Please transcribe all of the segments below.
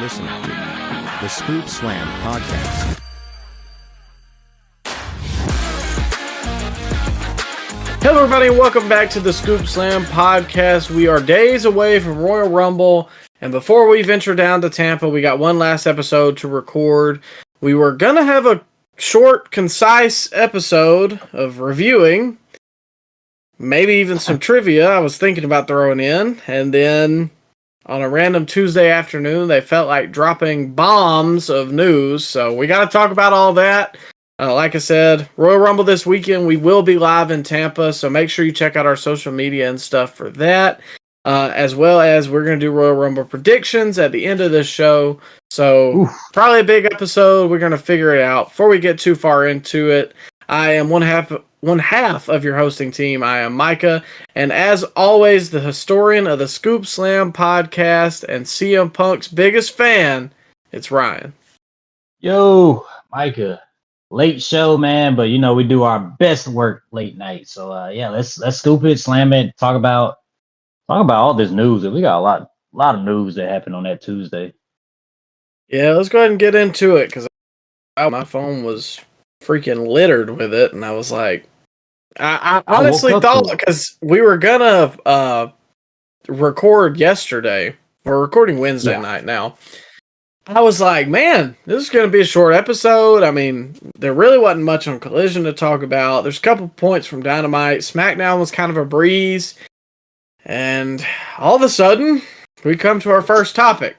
listening to the Scoop Slam Podcast. Hello, everybody, and welcome back to the Scoop Slam Podcast. We are days away from Royal Rumble, and before we venture down to Tampa, we got one last episode to record. We were going to have a short, concise episode of reviewing, maybe even some trivia I was thinking about throwing in, and then on a random Tuesday afternoon, they felt like dropping bombs of news, so we got to talk about all that. Like I said, Royal Rumble this weekend, we will be live in Tampa, so make sure you check out our social media and stuff for that, as well as we're going to do Royal Rumble predictions at the end of this show, so probably a big episode. We're going to figure it out. Before we get too far into it, I am one half of your hosting team. I am Micah, and as always, the historian of the Scoop Slam Podcast and CM Punk's biggest fan, it's Ryan. Yo, Micah. Late show, man, but you know we do our best work late night. So yeah, let's scoop it, slam it, talk about all this news. We got a lot of news that happened on that Tuesday. Yeah, let's go ahead and get into it because my phone was freaking littered with it, and I was like, I honestly thought because we were gonna record yesterday. We're recording Wednesday night now. I was like, man, this is going to be a short episode. I mean, there really wasn't much on Collision to talk about. There's a couple points from Dynamite. SmackDown was kind of a breeze. And all of a sudden, we come to our first topic.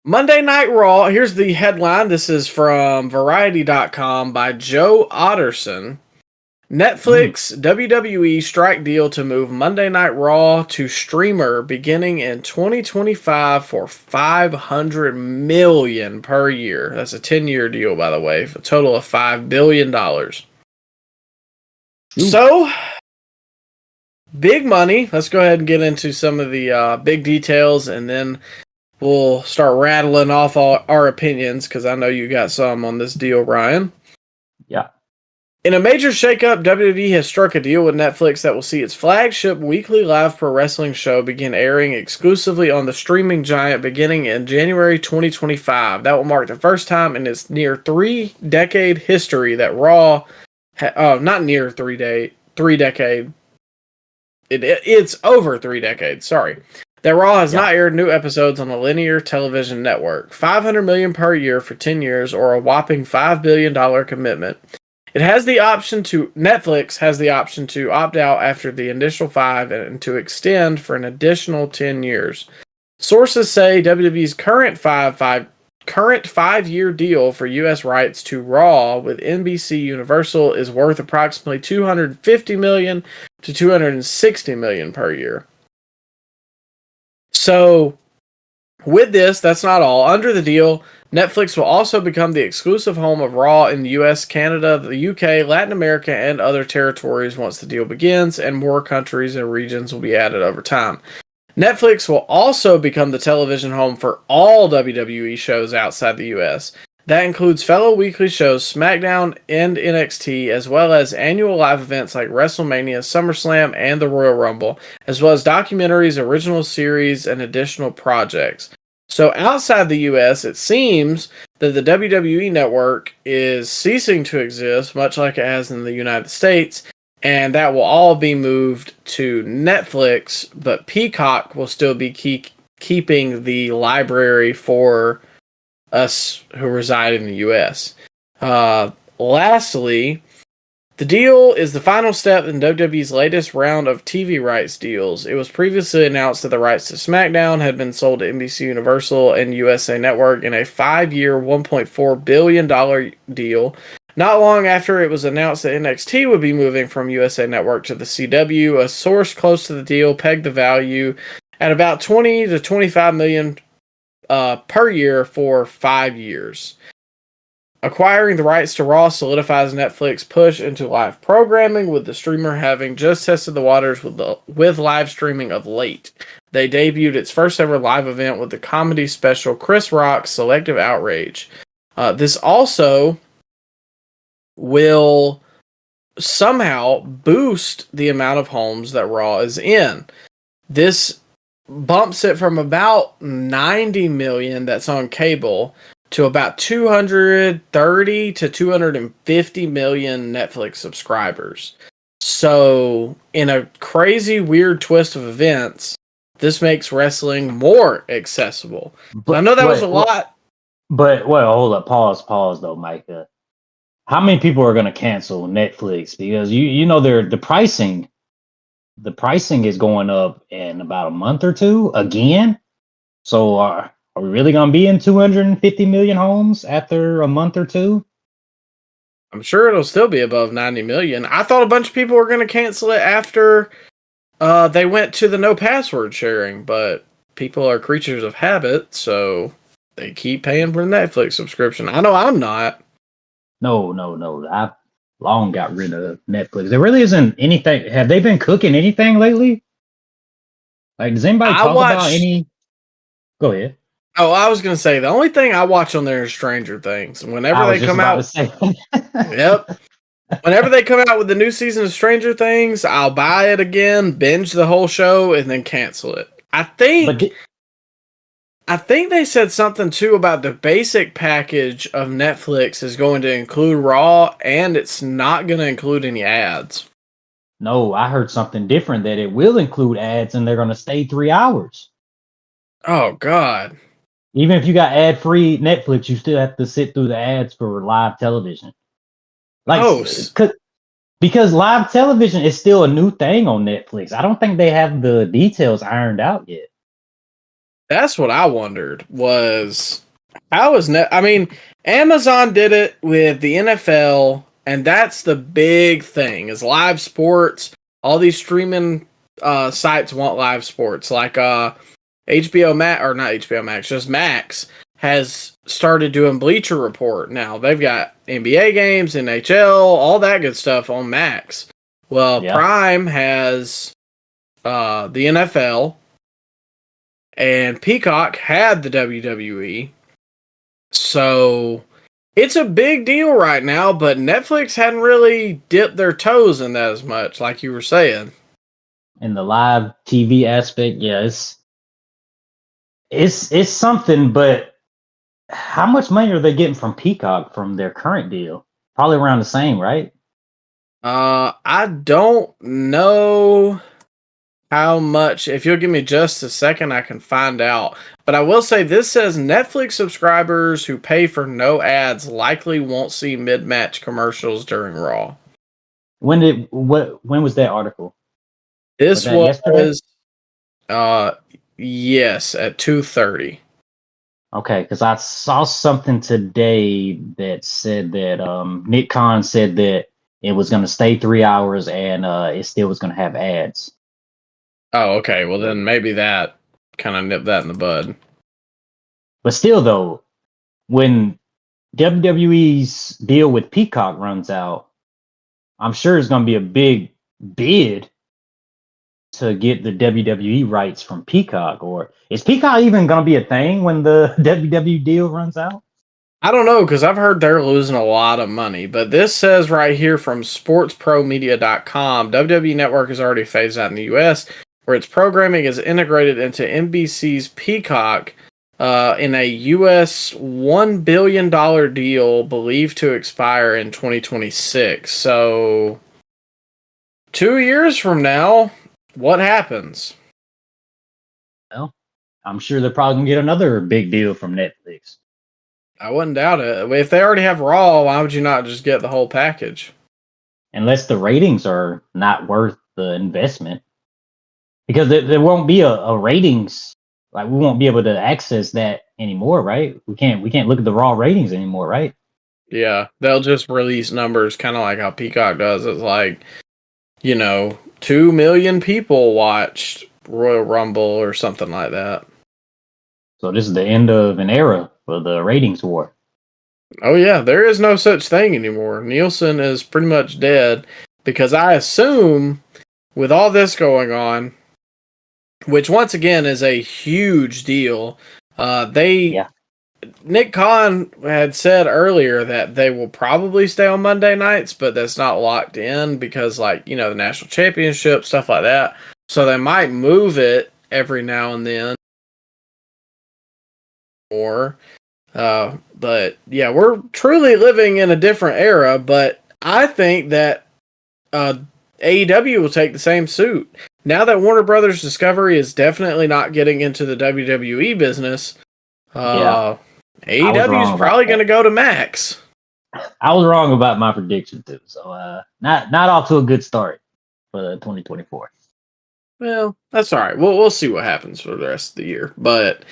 Monday Night Raw. Here's the headline. This is from Variety.com by Joe Otterson. Netflix WWE strike deal to move Monday Night Raw to streamer beginning in 2025 for $500 million per year. That's a 10-year deal, by the way, for a total of $5 billion. So, big money. Let's go ahead and get into some of the big details, and then we'll start rattling off all our opinions, because I know you got some on this deal, Ryan. Yeah. In a major shakeup, WWE has struck a deal with Netflix that will see its flagship weekly live pro wrestling show begin airing exclusively on the streaming giant beginning in January 2025. That will mark the first time in its near 3-decade history that Raw, not near 3-decade, it's over 3 decades, sorry, that Raw has not aired new episodes on a linear television network. $500 million per year for 10 years, or a whopping $5 billion commitment. Netflix has the option to opt out after the initial 5 and to extend for an additional 10 years. Sources say WWE's current 5-year deal for U.S. rights to Raw with NBC Universal is worth approximately $250 million to $260 million per year. So, with this, that's not all. Under the deal, Netflix will also become the exclusive home of Raw in the US, Canada, the UK, Latin America, and other territories once the deal begins, and more countries and regions will be added over time. Netflix will also become the television home for all WWE shows outside the US. That includes fellow weekly shows SmackDown and NXT, as well as annual live events like WrestleMania, SummerSlam, and the Royal Rumble, as well as documentaries, original series, and additional projects. So outside the US, it seems that the WWE network is ceasing to exist, much like it has in the United States, and that will all be moved to Netflix, but Peacock will still be keeping the library for us who reside in the US. Lastly, the deal is the final step in WWE's latest round of TV rights deals. It was previously announced that the rights to SmackDown had been sold to NBC Universal and USA Network in a 5-year, $1.4 billion deal. Not long after it was announced that NXT would be moving from USA Network to the CW, a source close to the deal pegged the value at about $20 to $25 million per year for 5 years. Acquiring the rights to Raw solidifies Netflix's push into live programming, with the streamer having just tested the waters with live streaming of late. They debuted its first ever live event with the comedy special Chris Rock's Selective Outrage. This also will somehow boost the amount of homes that Raw is in. This bumps it from about 90 million that's on cable to about 230 to 250 million Netflix subscribers. So, in a crazy, weird twist of events, this makes wrestling more accessible. But I know that was a lot. But well, hold up, pause though, Micah. How many people are going to cancel Netflix because you know the pricing is going up in about a month or two again. So are we really going to be in 250 million homes after a month or two? I'm sure it'll still be above 90 million. I thought a bunch of people were going to cancel it after they went to the no password sharing, but people are creatures of habit, so they keep paying for the Netflix subscription. I know I'm not. No. I've long got rid of Netflix. There really isn't anything. Have they been cooking anything lately? Like, does anybody talk about any? Go ahead. Oh, I was gonna say the only thing I watch on there is Stranger Things. Whenever they come out, yep. Whenever they come out with the new season of Stranger Things, I'll buy it again, binge the whole show, and then cancel it. I think they said something too about the basic package of Netflix is going to include Raw, and it's not going to include any ads. No, I heard something different that it will include ads, and they're going to stay 3 hours. Oh God. Even if you got ad-free Netflix, you still have to sit through the ads for live television. Because live television is still a new thing on Netflix. I don't think they have the details ironed out yet. That's what I wondered was how is Amazon did it with the NFL, and that's the big thing is live sports. All these streaming sites want live sports, like HBO Max, or not HBO Max, just Max has started doing Bleacher Report. Now they've got NBA games, NHL, all that good stuff on Max. Well, yeah. Prime has the NFL, and Peacock had the WWE. So it's a big deal right now, but Netflix hadn't really dipped their toes in that as much, like you were saying. In the live TV aspect, yeah, it's something, but how much money are they getting from Peacock from their current deal? Probably around the same, right? I don't know how much. If you'll give me just a second, I can find out. But I will say this says Netflix subscribers who pay for no ads likely won't see mid-match commercials during Raw. When was that article? This was yes, at 2:30. Okay, because I saw something today that said that Nick Khan said that it was going to stay 3 hours and it still was going to have ads. Oh, okay. Well, then maybe that kind of nipped that in the bud. But still, though, when WWE's deal with Peacock runs out, I'm sure it's going to be a big bid to get the WWE rights from Peacock. Or is Peacock even going to be a thing when the WWE deal runs out? I don't know, because I've heard they're losing a lot of money. But this says right here from sportspromedia.com, WWE Network is already phased out in the U.S., where its programming is integrated into NBC's Peacock in a U.S. $1 billion deal believed to expire in 2026. So 2 years from now, what happens? Well, I'm sure they're probably going to get another big deal from Netflix. I wouldn't doubt it. If they already have Raw, why would you not just get the whole package? Unless the ratings are not worth the investment. Because there won't be a ratings, like we won't be able to access that anymore, right? We can't look at the Raw ratings anymore, right? Yeah, they'll just release numbers kind of like how Peacock does. It's like, 2 million people watched Royal Rumble or something like that. So this is the end of an era for the ratings war. Oh yeah, there is no such thing anymore. Nielsen is pretty much dead because I assume with all this going on, which once again is a huge deal, Nick Khan had said earlier that they will probably stay on Monday nights, but that's not locked in because, the national championship, stuff like that. So they might move it every now and then. Or, but yeah, we're truly living in a different era. But I think that AEW will take the same suit now that Warner Brothers Discovery is definitely not getting into the WWE business. Yeah, AEW is probably going to go to Max. I was wrong about my prediction too. So not off to a good start for 2024. Well, that's all right. We'll see what happens for the rest of the year. But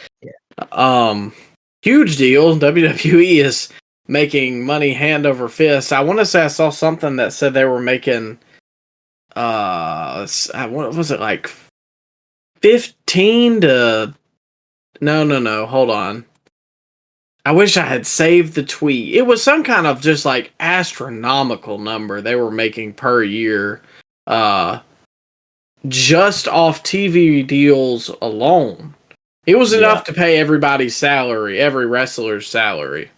huge deal. WWE is making money hand over fist. I want to say I saw something that said they were making what was it, like 15 to no, hold on. I wish I had saved the tweet. It was some kind of just like astronomical number they were making per year. Just off TV deals alone. It was enough to pay everybody's salary, every wrestler's salary.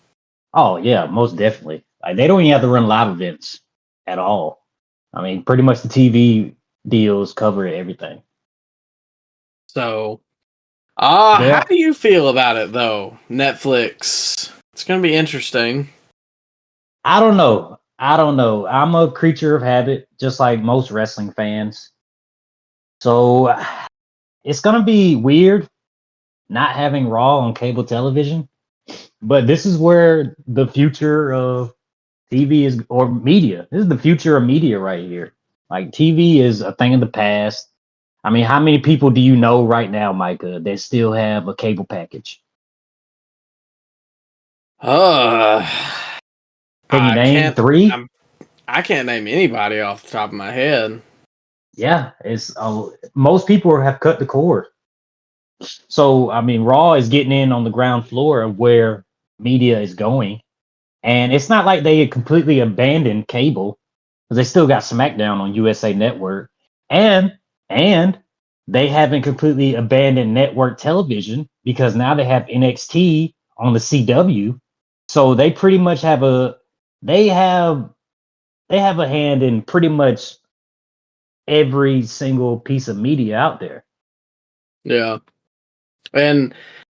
Oh yeah, most definitely. Like they don't even have to run live events at all. I mean, pretty much the TV deals cover everything. So, how do you feel about it though? Netflix. It's going to be interesting. I don't know. I'm a creature of habit, just like most wrestling fans. So it's going to be weird not having Raw on cable television. But this is where the future of TV is, or media. This is the future of media right here. Like TV is a thing of the past. I mean, how many people do you know right now, Micah, that still have a cable package? Can you name three? I can't name anybody off the top of my head. Yeah, it's most people have cut the cord. So I mean, Raw is getting in on the ground floor of where media is going, and it's not like they completely abandoned cable, because they still got SmackDown on USA Network, and they haven't completely abandoned network television because now they have NXT on the CW, so they pretty much have a hand in pretty much every single piece of media out there. Yeah. And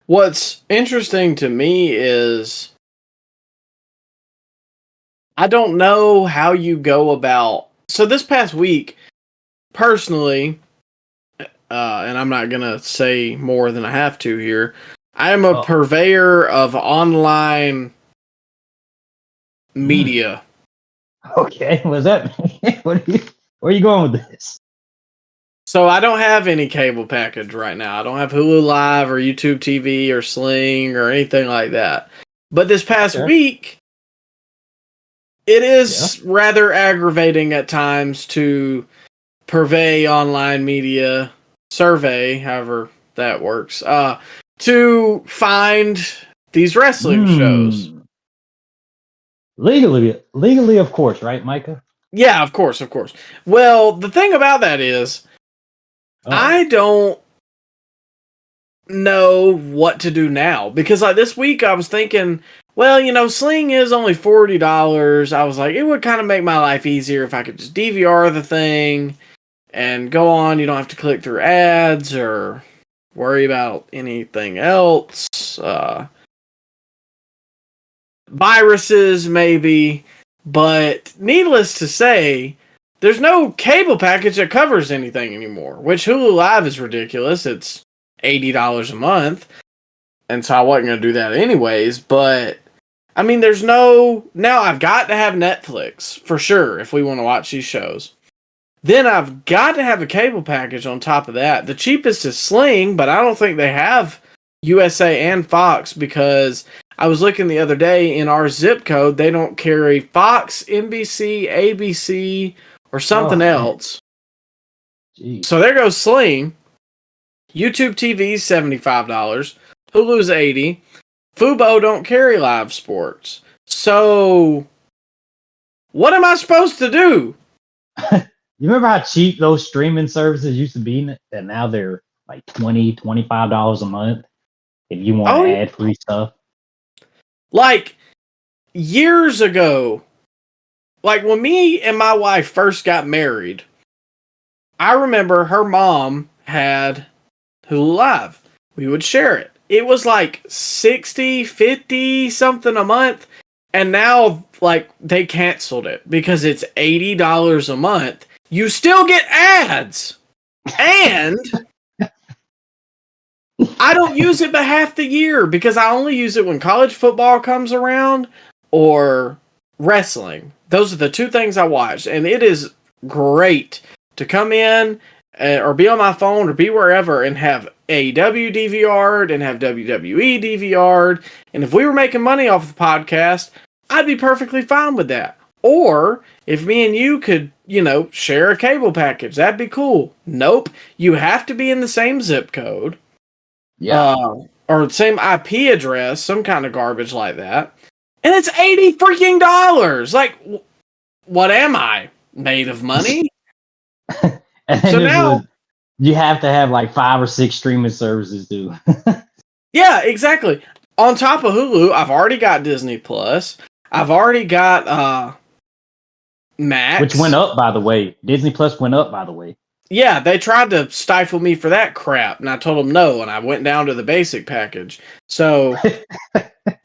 what's interesting to me is I don't know how you go about. So this past week, personally, and I'm not going to say more than I have to here, I am a purveyor of online media. Okay, what's that? Where are you going with this? So I don't have any cable package right now. I don't have Hulu Live or YouTube TV or Sling or anything like that. But this past week, it is rather aggravating at times to purvey online media, survey, however that works, to find these wrestling shows. Legally, of course, right, Micah? Yeah, of course. Well, the thing about that is, I don't know what to do now, because like this week I was thinking, well, Sling is only $40. I was like, it would kind of make my life easier if I could just DVR the thing and go on. You don't have to click through ads or worry about anything else. Viruses, maybe. But needless to say, there's no cable package that covers anything anymore, which Hulu Live is ridiculous. It's $80 a month. And so I wasn't going to do that anyways. But, I mean, there's no... Now, I've got to have Netflix, for sure, if we want to watch these shows. Then I've got to have a cable package on top of that. The cheapest is Sling, but I don't think they have USA and Fox, because I was looking the other day, in our zip code, they don't carry Fox, NBC, ABC, or something else. Geez. So there goes Sling. YouTube TV is $75. Hulu's $80. Fubo don't carry live sports. So what am I supposed to do? You remember how cheap those streaming services used to be, that now they're like $20, $25 a month if you want ad-free stuff? Like, years ago, like when me and my wife first got married, I remember her mom had Hulu Live. We would share it. It was like 60, 50 something a month. And now, like, they canceled it because it's $80 a month. You still get ads. And I don't use it but half the year because I only use it when college football comes around or wrestling. Those are the two things I watch. And it is great to come in or be on my phone or be wherever and have AEW DVR'd and have WWE DVR'd. And if we were making money off the podcast, I'd be perfectly fine with that. Or if me and you could, share a cable package, that'd be cool. Nope. You have to be in the same zip code. Yeah. Or same IP address, some kind of garbage like that. And it's $80 freaking dollars. Like, what am I? Made of money? And so now you have to have like 5 or 6 streaming services, dude. Yeah, exactly. On top of Hulu, I've already got Disney Plus. I've already got Max. Which went up, by the way. Disney Plus went up, by the way. Yeah, they tried to stifle me for that crap, and I told them no, and I went down to the basic package. So,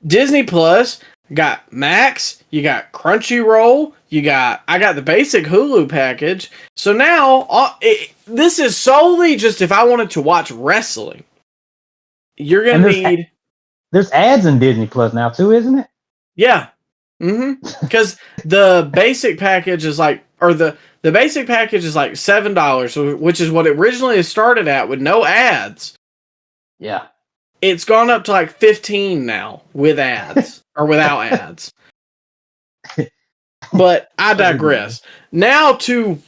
Disney Plus, got Max, you got Crunchyroll, I got the basic Hulu package. So now, this is solely just if I wanted to watch wrestling. You're going to need... There's ads in Disney Plus now, too, isn't it? Yeah. Because the basic package is like... Or the basic package is like $7, which is what it originally started at with no ads. Yeah. It's gone up to like $15 now with ads or without ads. But I digress. Now to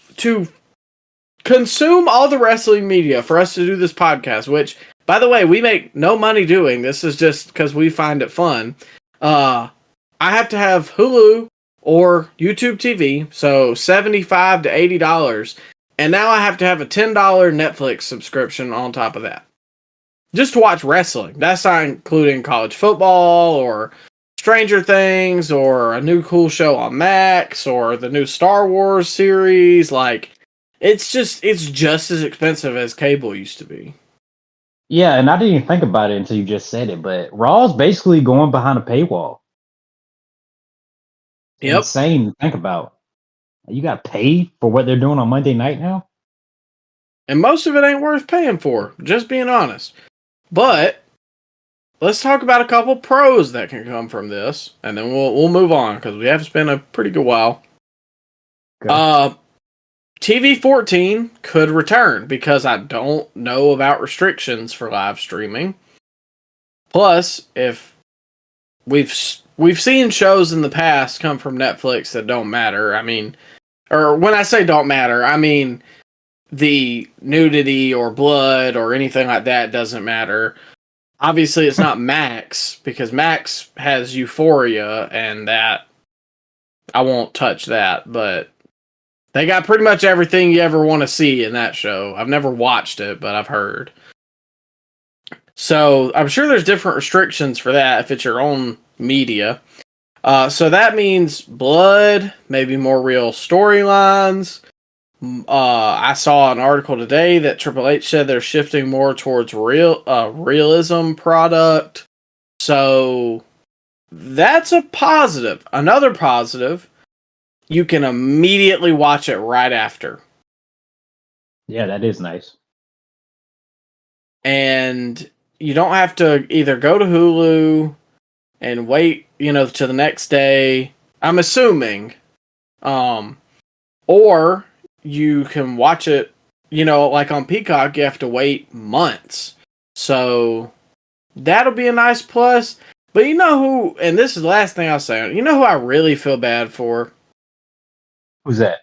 consume all the wrestling media for us to do this podcast, which, by the way, we make no money doing. This is just because we find it fun. I have to have Hulu or YouTube TV, so $75 to $80. And now I have to have a $10 Netflix subscription on top of that. Just to watch wrestling. That's not including college football or Stranger Things or a new cool show on Max or the new Star Wars series. Like, it's just as expensive as cable used to be. Yeah, and I didn't even think about it until you just said it, but Raw's basically going behind a paywall. Yep. Insane to think about. You got to pay for what they're doing on Monday night now? And most of it ain't worth paying for, just being honest. But let's talk about a couple pros that can come from this, and then we'll move on because we have spent a pretty good while. Okay. TV 14 could return because I don't know about restrictions for live streaming. Plus, if we've seen shows in the past come from Netflix that don't matter. I mean, or when I say don't matter, I mean the nudity or blood or anything like that doesn't matter. Obviously, it's not Max because Max has Euphoria, and that I won't touch that. But they got pretty much everything you ever want to see in that show. I've never watched it, but I've heard. So I'm sure there's different restrictions for that if it's your own media. So that means blood, maybe more real storylines. I saw an article today that Triple H said they're shifting more towards realism product. So that's a positive. Another positive, you can immediately watch it right after. Yeah, that is nice. And you don't have to either go to Hulu and wait, to the next day. I'm assuming. Or you can watch it, like on Peacock, you have to wait months. So that'll be a nice plus. But you know who, and this is the last thing I'll say, you know who I really feel bad for? Who's that?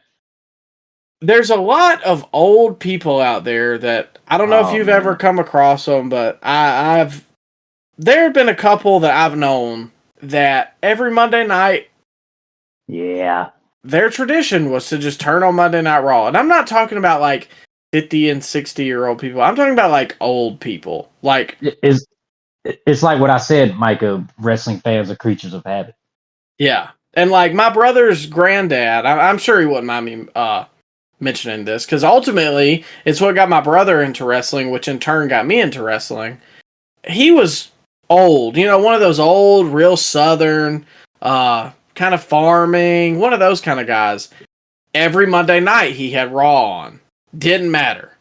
There's a lot of old people out there that, I don't know if you've ever come across them, but there have been a couple that I've known that every Monday night, yeah, their tradition was to just turn on Monday Night Raw. And I'm not talking about like 50 and 60-year-old people. I'm talking about like old people. Like it's like what I said, Micah, wrestling fans are creatures of habit. Yeah. And like my brother's granddad, I'm sure he wouldn't mind me mentioning this because ultimately it's what got my brother into wrestling, which in turn got me into wrestling. He was old, one of those old, real Southern, kind of farming, one of those kind of guys. Every Monday night he had Raw on. Didn't matter.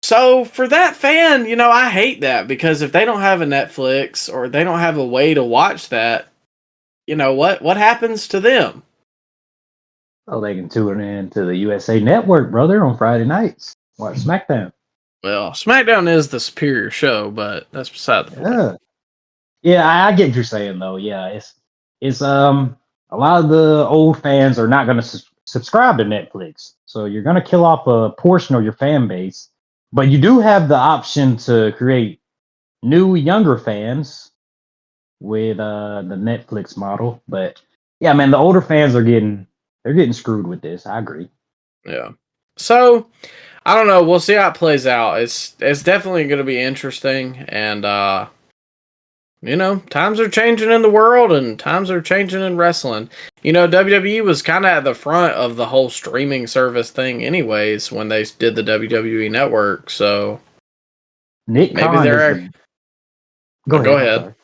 So for that fan, I hate that because if they don't have a Netflix or they don't have a way to watch that, what happens to them? Oh, they can tune in to the USA Network, brother, on Friday nights. Watch SmackDown. Well, SmackDown is the superior show, but that's beside the point. Yeah, I get what you're saying though. Yeah, it's a lot of the old fans are not going to subscribe to Netflix, so you're going to kill off a portion of your fan base. But you do have the option to create new, younger fans with the Netflix model. But yeah, man, the older fans are getting screwed with this. I agree. Yeah. So I don't know. We'll see how it plays out. It's definitely going to be interesting, and times are changing in the world, and times are changing in wrestling. WWE was kind of at the front of the whole streaming service thing, anyways, when they did the WWE Network. So Nick maybe Khan they're go ahead.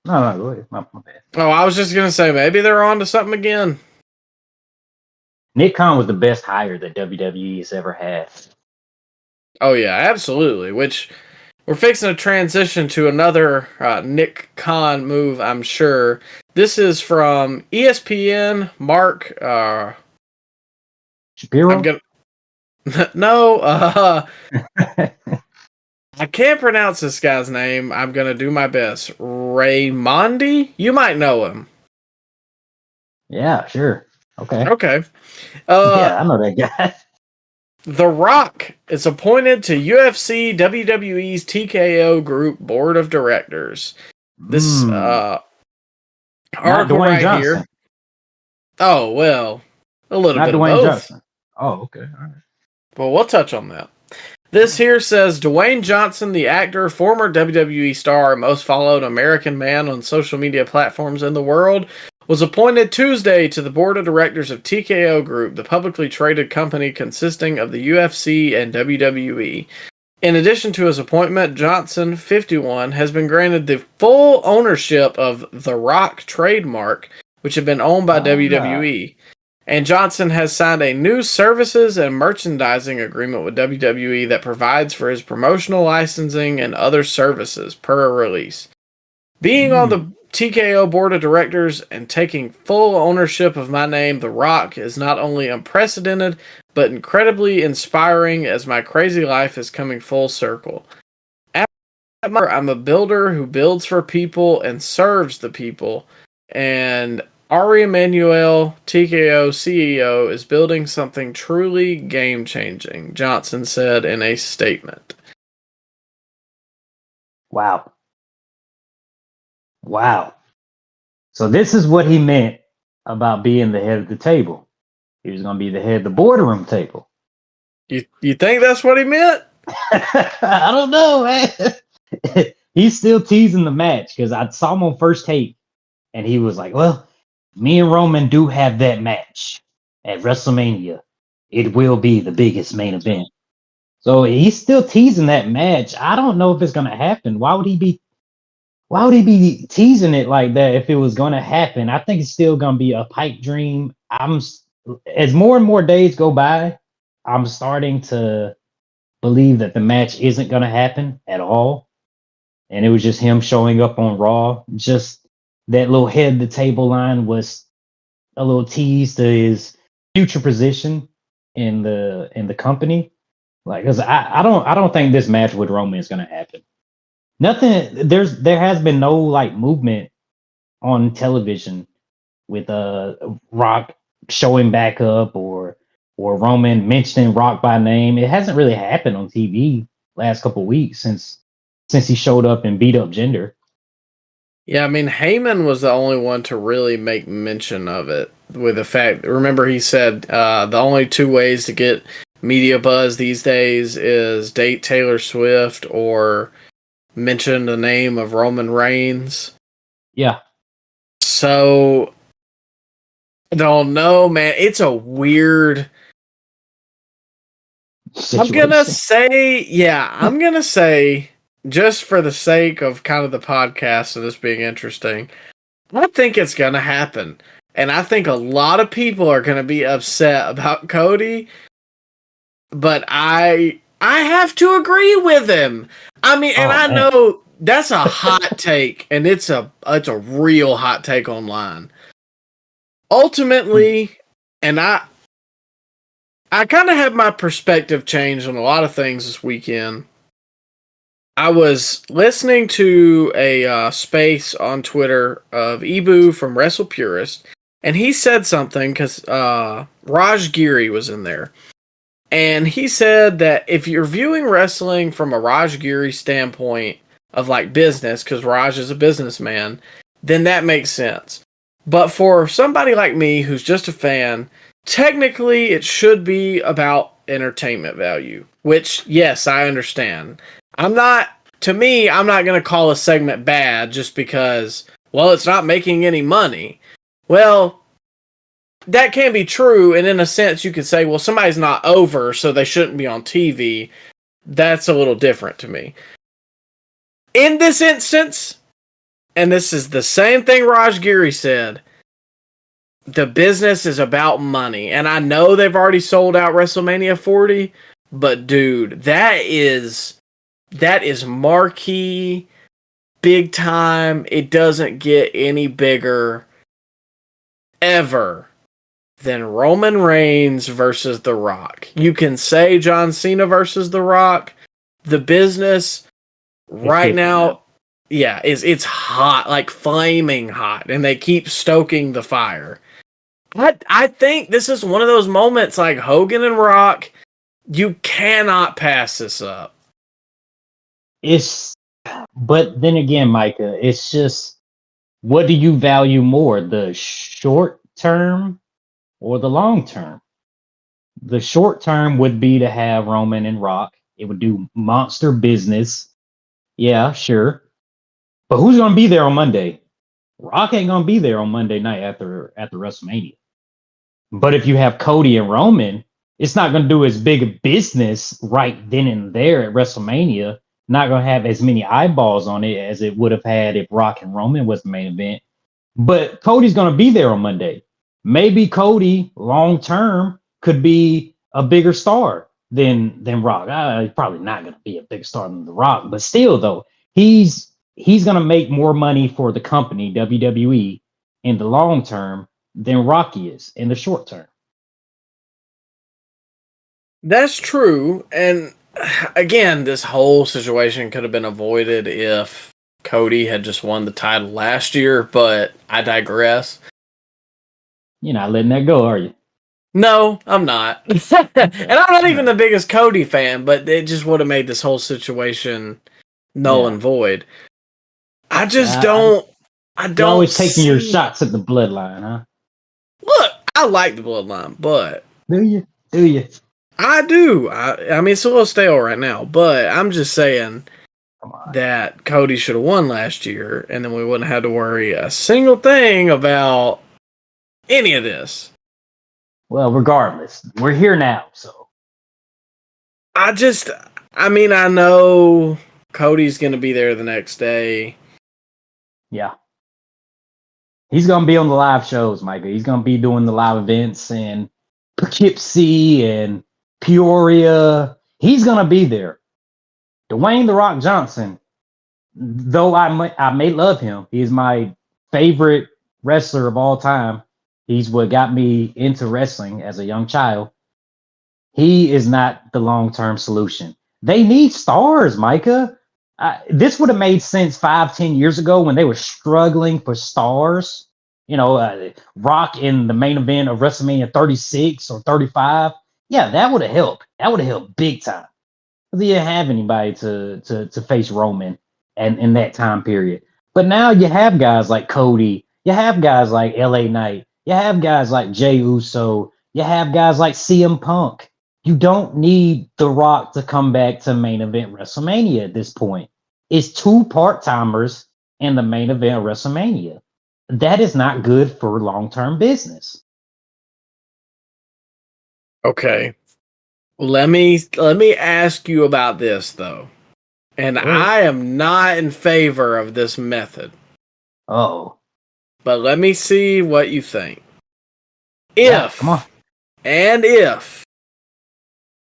No, go ahead. My bad. Oh, I was just gonna say maybe they're on to something again. Nick Khan was the best hire that WWE has ever had. Oh yeah, absolutely. Which we're fixing to transition to another Nick Khan move, I'm sure. This is from ESPN. Mark Shapiro. No. I can't pronounce this guy's name. I'm gonna do my best. Raimondi? You might know him. Yeah, sure. Okay. Okay. Yeah, I know that guy. The Rock is appointed to UFC WWE's TKO Group Board of Directors. This article right Johnson. here. Oh, well, a little Not bit Dwayne of both. Johnson. Oh, okay. All right. Well, we'll touch on that. This here says Dwayne Johnson, the actor, former WWE star, and most followed American man on social media platforms in the world, was appointed Tuesday to the board of directors of TKO Group, the publicly traded company consisting of the UFC and WWE. In addition to his appointment, Johnson, 51, has been granted the full ownership of The Rock trademark, which had been owned by WWE. And Johnson has signed a new services and merchandising agreement with WWE that provides for his promotional licensing and other services per release. Being on the TKO board of directors and taking full ownership of my name, The Rock, is not only unprecedented, but incredibly inspiring as my crazy life is coming full circle. I'm a builder who builds for people and serves the people, and Ari Emanuel, TKO CEO, is building something truly game-changing, Johnson said in a statement. Wow. So this is what he meant about being the head of the table. He was going to be the head of the boardroom table. You think that's what he meant? I don't know, man. He's still teasing the match because I saw him on First Take, and he was like, well, me and Roman do have that match at WrestleMania. It will be the biggest main event. So he's still teasing that match. I don't know if it's going to happen. Why would he be teasing it like that if it was going to happen? I think it's still going to be a pipe dream. As more and more days go by, I'm starting to believe that the match isn't going to happen at all. And it was just him showing up on Raw. Just that little head of the table line was a little tease to his future position in the company. Like, cause I don't think this match with Roman is going to happen. Nothing. There has been no like movement on television with Rock showing back up or Roman mentioning Rock by name. It hasn't really happened on TV last couple of weeks since he showed up and beat up Jinder. Yeah, I mean, Heyman was the only one to really make mention of it. With the fact, remember he said the only two ways to get media buzz these days is date Taylor Swift or mention the name of Roman Reigns. Yeah. So, I don't know, man. It's a weird I'm gonna situation. say, just for the sake of kind of the podcast and this being interesting, I think it's gonna happen. And I think a lot of people are gonna be upset about Cody, but I have to agree with him. I mean, and Oh I man, know that's a hot take, and it's a real hot take online. Ultimately, and I kind of had my perspective changed on a lot of things this weekend. I was listening to a space on Twitter of Ibu from Wrestle Purist, and he said something because Raj Giri was in there. And he said that if you're viewing wrestling from a Raj Giri standpoint of like business, because Raj is a businessman, then that makes sense. But for somebody like me who's just a fan, technically it should be about entertainment value, which, yes, I understand. I'm not going to call a segment bad just because, well, it's not making any money. Well, that can be true, and in a sense, you could say, well, somebody's not over, so they shouldn't be on TV. That's a little different to me. In this instance, and this is the same thing Raj Giri said, the business is about money. And I know they've already sold out WrestleMania 40, but dude, that is marquee, big time. It doesn't get any bigger ever than Roman Reigns versus The Rock. You can say John Cena versus The Rock. The business right now, yeah, it's hot, like flaming hot, and they keep stoking the fire. I think this is one of those moments like Hogan and Rock. You cannot pass this up. But then again, Micah, it's just, what do you value more, the short term or the long term? The short term would be to have Roman and Rock. It would do monster business. Yeah, sure. But who's gonna be there on Monday? Rock ain't gonna be there on Monday night after WrestleMania. But if you have Cody and Roman, it's not gonna do as big a business right then and there at WrestleMania. Not gonna have as many eyeballs on it as it would have had if Rock and Roman was the main event. But Cody's gonna be there on Monday. Maybe Cody long term could be a bigger star than Rock. He's probably not gonna be a bigger star than The Rock, but still though, he's gonna make more money for the company WWE in the long term than Rock is in the short term. That's true. And again, this whole situation could have been avoided if Cody had just won the title last year, but I digress. You're not letting that go, are you? No, I'm not. And I'm not even the biggest Cody fan, but it just would have made this whole situation null and void. I just don't. You're always taking your shots at the bloodline, huh? Look, I like the bloodline, but Do you? Do you? I do. I mean, it's a little stale right now, but I'm just saying that Cody should have won last year, and then we wouldn't have to worry a single thing about any of this. Well, regardless, we're here now, so. I know Cody's going to be there the next day. Yeah. He's going to be on the live shows, Micah. He's going to be doing the live events in Poughkeepsie and Peoria. He's going to be there. Dwayne "The Rock" Johnson, though I may love him, he is my favorite wrestler of all time. He's what got me into wrestling as a young child. He is not the long-term solution. They need stars, Micah. This would have made sense 5-10 years ago when they were struggling for stars. Rock in the main event of WrestleMania 36 or 35. Yeah, that would have helped. That would have helped big time. They didn't have anybody to face Roman and in that time period. But now you have guys like Cody. You have guys like LA Knight. You have guys like Jey Uso. You have guys like CM Punk. You don't need The Rock to come back to main event WrestleMania at this point. It's 2 part-timers in the main event of WrestleMania. That is not good for long-term business. Okay. Let me ask you about this though. And I am not in favor of this method. Oh. But let me see what you think. Yeah, come on. If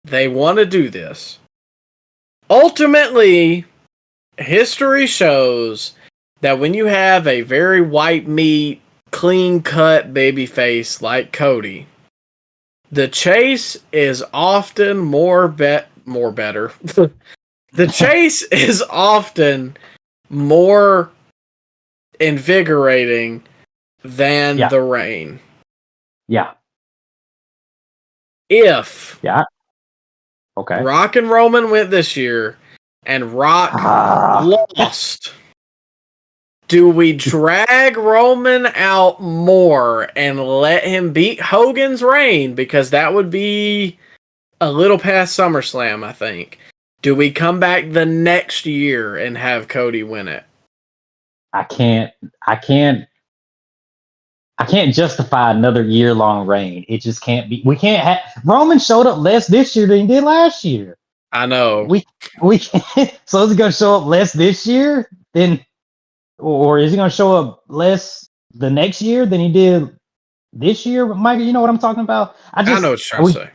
they want to do this, ultimately, history shows that when you have a very white meat, clean cut babyface like Cody, the chase is often more better. The chase is often more invigorating than the reign. Yeah. If Okay. Rock and Roman went this year and Rock lost, do we drag Roman out more and let him beat Hogan's reign? Because that would be a little past SummerSlam, I think. Do we come back the next year and have Cody win it? I can't justify another year-long reign. It just can't be. We can't have Roman showed up less this year than he did last year. I know. We can't, so is he gonna show up less this year than, or is he gonna show up less the next year than he did this year? Michael, you know what I'm talking about? I know what you're trying to say.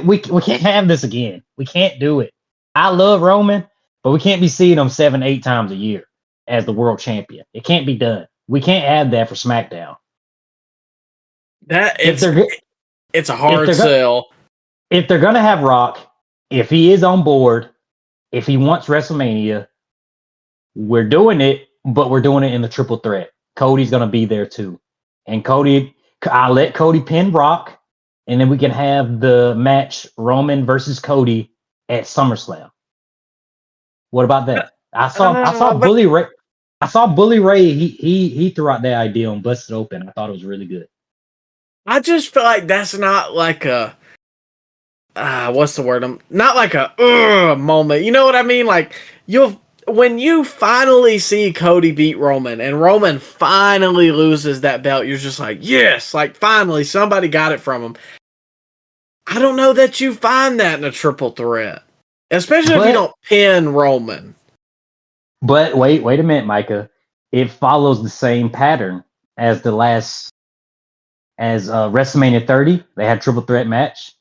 We can't have this again. We can't do it. I love Roman, but we can't be seeing him 7-8 times a year as the world champion. It can't be done. We can't add that for SmackDown. It's a hard sell. If they're gonna have Rock, if he is on board, if he wants WrestleMania, we're doing it, but we're doing it in the triple threat. Cody's gonna be there too, and I'll let Cody pin Rock, and then we can have the match Roman versus Cody at SummerSlam. What about that? I saw Bully Ray. I saw Bully Ray. He threw out that idea and busted open. I thought it was really good. I just feel like that's not like a what's the word? Not like a moment. You know what I mean? Like when you finally see Cody beat Roman and Roman finally loses that belt, you're just like, yes, like finally somebody got it from him. I don't know that you find that in a triple threat, especially if you don't pin Roman. But wait a minute, Micah. It follows the same pattern as WrestleMania 30. They had triple threat match.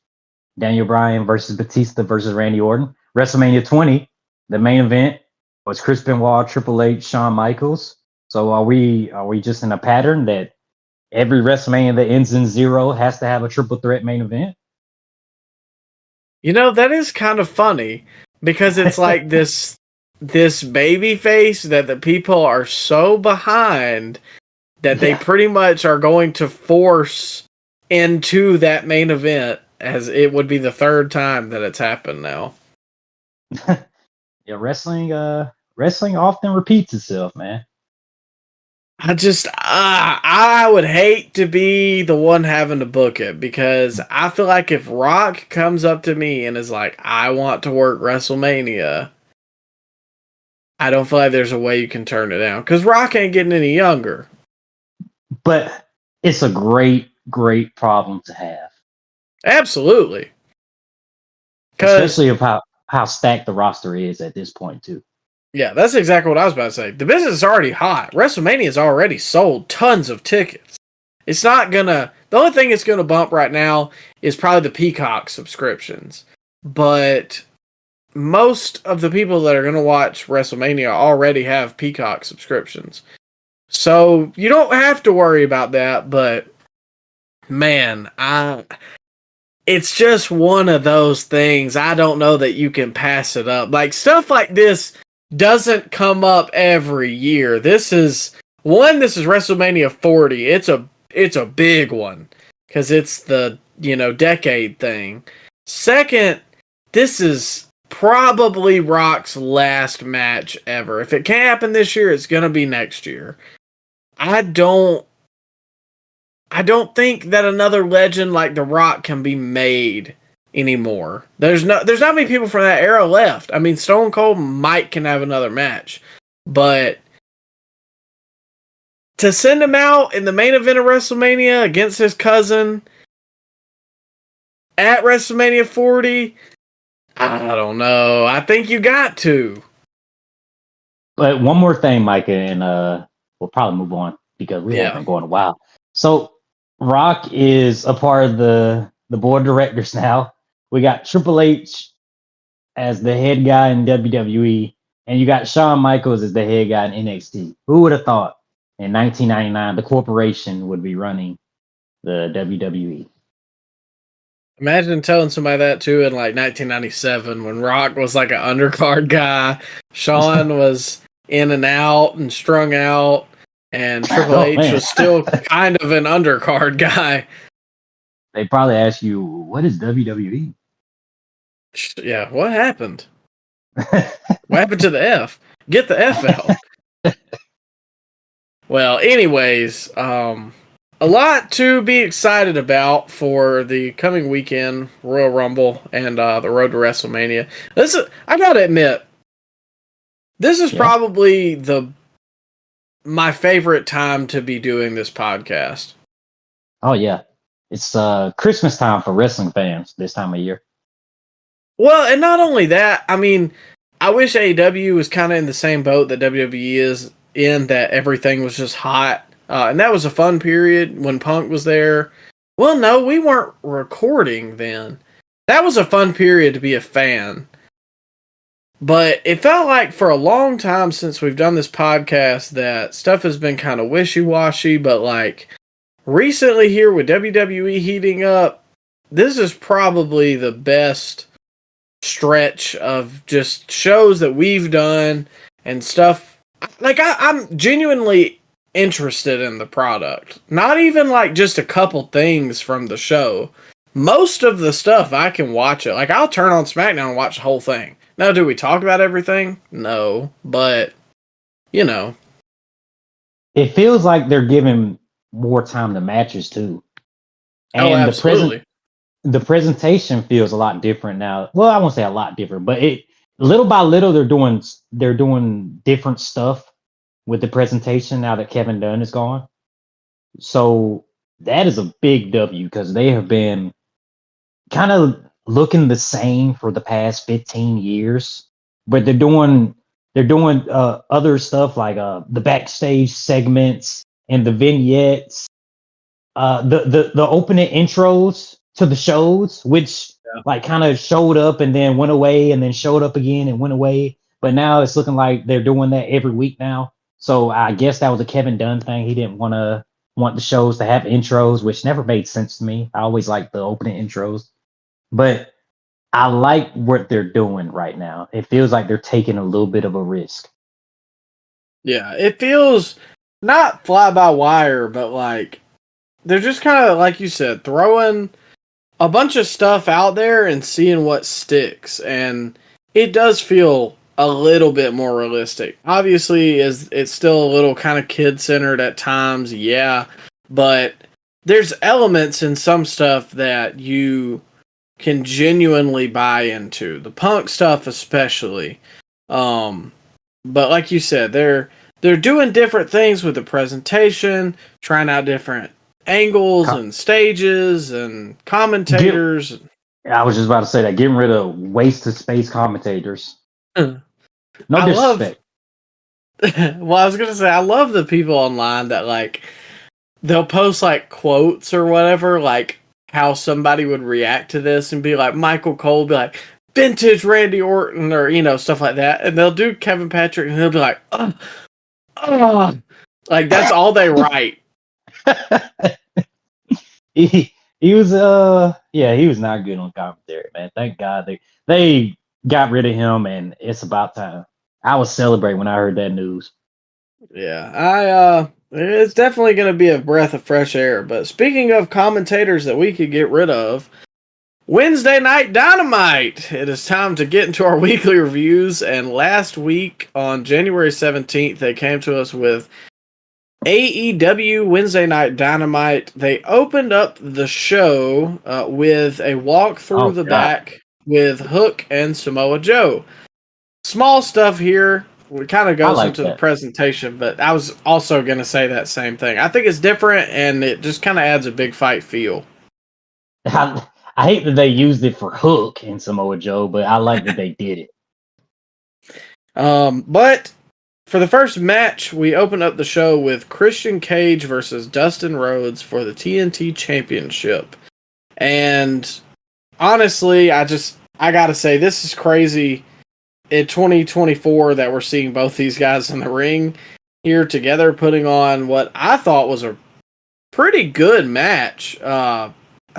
Daniel Bryan versus Batista versus Randy Orton. WrestleMania 20, the main event was Chris Benoit, Triple H, Shawn Michaels. So are we just in a pattern that every WrestleMania that ends in 0 has to have a triple threat main event? You know, that is kind of funny because it's like this baby face that the people are so behind that they pretty much are going to force into that main event, as it would be the third time that it's happened now. Yeah, wrestling often repeats itself, man. I would hate to be the one having to book it, because I feel like if Rock comes up to me and is like, I want to work WrestleMania, I don't feel like there's a way you can turn it down, because Rock ain't getting any younger. But it's a great problem to have. Absolutely. Especially of how stacked the roster is at this point, too. Yeah, that's exactly what I was about to say. The business is already hot. WrestleMania has already sold tons of tickets. It's not gonna... The only thing it's gonna bump right now is probably the Peacock subscriptions. But most of the people that are gonna watch WrestleMania already have Peacock subscriptions. So you don't have to worry about that, but man, it's just one of those things. I don't know that you can pass it up. Like, stuff like this doesn't come up every year. This is WrestleMania 40. It's a big one because it's the, decade thing. Second, this is probably Rock's last match ever. If it can't happen this year, it's gonna be next year. I don't think that another legend like The Rock can be made anymore. There's not many people from that era left. I mean, Stone Cold might can have another match, but to send him out in the main event of WrestleMania against his cousin, at WrestleMania 40? I don't know. I think you got to. But one more thing, Micah, and we'll probably move on because we haven't been going a while. So Rock is a part of the board of directors now. We got Triple H as the head guy in WWE, and you got Shawn Michaels as the head guy in NXT. Who would have thought in 1999 the corporation would be running the WWE? Imagine telling somebody that too in like 1997 when Rock was like an undercard guy, Shawn was in and out and strung out, and Triple H was still kind of an undercard guy. They probably ask you, what is WWE? Yeah, what happened? What happened to the F? Get the F out. Well, anyways, a lot to be excited about for the coming weekend, Royal Rumble and the road to WrestleMania. I gotta admit, this is probably my favorite time to be doing this podcast. Oh yeah, it's Christmas time for wrestling fans this time of year. Well, and not only that, I mean, I wish AEW was kind of in the same boat that WWE is in, that everything was just hot. And that was a fun period when Punk was there. Well, no, we weren't recording then. That was a fun period to be a fan. But it felt like for a long time since we've done this podcast that stuff has been kind of wishy-washy, but like recently here with WWE heating up, this is probably the best stretch of just shows that we've done and stuff. Like I'm genuinely interested in the product. Not even like just a couple things from the show. Most of the stuff I can watch it. Like I'll turn on SmackDown and watch the whole thing. Now, do we talk about everything? No, but you know, it feels like they're giving more time to matches too. And absolutely. The presentation feels a lot different now. Well, I won't say a lot different, but little by little they're doing different stuff with the presentation now that Kevin Dunn is gone. So that is a big W because they have been kind of looking the same for the past 15 years, but they're doing other stuff like the backstage segments and the vignettes, the opening intros to the shows, which like kind of showed up and then went away and then showed up again and went away. But now it's looking like they're doing that every week now. So I guess that was a Kevin Dunn thing. He didn't want the shows to have intros, which never made sense to me. I always liked the opening intros. But I like what they're doing right now. It feels like they're taking a little bit of a risk. Yeah, it feels not fly by wire, but like they're just kind of, like you said, throwing a bunch of stuff out there and seeing what sticks. And it does feel a little bit more realistic. Obviously, it's still a little kind of kid-centered at times, yeah. But there's elements in some stuff that you can genuinely buy into. The Punk stuff especially. But like you said, they're doing different things with the presentation, trying out different angles and stages and commentators. I was just about to say that, getting rid of waste of space commentators. No disrespect. Well, I was gonna say, I love the people online that like they'll post like quotes or whatever, like how somebody would react to this and be like, Michael Cole will be like, vintage Randy Orton, or stuff like that, and they'll do Kevin Patrick and he'll be like, oh, like that's all they write. he was he was not good on commentary, man. Thank God they got rid of him, and it's about time. I was celebrating when I heard that news. Yeah, it's definitely going to be a breath of fresh air. But speaking of commentators that we could get rid of, Wednesday Night Dynamite. It is time to get into our weekly reviews. And last week on January 17th, they came to us with AEW Wednesday Night Dynamite. They opened up the show with a walk through the back with Hook and Samoa Joe. Small stuff here. It kind of goes into the presentation, but I was also going to say that same thing. I think it's different, and it just kind of adds a big fight feel. I hate that they used it for Hook in Samoa Joe, but I like that they did it. But for the first match, we open up the show with Christian Cage versus Dustin Rhodes for the TNT Championship. And honestly, I gotta say, this is crazy in 2024 that we're seeing both these guys in the ring here together, putting on what I thought was a pretty good match. I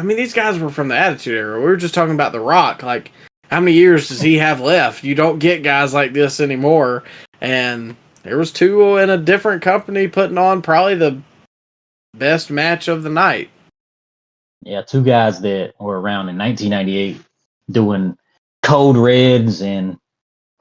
mean, these guys were from the Attitude Era. We were just talking about The Rock. Like, how many years does he have left? You don't get guys like this anymore. And there was two in a different company putting on probably the best match of the night. Yeah, two guys that were around in 1998 doing Code Reds and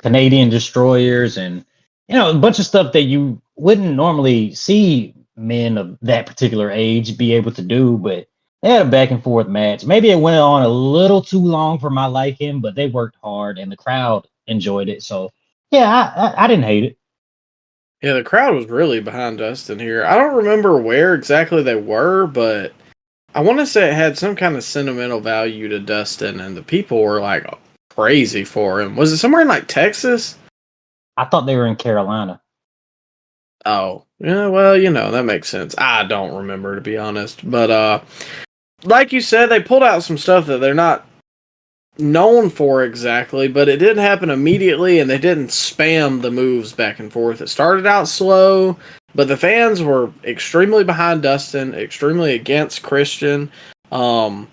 Canadian Destroyers and, a bunch of stuff that you wouldn't normally see men of that particular age be able to do, but they had a back and forth match. Maybe it went on a little too long for my liking, but they worked hard and the crowd enjoyed it. So, yeah, I didn't hate it. Yeah, the crowd was really behind Dustin here. I don't remember where exactly they were, but I want to say it had some kind of sentimental value to Dustin, and the people were like crazy for him. Was it somewhere in like Texas? I thought they were in Carolina. Oh, yeah, well, that makes sense. I don't remember, to be honest. But like you said, they pulled out some stuff that they're not known for exactly, but it didn't happen immediately, and they didn't spam the moves back and forth. It started out slow, but the fans were extremely behind Dustin, extremely against Christian. And,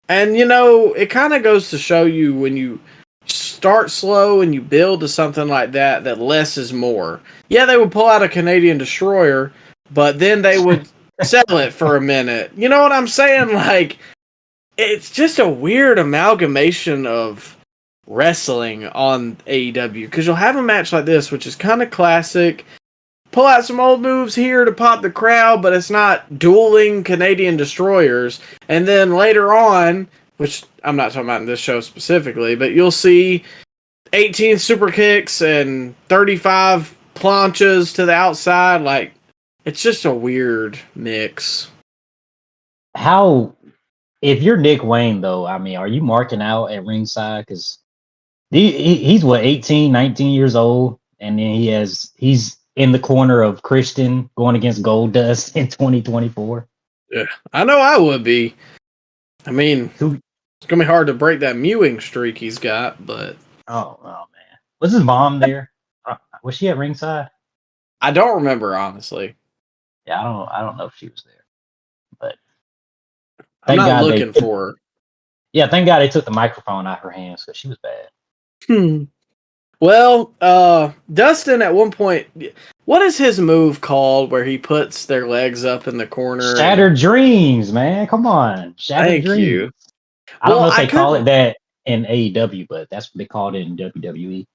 it kind of goes to show you when you start slow and you build to something like that, that less is more. Yeah, they would pull out a Canadian Destroyer, but then they would sell it for a minute. You know what I'm saying? Like, it's just a weird amalgamation of wrestling on AEW, because you'll have a match like this, which is kind of classic. Pull out some old moves here to pop the crowd, but it's not dueling Canadian Destroyers. And then later on, which I'm not talking about in this show specifically, but you'll see 18 super kicks and 35 planchas to the outside. Like, it's just a weird mix. If you're Nick Wayne, though, I mean, are you marking out at ringside? Because he's 18, 19 years old, and then he's in the corner of Christian going against Goldust in 2024. Yeah, I know I would be. I mean, it's gonna be hard to break that mewing streak he's got, but oh man, was his mom there? Was she at ringside? I don't remember, honestly. Yeah, I don't know if she was there, but I'm not looking for her. Yeah, thank God they took the microphone out of her hands because she was bad. Well, Dustin at one point, what is his move called where he puts their legs up in the corner? Shattered Dreams, man. Come on. Shattered Dreams. You. I don't know if they call it that in AEW, but that's what they called it in WWE.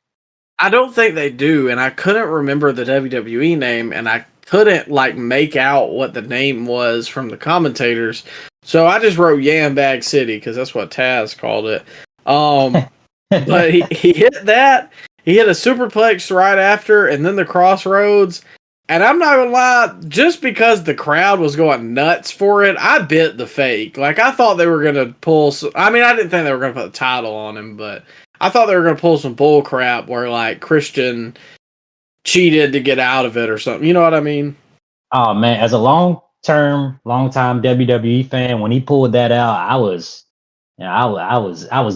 I don't think they do, and I couldn't remember the WWE name, and I couldn't make out what the name was from the commentators. So I just wrote Yam Bag City because that's what Taz called it. But he hit that. He hit a superplex right after, and then the crossroads. And I'm not gonna lie, just because the crowd was going nuts for it, I bit the fake. Like, I thought they were gonna pull. I didn't think they were gonna put the title on him, but I thought they were gonna pull some bull crap where Christian cheated to get out of it or something. You know what I mean? Oh man, as a long time WWE fan, when he pulled that out, I was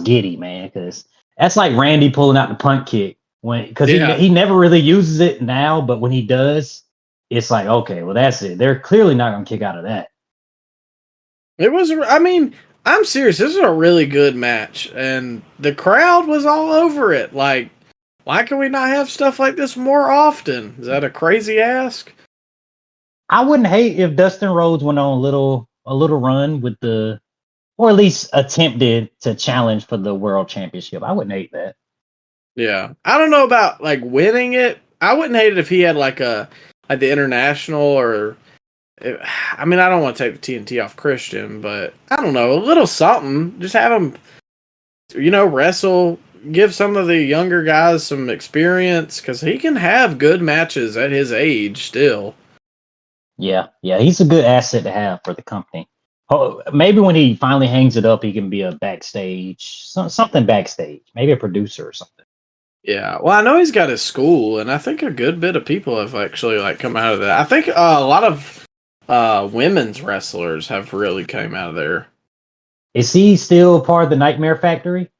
giddy, man, because that's like Randy pulling out the punt kick because he never really uses it now, but when he does, it's like, okay, well, that's it. They're clearly not gonna kick out of that. It was. I'm serious. This was a really good match, and the crowd was all over it. Like, why can we not have stuff like this more often? Is that a crazy ask? I wouldn't hate if Dustin Rhodes went on a little run with or at least attempted to challenge for the world championship. I wouldn't hate that. Yeah. I don't know about winning it. I wouldn't hate it if he had the international or I don't want to take the TNT off Christian, but I don't know, a little something. Just have him wrestle, give some of the younger guys some experience, because he can have good matches at his age still. Yeah, he's a good asset to have for the company. maybe when he finally hangs it up, he can be a backstage, something backstage, maybe a producer or something. Yeah, well, I know he's got his school, and I think a good bit of people have actually like come out of that. I think a lot of women's wrestlers have really came out of there. Is he still part of the Nightmare Factory?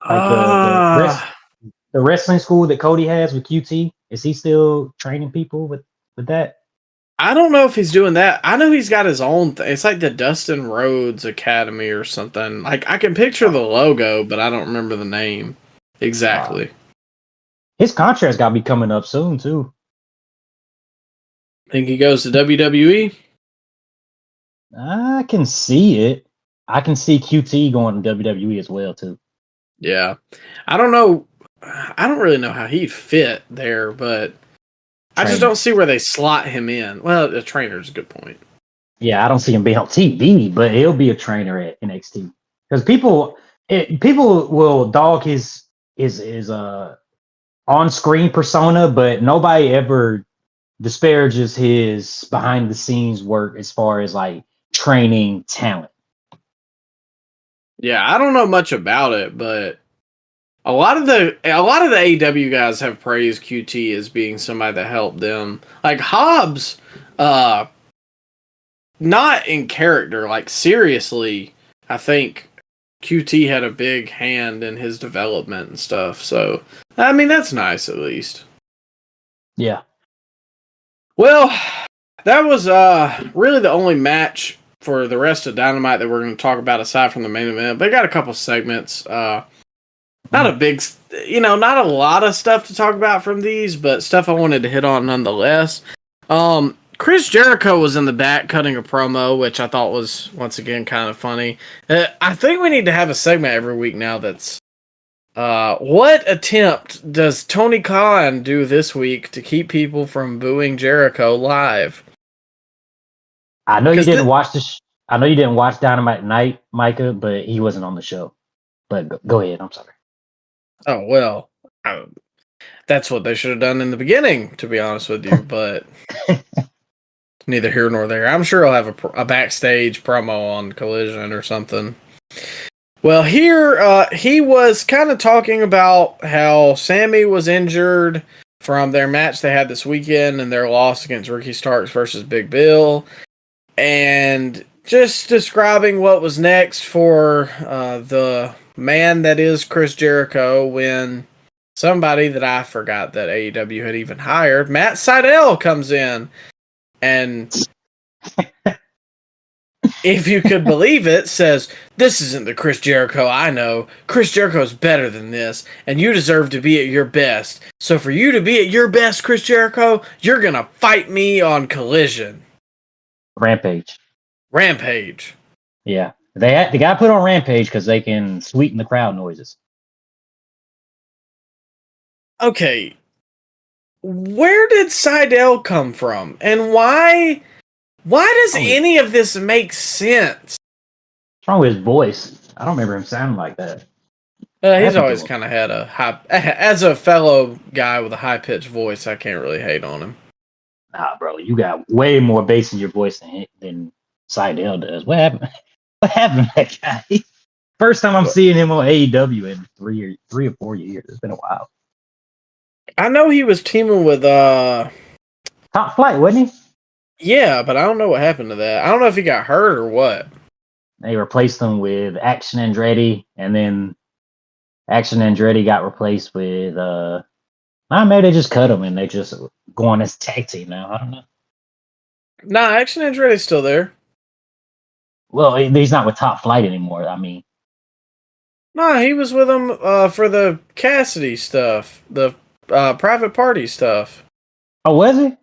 Like the wrestling school that Cody has with QT? Is he still training people with that? I don't know if he's doing that. I know he's got his own it's like the Dustin Rhodes Academy or something. Like I can picture the logo, but I don't remember the name exactly. His contract's got to be coming up soon too. Think he goes to WWE? I can see it. I can see QT going to WWE as well too. Yeah. I don't know. I don't really know how he'd fit there, but I just don't see where they slot him in. Well, a trainer's a good point. Yeah, I don't see him being on TV, but he'll be a trainer at NXT because people will dog his on-screen persona, but nobody ever disparages his behind-the-scenes work as far as like training talent. Yeah, I don't know much about it, but a lot of the AEW guys have praised QT as being somebody that helped them. Like Hobbs, not in character, like seriously, I think QT had a big hand in his development and stuff. So, I mean, that's nice at least. Yeah. Well, that was really the only match for the rest of Dynamite that we're going to talk about aside from the main event. They got a couple segments. Not a big, not a lot of stuff to talk about from these, but stuff I wanted to hit on nonetheless. Chris Jericho was in the back cutting a promo, which I thought was, once again, kind of funny. I think we need to have a segment every week now that's, what attempt does Tony Khan do this week to keep people from booing Jericho live? I know you didn't watch this. I know you didn't watch Dynamite Night, Micah, but he wasn't on the show. But go ahead. I'm sorry. Oh, well, that's what they should have done in the beginning, to be honest with you, but neither here nor there. I'm sure I'll have a backstage promo on Collision or something. Well, here, he was kind of talking about how Sammy was injured from their match they had this weekend and their loss against Ricky Starks versus Big Bill, and just describing what was next for the man that is Chris Jericho when somebody that I forgot that AEW had even hired, Matt Sydal, comes in. And if you could believe it, says, "This isn't the Chris Jericho I know. Chris Jericho's better than this, and you deserve to be at your best. So for you to be at your best, Chris Jericho, you're going to fight me on Collision." Rampage. Yeah. They got put on Rampage because they can sweeten the crowd noises. Okay. Where did Sydal come from? And why does any of this make sense? What's wrong with his voice? I don't remember him sounding like that. He's always kind of had a high... As a fellow guy with a high-pitched voice, I can't really hate on him. Nah, bro. You got way more bass in your voice than Sydal does. What happened? What happened to that guy? First time I'm seeing him on AEW in 3 or 4 years. It's been a while. I know he was teaming with Top Flight, wasn't he? Yeah, but I don't know what happened to that. I don't know if he got hurt or what. They replaced him with Action Andretti, and then Action Andretti got replaced with maybe they just cut him and they just go on as tag team now. I don't know. Nah, Action Andretti's still there. Well, he's not with Top Flight anymore. I mean, nah, he was with them for the Cassidy stuff, the private party stuff. Oh, was he?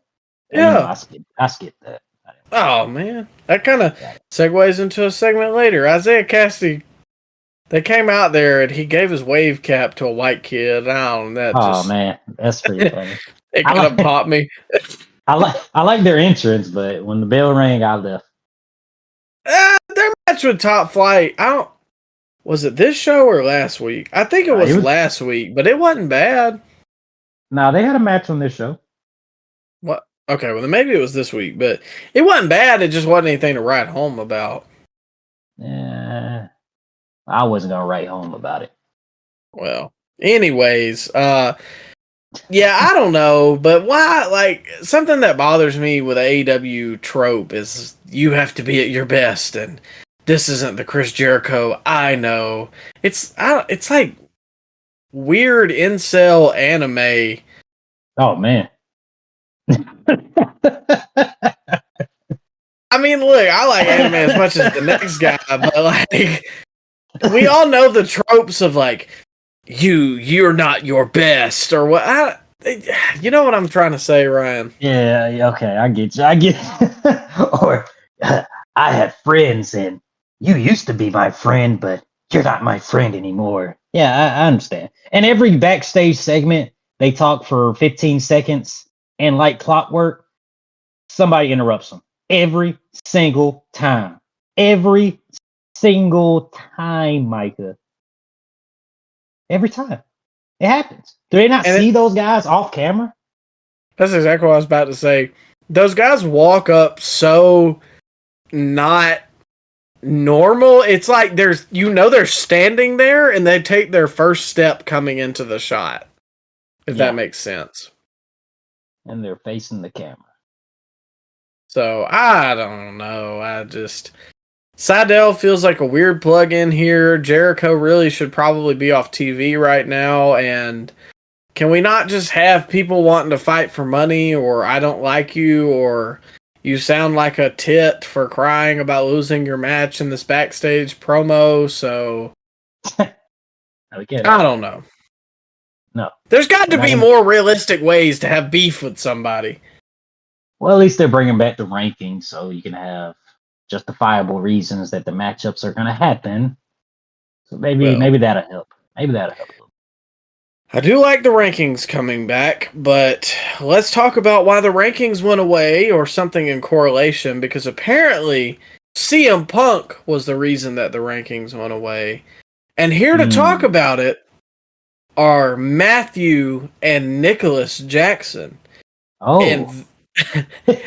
Yeah, I skipped that. Oh man, that kind of segues into a segment later. Isaiah Cassidy, they came out there and he gave his wave cap to a white kid. Man, that's pretty funny. It kind of popped me. I like their entrance, but when the bell rang, I left. Their match with Top Flight, was it this show or last week? I think it was last week, but it wasn't bad. Nah, they had a match on this show. What? Okay, well then maybe it was this week, but it wasn't bad. It just wasn't anything to write home about. Yeah, I wasn't gonna write home about it. Well, anyways, yeah, I don't know, but why? Like something that bothers me with AEW trope is you have to be at your best, and this isn't the Chris Jericho I know. It's like weird incel anime. Oh man. I mean, look, I like anime as much as the next guy, but like we all know the tropes of like you're not your best or what. You know what I'm trying to say, Ryan? Yeah, okay, I get you. Or I have friends, and you used to be my friend, but you're not my friend anymore. Yeah, I understand. And every backstage segment, they talk for 15 seconds, and like clockwork, somebody interrupts them every single time. Every single time, Micah. Every time. It happens. Do they not see those guys off camera? That's exactly what I was about to say. Those guys walk up so not normal. It's like they're standing there and they take their first step coming into the shot. If that makes sense. And they're facing the camera. So I don't know. Seidel feels like a weird plug in here. Jericho really should probably be off TV right now. And can we not just have people wanting to fight for money, or I don't like you, or you sound like a tit for crying about losing your match in this backstage promo? So I don't know. No. There's got to be more realistic ways to have beef with somebody. Well, at least they're bringing back the rankings so you can have justifiable reasons that the matchups are going to happen. So maybe that'll help. Maybe that'll help. I do like the rankings coming back, but let's talk about why the rankings went away or something in correlation, because apparently CM Punk was the reason that the rankings went away. And here to talk about it are Matthew and Nicholas Jackson. Oh.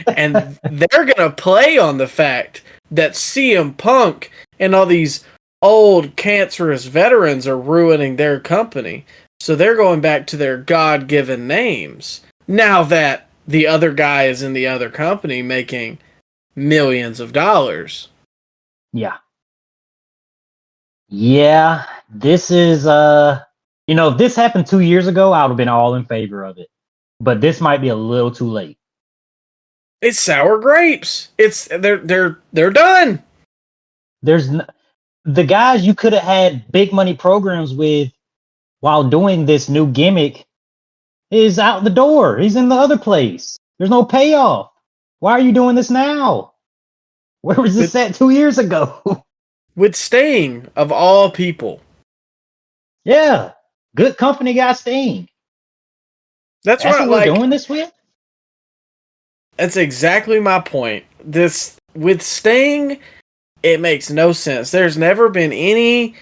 And they're going to play on the fact that CM Punk and all these old cancerous veterans are ruining their company. So they're going back to their God-given names now that the other guy is in the other company making millions of dollars. Yeah. Yeah, this is if this happened 2 years ago, I would have been all in favor of it. But this might be a little too late. It's sour grapes. They're done. The guys you could have had big money programs with while doing this new gimmick is out the door. He's in the other place. There's no payoff. Why are you doing this now? Where was this at 2 years ago? With Sting, of all people. Yeah. Good company got Sting. That's what we're doing this with? That's exactly my point. This with Sting, it makes no sense. There's never been any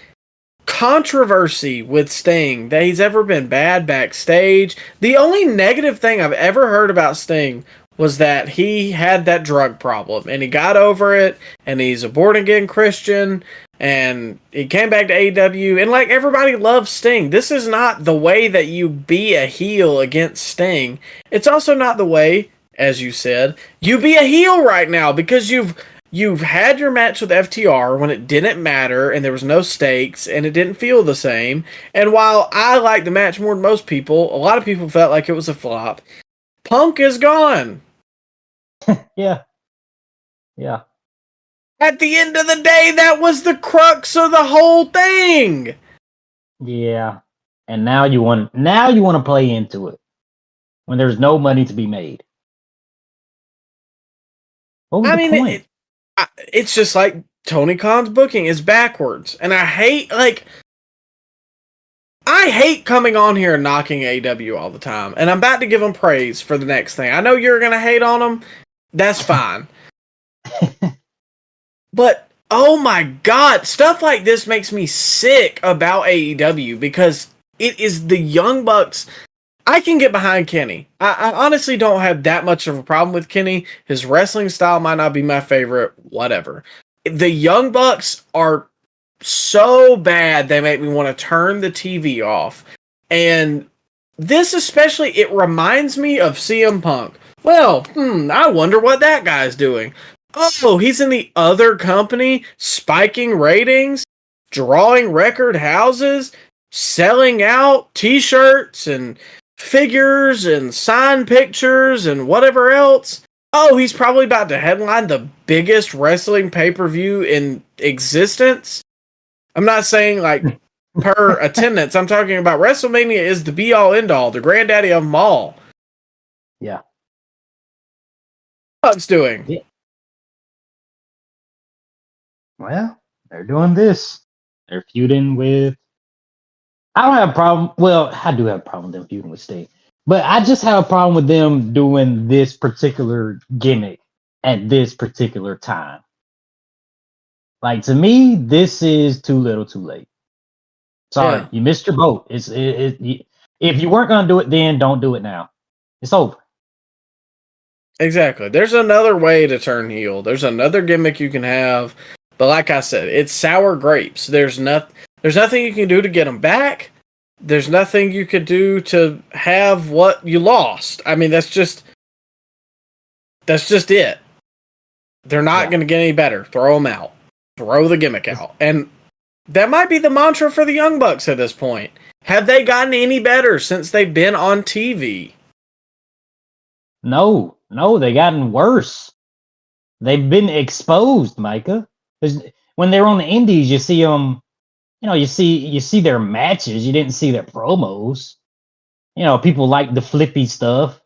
controversy with Sting that he's ever been bad backstage. The only negative thing I've ever heard about Sting was that he had that drug problem and he got over it, and he's a born again Christian, and he came back to AEW, and like everybody loves Sting. This is not the way that you be a heel against Sting. It's also not the way, as you said, you be a heel right now, because you've had your match with FTR when it didn't matter and there was no stakes and it didn't feel the same. And while I like the match more than most people, a lot of people felt like it was a flop. Punk is gone. Yeah. Yeah. At the end of the day, that was the crux of the whole thing. Yeah. And now you want to play into it when there's no money to be made. What was the point? It's just like Tony Khan's booking is backwards. And I hate coming on here and knocking AEW all the time. And I'm about to give them praise for the next thing. I know you're going to hate on them. That's fine. But, oh my God, stuff like this makes me sick about AEW, because it is the Young Bucks. I can get behind Kenny. I honestly don't have that much of a problem with Kenny. His wrestling style might not be my favorite, whatever. The Young Bucks are so bad they make me want to turn the TV off. And this especially, it reminds me of CM Punk. Well, I wonder what that guy's doing. Oh, he's in the other company, spiking ratings, drawing record houses, selling out t-shirts and figures and signed pictures and whatever else. Oh, he's probably about to headline the biggest wrestling pay-per-view in existence. I'm not saying like per attendance. I'm talking about WrestleMania is the be-all, end-all, the granddaddy of them all. Yeah. What's doing? Yeah. Well, they're doing this. They're feuding with. I don't have a problem. Well, I do have a problem with them feuding with Sting, but I just have a problem with them doing this particular gimmick at this particular time. Like, to me, this is too little, too late. Sorry, you missed your boat. If you weren't gonna do it then, don't do it now. It's over. Exactly. There's another way to turn heel. There's another gimmick you can have, but like I said, it's sour grapes. There's nothing you can do to get them back. There's nothing you could do to have what you lost. I mean, that's just it. They're not going to get any better. Throw them out. Throw the gimmick out. And that might be the mantra for the Young Bucks at this point. Have they gotten any better since they've been on TV? No, they gotten worse. They've been exposed, Micah. Because when they're on the indies, you see them. You see their matches. You didn't see their promos. People like the flippy stuff,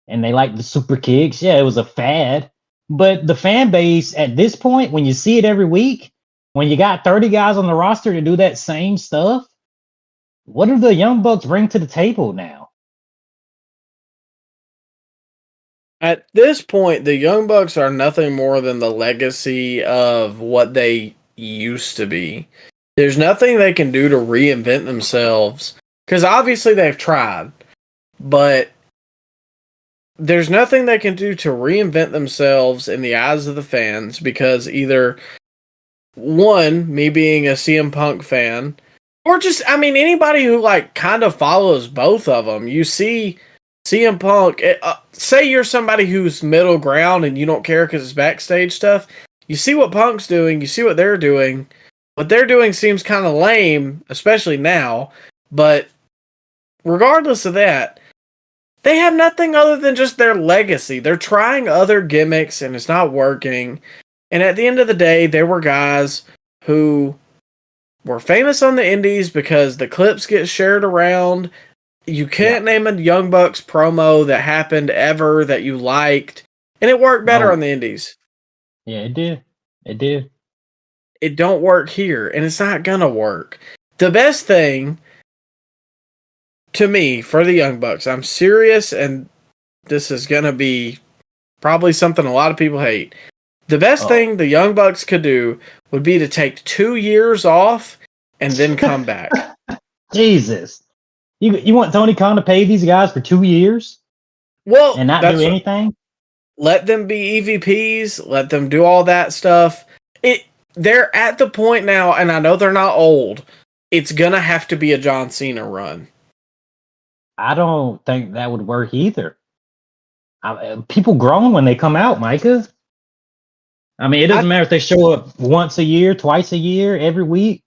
and they like the super kicks. Yeah, it was a fad. But the fan base at this point, when you see it every week, when you got 30 guys on the roster to do that same stuff, what do the Young Bucks bring to the table now? At this point, the Young Bucks are nothing more than the legacy of what they used to be. There's nothing they can do to reinvent themselves, because obviously they've tried, but there's nothing they can do to reinvent themselves in the eyes of the fans, because either, one, me being a CM Punk fan, or just, anybody who kind of follows both of them, you see CM Punk, say you're somebody who's middle ground and you don't care because it's backstage stuff, you see what Punk's doing, you see what they're doing. What they're doing seems kind of lame, especially now, but regardless of that, they have nothing other than just their legacy. They're trying other gimmicks and it's not working. And at the end of the day, they were guys who were famous on the indies because the clips get shared around. You can't name a Young Bucks promo that happened ever that you liked, and it worked better on the indies. Yeah, it did. It did. It don't work here, and it's not gonna work. The best thing to me for the Young Bucks, I'm serious, and this is gonna be probably something a lot of people hate. The best thing the Young Bucks could do would be to take 2 years off and then come back. Jesus. You want Tony Khan to pay these guys for 2 years? Well, and not do anything? Let them be EVPs, let them do all that stuff. They're at the point now, and I know they're not old, it's gonna have to be a John Cena run. I don't think that would work either. People groan when they come out, Micah. It doesn't matter if they show up once a year, twice a year, every week.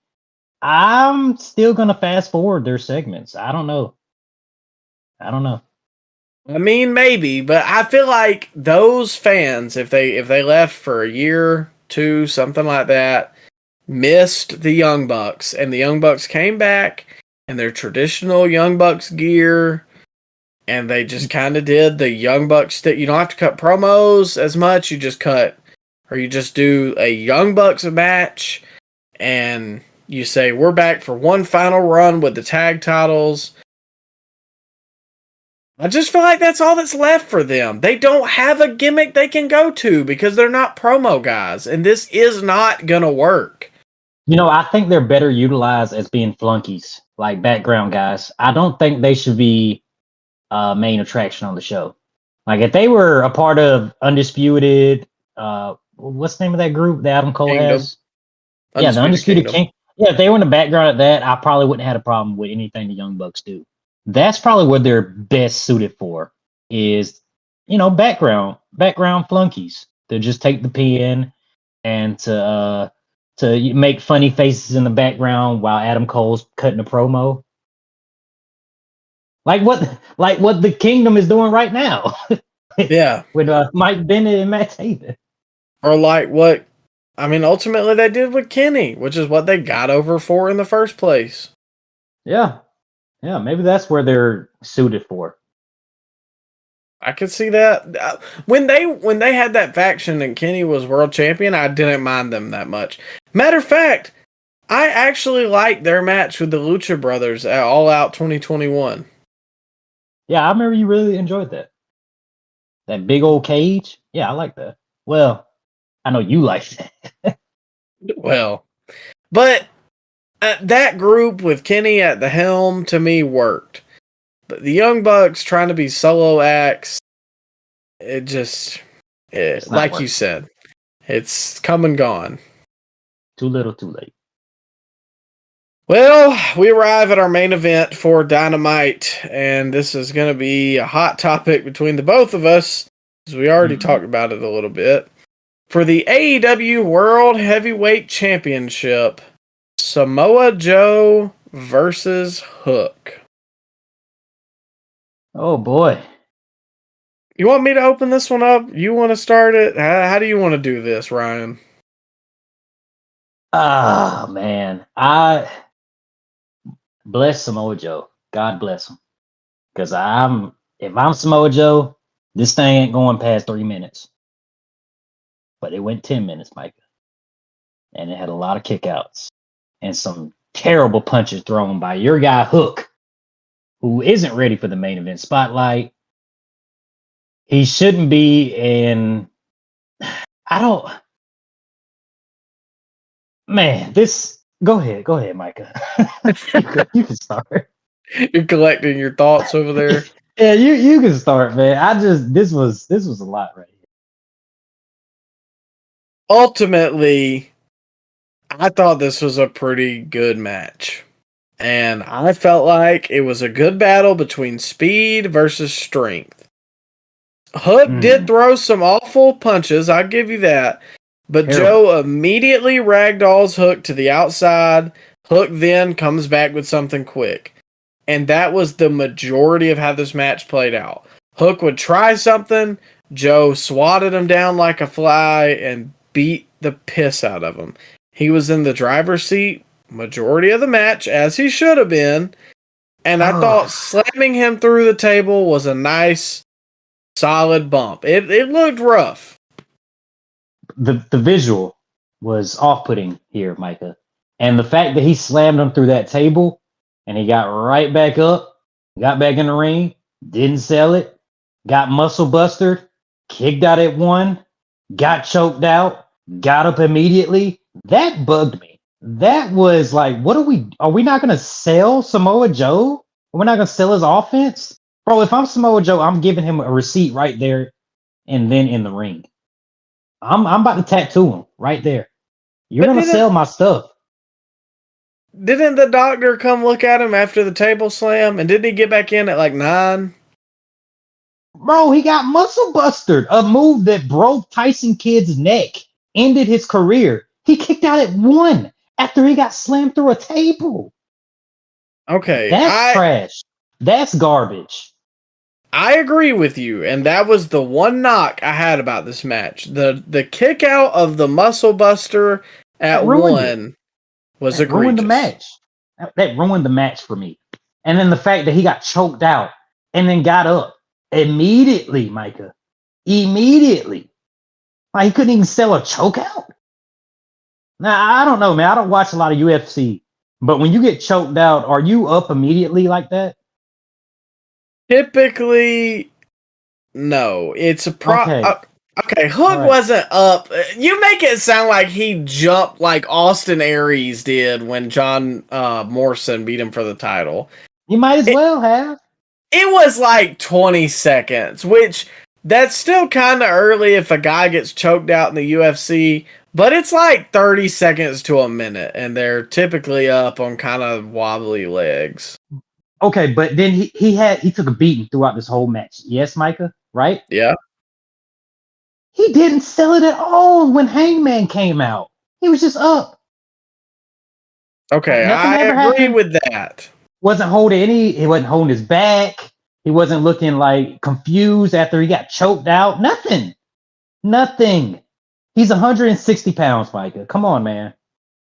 I'm still gonna fast forward their segments. I don't know. Maybe, but I feel like those fans, if they left for a year, two, something like that, missed the Young Bucks, and the Young Bucks came back in their traditional Young Bucks gear, and they just kind of did the Young Bucks that you don't have to cut promos as much. You just do a Young Bucks match, and you say, we're back for one final run with the tag titles. I just feel like that's all that's left for them. They don't have a gimmick they can go to because they're not promo guys, and this is not going to work. I think they're better utilized as being flunkies, like background guys. I don't think they should be main attraction on the show. Like if they were a part of Undisputed, what's the name of that group that Adam Cole Kingdom. has? Yeah, the Undisputed King. Yeah, if they were in the background of that, I probably wouldn't have had a problem with anything the Young Bucks do. That's probably what they're best suited for is, background flunkies to just take the pin and to make funny faces in the background while Adam Cole's cutting a promo. Like what the Kingdom is doing right now. Yeah. With Mike Bennett and Matt Taven. Or like what, I mean, ultimately they did with Kenny, which is what they got over for in the first place. Yeah. Yeah, maybe that's where they're suited for. I could see that. When they had that faction and Kenny was world champion, I didn't mind them that much. Matter of fact, I actually liked their match with the Lucha Brothers at All Out 2021. Yeah, I remember you really enjoyed that. That big old cage. Yeah, I like that. Well, I know you like that. Well, but that group with Kenny at the helm to me worked. But the Young Bucks trying to be solo acts, it just, like working. You said, it's come and gone. Too little, too late. Well, we arrive at our main event for Dynamite, and this is going to be a hot topic between the both of us, because we already talked about it a little bit. For the AEW World Heavyweight Championship, Samoa Joe versus Hook. Oh, boy. You want me to open this one up? You want to start it? How do you want to do this, Ryan? Ah, man. I bless Samoa Joe. God bless him. Because if I'm Samoa Joe, this thing ain't going past 3 minutes. But it went 10 minutes, Micah. And it had a lot of kickouts. And some terrible punches thrown by your guy, Hook, who isn't ready for the main event spotlight. He shouldn't be in. Man, this. Go ahead, Micah. You can start. You're collecting your thoughts over there. Yeah, you can start, man. This was a lot right here. Ultimately, I thought this was a pretty good match. And I felt like it was a good battle between speed versus strength. Hook did throw some awful punches, I'll give you that. But terrible. Joe immediately ragdolls Hook to the outside. Hook then comes back with something quick. And that was the majority of how this match played out. Hook would try something, Joe swatted him down like a fly and beat the piss out of him. He was in the driver's seat majority of the match, as he should have been. And I thought slamming him through the table was a nice, solid bump. It looked rough. The visual was off-putting here, Micah. And the fact that he slammed him through that table and he got right back up, got back in the ring, didn't sell it, got muscle bustered, kicked out at one, got choked out, got up immediately. That bugged me. That was like, are we not going to sell Samoa Joe? We're not going to sell his offense? Bro, if I'm Samoa Joe, I'm giving him a receipt right there and then in the ring. I'm about to tattoo him right there. You're going to sell my stuff. Didn't the doctor come look at him after the table slam? And didn't he get back in at like 9? Bro, he got muscle bustered. A move that broke Tyson Kidd's neck, ended his career. He kicked out at 1 after he got slammed through a table. Okay. That's trash. That's garbage. I agree with you, and that was the one knock I had about this match. The kick out of the muscle buster at 1 was egregious. Ruined the match. That ruined the match for me. And then the fact that he got choked out and then got up immediately, Micah. Immediately. Like he couldn't even sell a choke out. Now, I don't know, man. I don't watch a lot of UFC, but when you get choked out, are you up immediately like that? Typically, no. It's a okay, Hook wasn't up. You make it sound like he jumped like Austin Aries did when John Morrison beat him for the title. You might as well have. It was like 20 seconds, which that's still kind of early if a guy gets choked out in the UFC, but it's like 30 seconds to a minute, and they're typically up on kind of wobbly legs. Okay, but then he took a beating throughout this whole match. Yes, Micah, right? Yeah. He didn't sell it at all when Hangman came out. He was just up. Okay, Nothing I ever agree happened. with that. He wasn't holding his back. He wasn't looking like confused after he got choked out. Nothing. He's 160 pounds, Micah. Come on, man.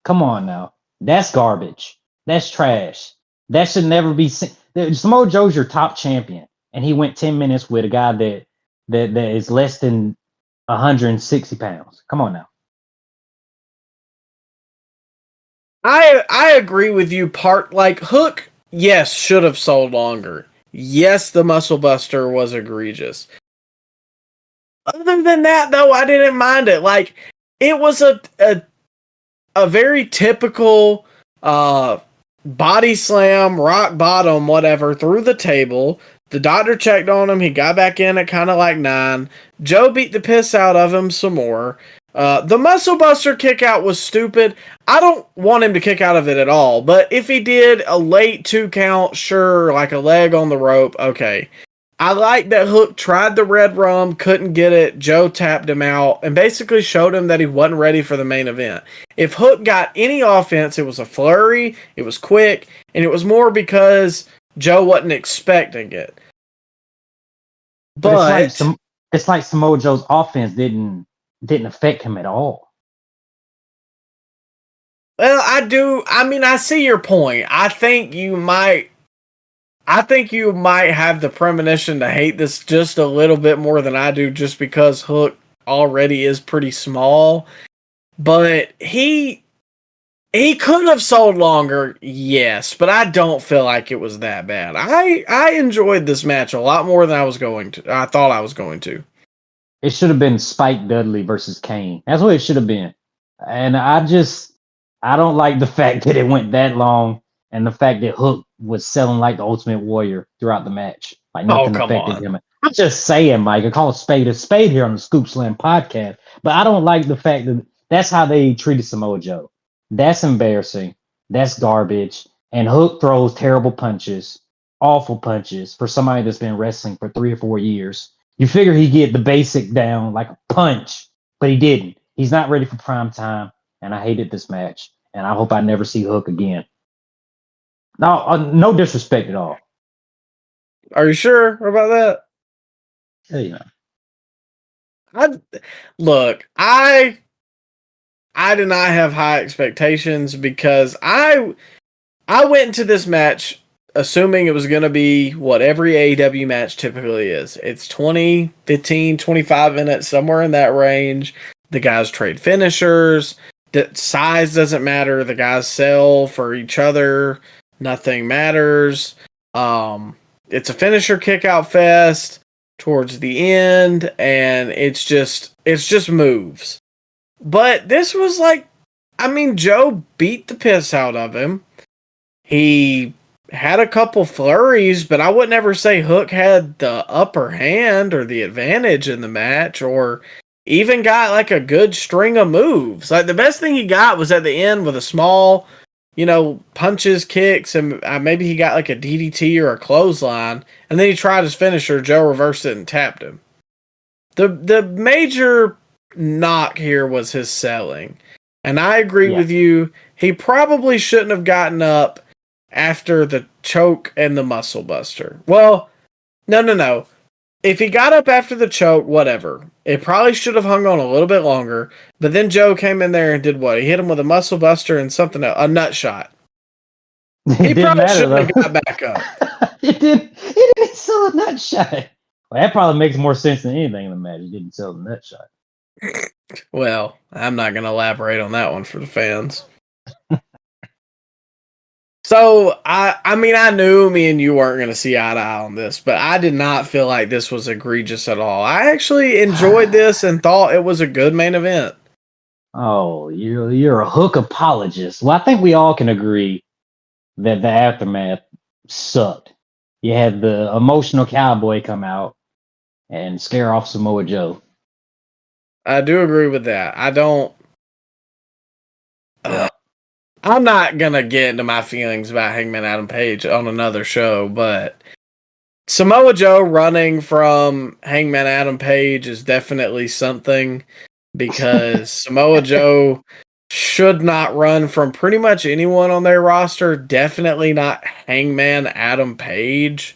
Come on now. That's garbage. That's trash. That should never be seen. Samoa Joe's your top champion, and he went 10 minutes with a guy that is less than 160 pounds. Come on now. I agree with you. Like Hook, yes, should have sold longer. Yes, the Muscle Buster was egregious. Other than that, though, I didn't mind it. Like, it was a very typical body slam, rock bottom, whatever, through the table. The doctor checked on him. He got back in at kind of like 9. Joe beat the piss out of him some more. The Muscle Buster kick out was stupid. I don't want him to kick out of it at all, but if he did a late 2 count, sure, like a leg on the rope, okay. I like that Hook tried the red rum, couldn't get it. Joe tapped him out and basically showed him that he wasn't ready for the main event. If Hook got any offense, it was a flurry, it was quick, and it was more because Joe wasn't expecting it. But it's like Samoa Joe's offense didn't affect him at all. Well, I see your point. I think you might have the premonition to hate this just a little bit more than I do, just because Hook already is pretty small. But he could have sold longer, yes, but I don't feel like it was that bad. I enjoyed this match a lot more than I thought I was going to. It should have been Spike Dudley versus Kane. That's what it should have been. And I don't like the fact that it went that long, and the fact that Hook was selling like the Ultimate Warrior throughout the match. Like nothing affected him. I'm just saying, Mike, I call a spade here on the Scoop Slam podcast. But I don't like the fact that that's how they treated Samoa Joe. That's embarrassing. That's garbage. And Hook throws terrible punches, awful punches for somebody that's been wrestling for 3 or 4 years. You figure he'd get the basic down like a punch, but he didn't. He's not ready for prime time, and I hated this match. And I hope I never see Hook again. No disrespect at all. Are you sure about that? Yeah. I did not have high expectations because I went into this match assuming it was going to be what every AEW match typically is. It's 20, 15, 25 minutes, somewhere in that range. The guys trade finishers. The size doesn't matter. The guys sell for each other. Nothing matters. It's a finisher kickout fest towards the end, and it's just moves. But this was Joe beat the piss out of him. He had a couple flurries, but I would never say Hook had the upper hand or the advantage in the match, or even got like a good string of moves. Like the best thing he got was at the end with a small, punches, kicks, and maybe he got like a DDT or a clothesline, and then he tried his finisher. Joe reversed it and tapped him. The major knock here was his selling, and I agree with you. He probably shouldn't have gotten up after the choke and the muscle buster. Well, no. If he got up after the choke, whatever. It probably should have hung on a little bit longer. But then Joe came in there and did what? He hit him with a muscle buster and something else, a nut shot. He probably shouldn't have got back up. He didn't sell a nut shot. Well, that probably makes more sense than anything in the match. He didn't sell the nut shot. Well, I'm not going to elaborate on that one for the fans. So, I knew me and you weren't going to see eye to eye on this, but I did not feel like this was egregious at all. I actually enjoyed this and thought it was a good main event. Oh, you're a Hook apologist. Well, I think we all can agree that the aftermath sucked. you had the emotional cowboy come out and scare off Samoa Joe. I do agree with that. I don't. Yeah. I'm not gonna get into my feelings about Hangman Adam Page on another show, but Samoa Joe running from Hangman Adam Page is definitely something because Samoa Joe should not run from pretty much anyone on their roster. Definitely not Hangman Adam Page.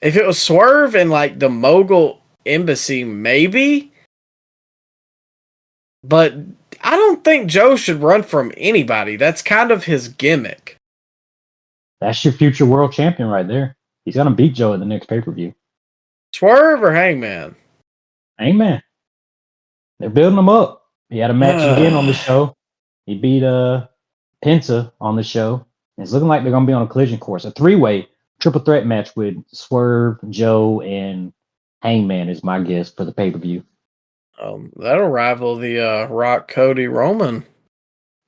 If it was Swerve and like the Mogul Embassy, maybe. But I don't think Joe should run from anybody. That's kind of his gimmick. That's your future world champion right there. He's gonna beat Joe at the next pay-per-view. Swerve or Hangman? Amen. They're building him up. He had a match again on the show. He beat Penta on the show. It's looking like they're gonna be on a collision course. A 3-way triple threat match with Swerve, Joe, and Hangman is my guess for the pay-per-view. That'll rival the Rock Cody Roman.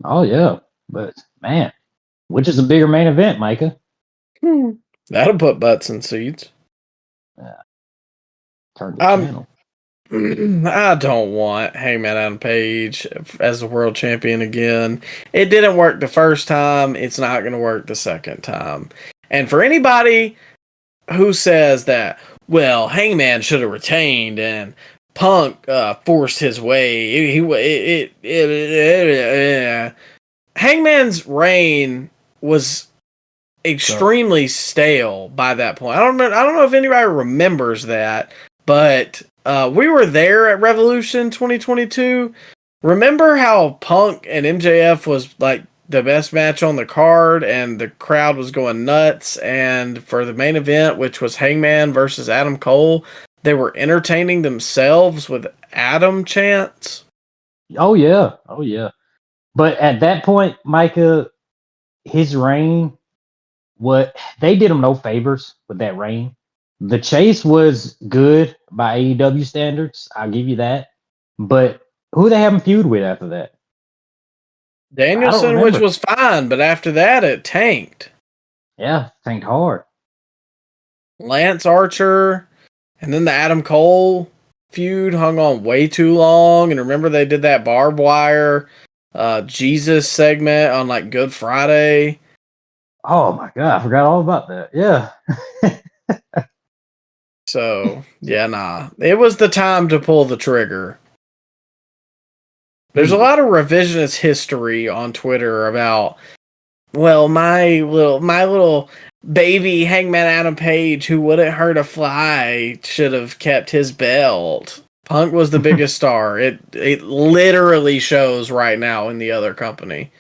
Oh yeah. But man, which is a bigger main event, Micah? That'll put butts in seats. Yeah. Turn the channel. I don't want Hangman Adam Page as the world champion again. It didn't work the first time. It's not going to work the second time. And for anybody who says that, well, Hangman should have retained and Punk forced his way, Hangman's reign was extremely stale by that point. I don't know if anybody remembers that, but we were there at Revolution 2022. Remember how Punk and MJF was like the best match on the card and the crowd was going nuts, and for the main event, which was Hangman versus Adam Cole, they were entertaining themselves with Adam chants? Oh yeah. But at that point, Micah, his reign, they did him no favors with that reign. The chase was good by AEW standards. I'll give you that. But who they haven't feud with after that? Danielson, which was fine, but after that, it tanked. Yeah, tanked hard. Lance Archer, and then the Adam Cole feud hung on way too long. And remember, they did that barbed wire Jesus segment on like Good Friday. Oh my God, I forgot all about that. Yeah. So, yeah, nah. It was the time to pull the trigger. There's a lot of revisionist history on Twitter about, well, my little baby Hangman Adam Page who wouldn't hurt a fly should have kept his belt. Punk was the biggest star. It literally shows right now in the other company.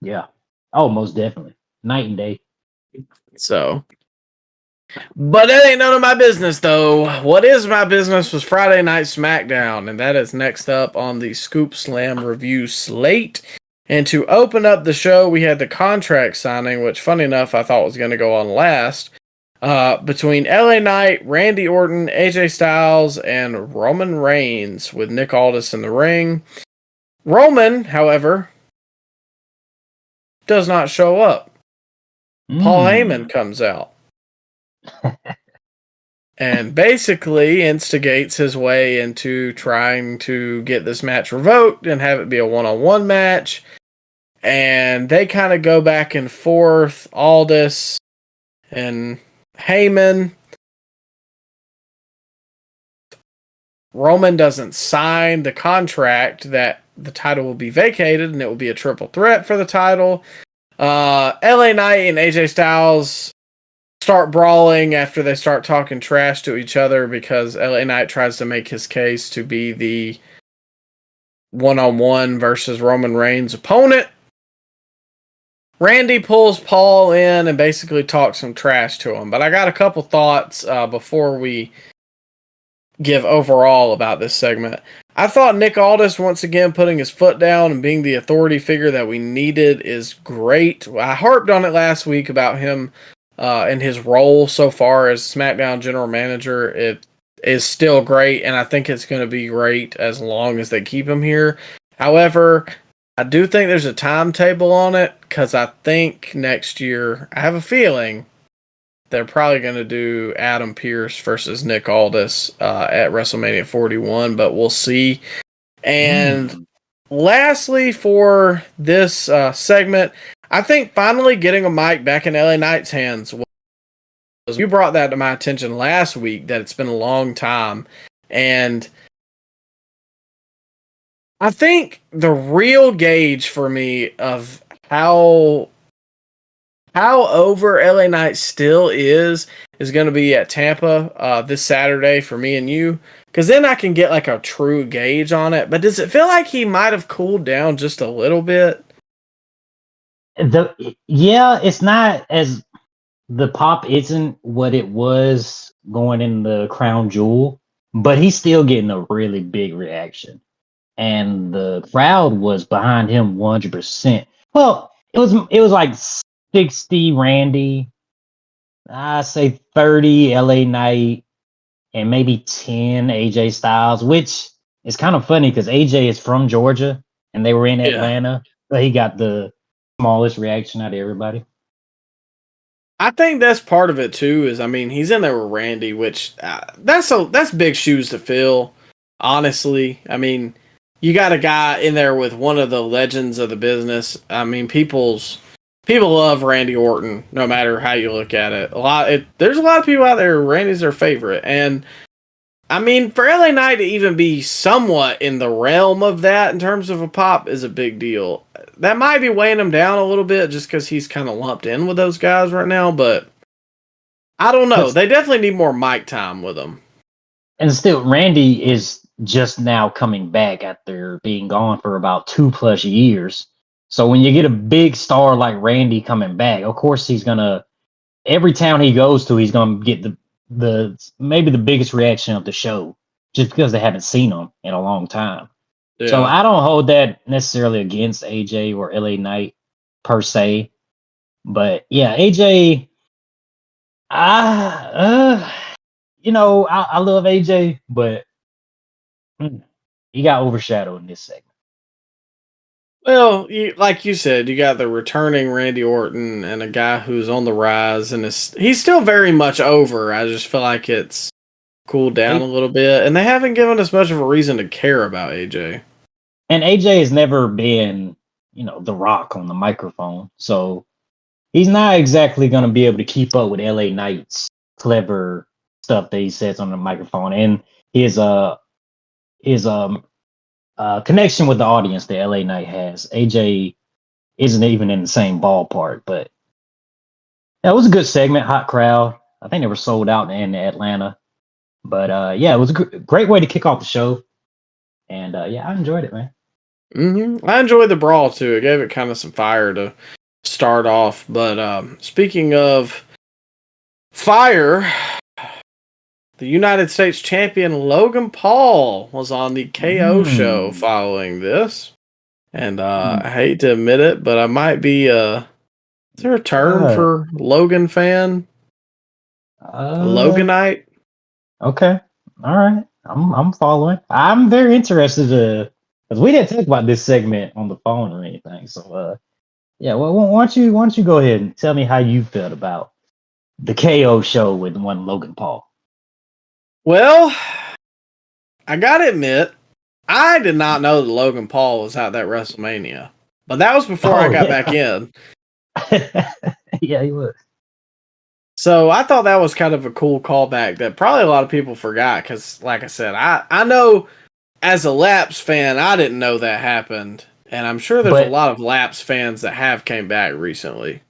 Yeah. Oh, most definitely. Night and day. So, but that ain't none of my business, though. What is my business was Friday Night SmackDown, and that is next up on the Scoop Slam review slate. And to open up the show, we had the contract signing, which, funny enough, I thought was going to go on last, between LA Knight, Randy Orton, AJ Styles, and Roman Reigns, with Nick Aldis in the ring. Roman, however, does not show up. Paul Heyman comes out and basically instigates his way into trying to get this match revoked and have it be a one-on-one match. And they kind of go back and forth, Aldis and Heyman. Roman doesn't sign the contract that the title will be vacated and it will be a triple threat for the title. LA Knight and AJ Styles start brawling after they start talking trash to each other because LA Knight tries to make his case to be the one-on-one versus Roman Reigns opponent. Randy pulls Paul in and basically talks some trash to him. But I got a couple thoughts before we give overall about this segment. I thought Nick Aldis, once again, putting his foot down and being the authority figure that we needed is great. I harped on it last week about him and his role so far as SmackDown General Manager. It is still great, and I think it's going to be great as long as they keep him here. However, I do think there's a timetable on it, because I think next year, I have a feeling, they're probably going to do Adam Pearce versus Nick Aldis at WrestleMania 41, but we'll see. And lastly, for this segment, I think finally getting a mic back in LA Knight's hands was, you brought that to my attention last week, that it's been a long time. And I think the real gauge for me of how over LA Knight still is going to be at Tampa this Saturday for me and you, because then I can get like a true gauge on it. But does it feel like he might have cooled down just a little bit? It's not as, the pop isn't what it was going in the Crown Jewel, but he's still getting a really big reaction, and the crowd was behind him 100%. Well, it was like 60 Randy, I say 30 LA Knight, and maybe 10 AJ Styles, which is kind of funny because AJ is from Georgia and they were in Atlanta, but he got the smallest reaction out of everybody. I think that's part of it too. Is, I mean, he's in there with Randy, which that's big shoes to fill. Honestly, I mean, you got a guy in there with one of the legends of the business. I mean, people love Randy Orton, no matter how you look at it. There's a lot of people out there, Randy's their favorite. And I mean, for LA Knight to even be somewhat in the realm of that in terms of a pop is a big deal. That might be weighing him down a little bit just because he's kind of lumped in with those guys right now, but I don't know. They definitely need more mic time with him. And still, Randy is just now coming back after being gone for about 2+ years. So when you get a big star like Randy coming back, of course he's gonna, every town he goes to, he's gonna get the maybe the biggest reaction of the show, just because they haven't seen him in a long time. Yeah. So I don't hold that necessarily against AJ or LA Knight per se, but yeah, AJ, I love AJ, but he got overshadowed in this segment. Well, like you said, you got the returning Randy Orton and a guy who's on the rise, and he's still very much over. I just feel like it's cooled down a little bit, and they haven't given us much of a reason to care about AJ. And AJ has never been, The Rock on the microphone, so he's not exactly going to be able to keep up with LA Knight's clever stuff that he says on the microphone, and his connection with the audience that LA Knight has. AJ isn't even in the same ballpark, but that was a good segment, hot crowd. I think they were sold out in Atlanta, but it was a great way to kick off the show, and I enjoyed it, man. I enjoyed the brawl too. It gave it kind of some fire to start off. But speaking of fire, the United States champion Logan Paul was on the KO show following this. And I hate to admit it, but I might be is there a term for Logan fan? Loganite? Okay. All right. I'm following. I'm very interested because we didn't talk about this segment on the phone or anything. So well, why don't you go ahead and tell me how you felt about the KO show with one Logan Paul? Well, I gotta admit, I did not know that Logan Paul was at that WrestleMania, but that was before I got back in. Yeah, he was. So I thought that was kind of a cool callback that probably a lot of people forgot because, like I said, I know as a Laps fan, I didn't know that happened, and I'm sure there's a lot of Laps fans that have came back recently.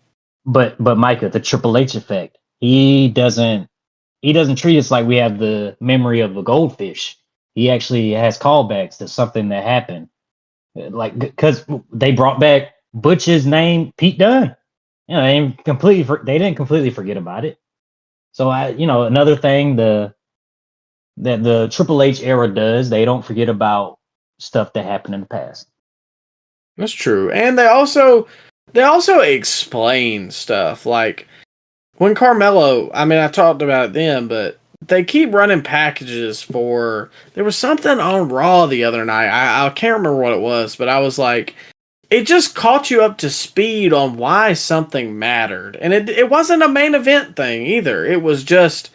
But Micah, the Triple H effect, he doesn't treat us like we have the memory of a goldfish. He actually has callbacks to something that happened, like because they brought back Butch's name, Pete Dunne. They didn't completely forget about it. So another thing that the Triple H era does, they don't forget about stuff that happened in the past. That's true, and they also explain stuff like when Carmelo. I mean, I talked about it then, but they keep running packages for. There was something on Raw the other night. I can't remember what it was, but I was like, it just caught you up to speed on why something mattered. And it wasn't a main event thing either. It was just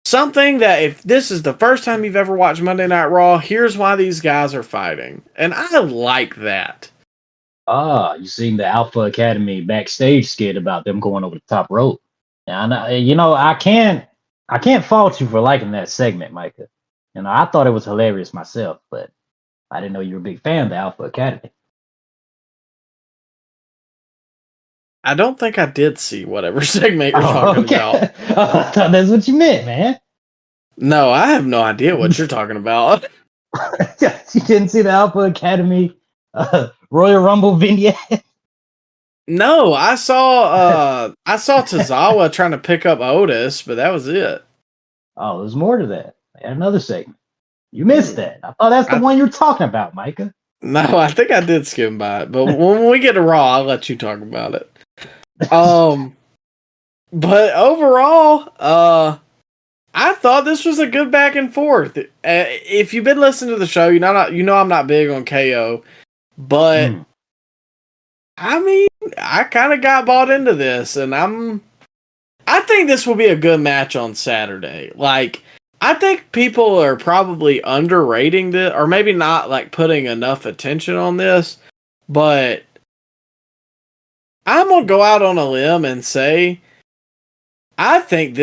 something that if this is the first time you've ever watched Monday Night Raw, here's why these guys are fighting. And I like that. You seen the Alpha Academy backstage skit about them going over the top rope. And I can't fault you for liking that segment, Micah. I thought it was hilarious myself, but I didn't know you were a big fan of the Alpha Academy. I don't think I did see whatever segment you're talking about. I thought that's what you meant, man. No, I have no idea what you're talking about. You didn't see the Alpha Academy Royal Rumble vignette? No, I saw Tozawa trying to pick up Otis, but that was it. Oh, there's more to that. They had another segment. You missed that. I thought that's the one you're talking about, Micah. No, I think I did skim by it, but when we get to Raw, I'll let you talk about it. But overall, I thought this was a good back and forth. If you've been listening to the show, you know I'm not big on KO, but I mean, I kind of got bought into this, and I think this will be a good match on Saturday. Like, I think people are probably underrating this, or maybe not like putting enough attention on this, but I'm gonna go out on a limb and say I think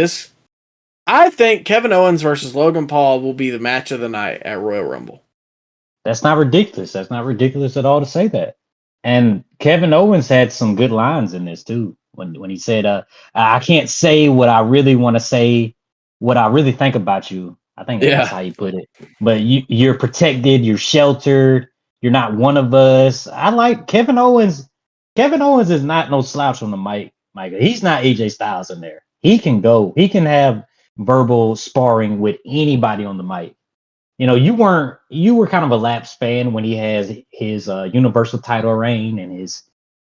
Kevin Owens versus Logan Paul will be the match of the night at Royal Rumble. That's not ridiculous. That's not ridiculous at all to say that. And Kevin Owens had some good lines in this too. When he said, I can't say what I really want to say, what I really think about you. I think that's how you put it. But you're protected, you're sheltered, you're not one of us. I like Kevin Owens. Kevin Owens is not no slouch on the mic, Micah. He's not AJ Styles in there. He can have verbal sparring with anybody on the mic. You were kind of a lapsed fan when he has his Universal title reign and his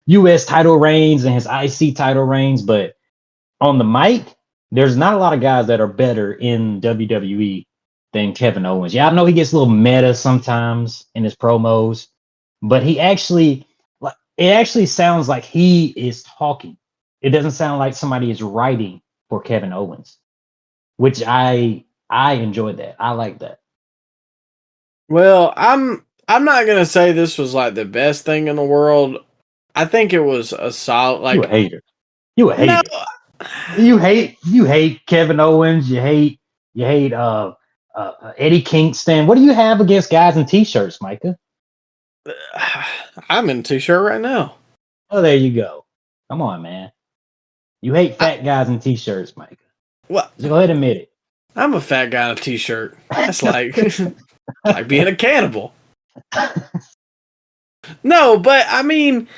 US title reigns and his IC title reigns, but on the mic, there's not a lot of guys that are better in WWE than Kevin Owens. Yeah, I know he gets a little meta sometimes in his promos, but it actually sounds like he is talking. It doesn't sound like somebody is writing for Kevin Owens, which I enjoyed that. I like that. Well, I'm not gonna say this was like the best thing in the world. I think it was a solid. Like, you a hater. You a hater. No. You hate Kevin Owens. You hate Eddie Kingston. What do you have against guys in t-shirts, Micah? I'm in a t-shirt right now. Oh, there you go. Come on, man. You hate fat guys in t-shirts, Micah. What? Just go ahead and admit it. I'm a fat guy in a t-shirt. That's like like being a cannibal. No, but I mean,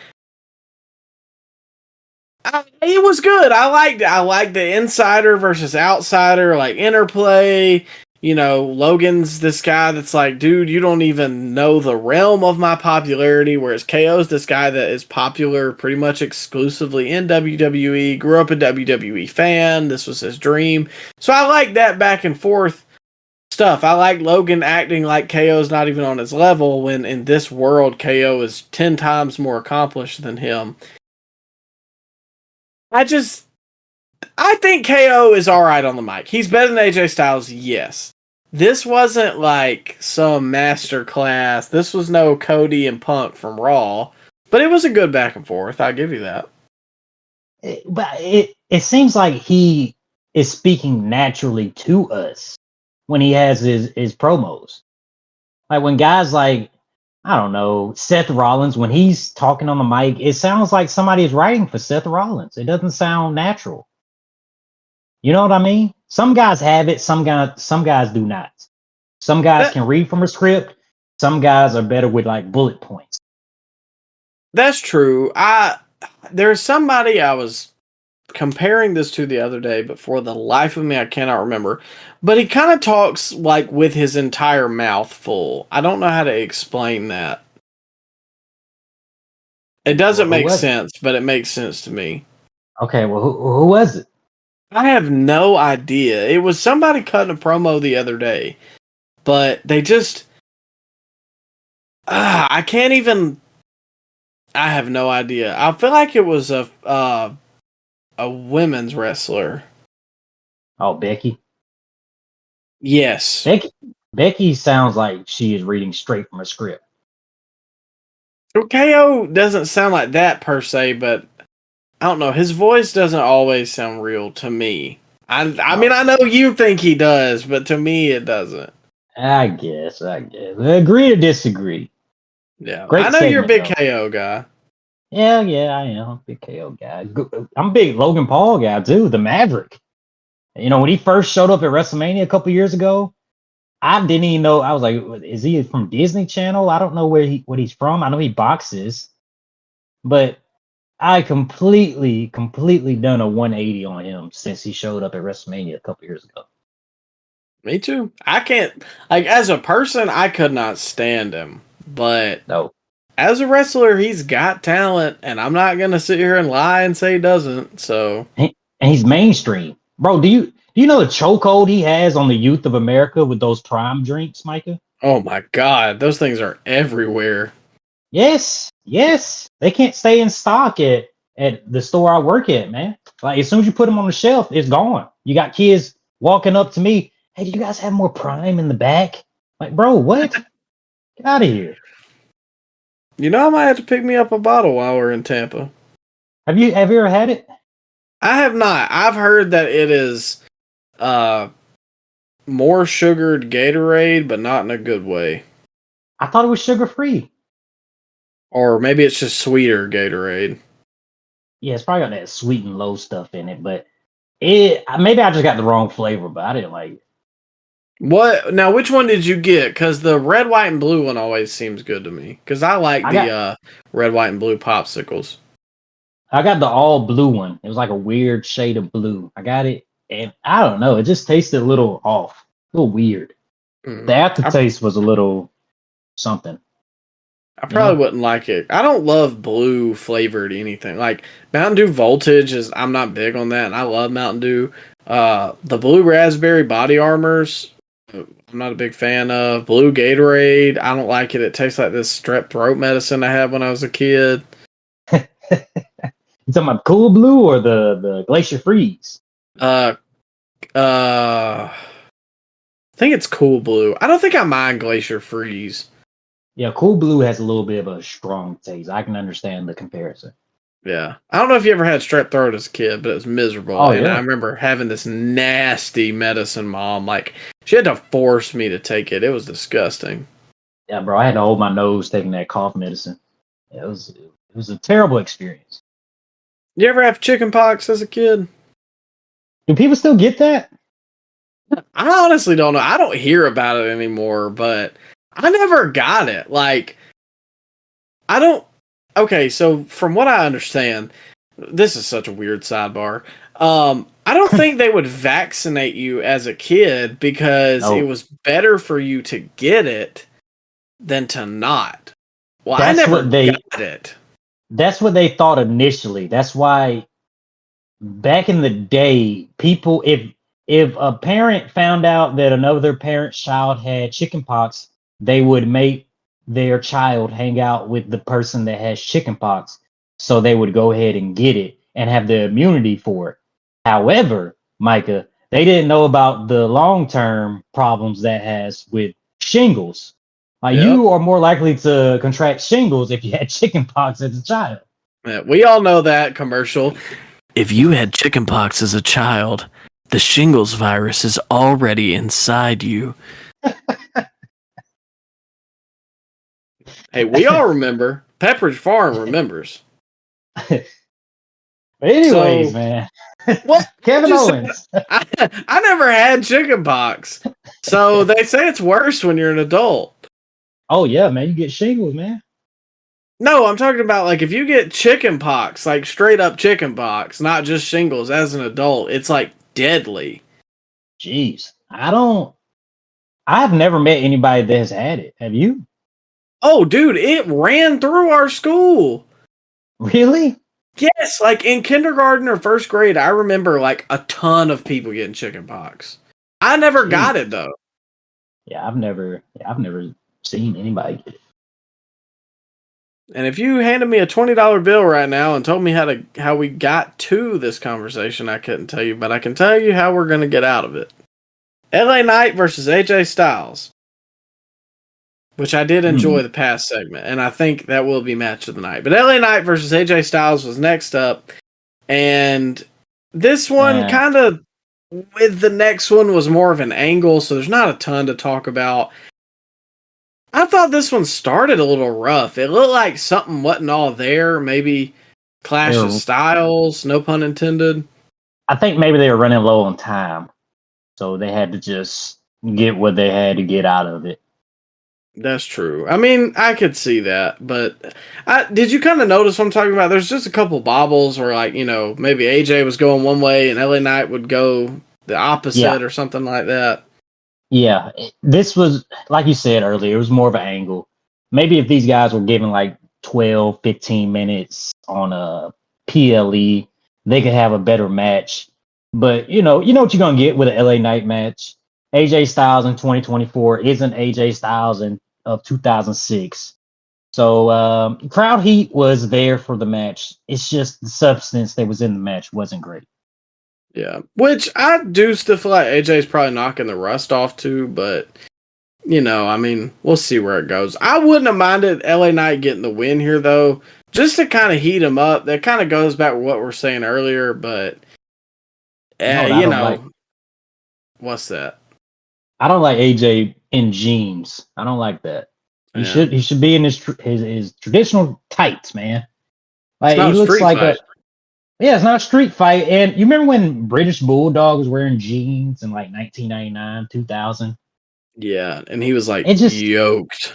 it was good. I liked it. I liked the insider versus outsider, like interplay. Logan's this guy that's like, dude, you don't even know the realm of my popularity, whereas KO's this guy that is popular pretty much exclusively in WWE, grew up a WWE fan, this was his dream. So I like that back and forth stuff. I like Logan acting like KO's not even on his level, when in this world, KO is 10 times more accomplished than him. I think KO is alright on the mic. He's better than AJ Styles, yes. This wasn't like some master class. This was no Cody and Punk from Raw. But it was a good back and forth. I'll give you that. But it seems like he is speaking naturally to us when he has his promos. Like when guys like, I don't know, Seth Rollins, when he's talking on the mic, it sounds like somebody is writing for Seth Rollins. It doesn't sound natural. You know what I mean? Some guys have it, some guys do not. Some guys can read from a script. Some guys are better with like bullet points. That's true. There's somebody I was comparing this to the other day, but for the life of me, I cannot remember. But he kind of talks like with his entire mouth full. I don't know how to explain that. It doesn't make sense, but it makes sense to me. Okay, well, who was it? I have no idea. It was somebody cutting a promo the other day, but they just... I can't even I have no idea. I feel like it was a women's wrestler. Oh, Becky. Yes. Becky sounds like she is reading straight from a script. KO doesn't sound like that per se, but I don't know. His voice doesn't always sound real to me. I mean, I know you think he does, but to me, it doesn't. I guess. Agree or disagree? Yeah, Great I know you're a segment, big though. KO guy. Yeah, I am. I'm a big KO guy. I'm a big Logan Paul guy, too, the Maverick. You know, when he first showed up at WrestleMania a couple years ago, I didn't even know. I was like, is he from Disney Channel? I don't know what he's from. I know he boxes, but I completely done a 180 on him since he showed up at WrestleMania a couple years ago. Me too. I can't, like, as a person, I could not stand him, but No, as a wrestler, he's got talent, and I'm not gonna sit here and lie and say he doesn't. So, and he's mainstream, bro. Do you know the chokehold he has on the youth of America with those Prime drinks, Micah? oh my God, those things are everywhere. Yes. They can't stay in stock at the store I work at, man. Like as soon as you put them on the shelf, it's gone. You got kids walking up to me, hey, do you guys have more Prime in the back? Like, bro, what? Get out of here. You know, I might have to pick me up a bottle while we're in Tampa. Have you ever had it? I have not. I've heard that it is uh more sugared Gatorade, but not in a good way. I thought it was sugar free. Or maybe it's just sweeter Gatorade. Yeah, it's probably got that sweet and low stuff in it, but it maybe I just got the wrong flavor, but I didn't like it. What now? Which one did you get? Because the red, white, and blue one always seems good to me. Because I like the red, white, and blue popsicles. I got the all blue one. It was like a weird shade of blue. I got it, and I don't know. It just tasted a little off, a little weird. The aftertaste was a little something. I probably wouldn't like it. I don't love blue flavored anything. Like Mountain Dew Voltage is. I'm not big on that, and I love Mountain Dew. The blue raspberry body armors. I'm not a big fan of blue Gatorade. I don't like it. It tastes like this strep throat medicine I had when I was a kid. You talking about Cool Blue or the Glacier Freeze? I think it's Cool Blue. I don't think I mind Glacier Freeze. Yeah, Cool Blue has a little bit of a strong taste. I can understand the comparison. Yeah. I don't know if you ever had strep throat as a kid, but it was miserable. Oh, and yeah. I remember having this nasty medicine mom. Like, she had to force me to take it. It was disgusting. Yeah, bro, I had to hold my nose taking that cough medicine. Yeah, it was a terrible experience. You ever have chicken pox as a kid? Do people still get that? I honestly don't know. I don't hear about it anymore, but I never got it. Like, I don't. Okay, so from what I understand, this is such a weird sidebar. I don't think they would vaccinate you as a kid because it was better for you to get it than to not. Well, I never got it. That's what they thought initially. That's why back in the day, people, if a parent found out that another parent's child had chickenpox, they would make their child hang out with the person that has chickenpox, so they would go ahead and get it and have the immunity for it. However, Micah, they didn't know about the long-term problems that has with shingles. You are more likely to contract shingles if you had chickenpox as a child. Yeah, we all know that commercial. If you had chickenpox as a child, the shingles virus is already inside you. Hey, we all remember. Pepperidge Farm remembers. Anyways, man. What? Kevin Owens. I never had chickenpox. So they say it's worse when you're an adult. Oh, yeah, man. You get shingles, man. No, I'm talking about like if you get chickenpox, like straight up chickenpox, not just shingles as an adult, it's like deadly. Jeez. I've never met anybody that has had it. Have you? Oh, dude, it ran through our school. Really? Yes, like in kindergarten or first grade, I remember like a ton of people getting chickenpox. I never got it though. Yeah, I've never seen anybody get it. And if you handed me a $20 bill right now and told me how we got to this conversation, I couldn't tell you, but I can tell you how we're going to get out of it. LA Knight versus AJ Styles, which I did enjoy the past segment, and I think that will be match of the night. But LA Knight versus AJ Styles was next up, and this one kind of, with the next one, was more of an angle, so there's not a ton to talk about. I thought this one started a little rough. It looked like something wasn't all there. Maybe clash of styles, no pun intended. I think maybe they were running low on time, so they had to just get what they had to get out of it. That's true. I mean, I could see that, but did you kind of notice what I'm talking about? There's just a couple bobbles where, like, maybe AJ was going one way and LA Knight would go the opposite or something like that. Yeah, this was, like you said earlier, it was more of an angle. Maybe if these guys were given like 12, 15 minutes on a PLE, they could have a better match. But you know what you're going to get with an LA Knight match. AJ Styles in 2024 isn't AJ Styles of 2006. So crowd heat was there for the match. It's just the substance that was in the match wasn't great. Yeah, which I do still feel like AJ's probably knocking the rust off too, but I mean, we'll see where it goes. I wouldn't have minded LA Knight getting the win here though, just to kind of heat him up. That kind of goes back to what we were saying earlier, but what's that? I don't like AJ in jeans. I don't like that. He should be in his traditional tights, man. Like he looks like it's not a street fight. And you remember when British Bulldog was wearing jeans in like 1999, 2000? Yeah, and he was like yoked.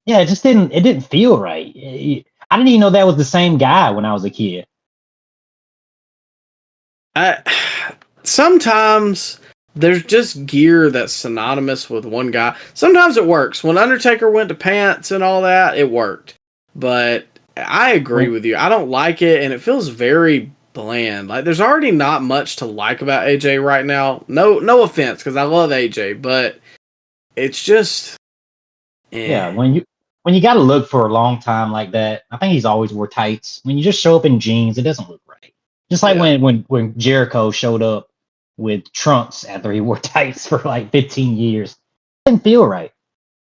Yeah, it didn't feel right. I didn't even know that was the same guy when I was a kid. Sometimes there's just gear that's synonymous with one guy. Sometimes it works. When Undertaker went to pants and all that, it worked. But I agree with you. I don't like it, and it feels very bland. Like there's already not much to like about AJ right now. No offense, because I love AJ, but it's just when you got to look for a long time like that. I think he's always wore tights. When you just show up in jeans, it doesn't look right. Just like when Jericho showed up with trunks after he wore tights for like 15 years, it didn't feel right.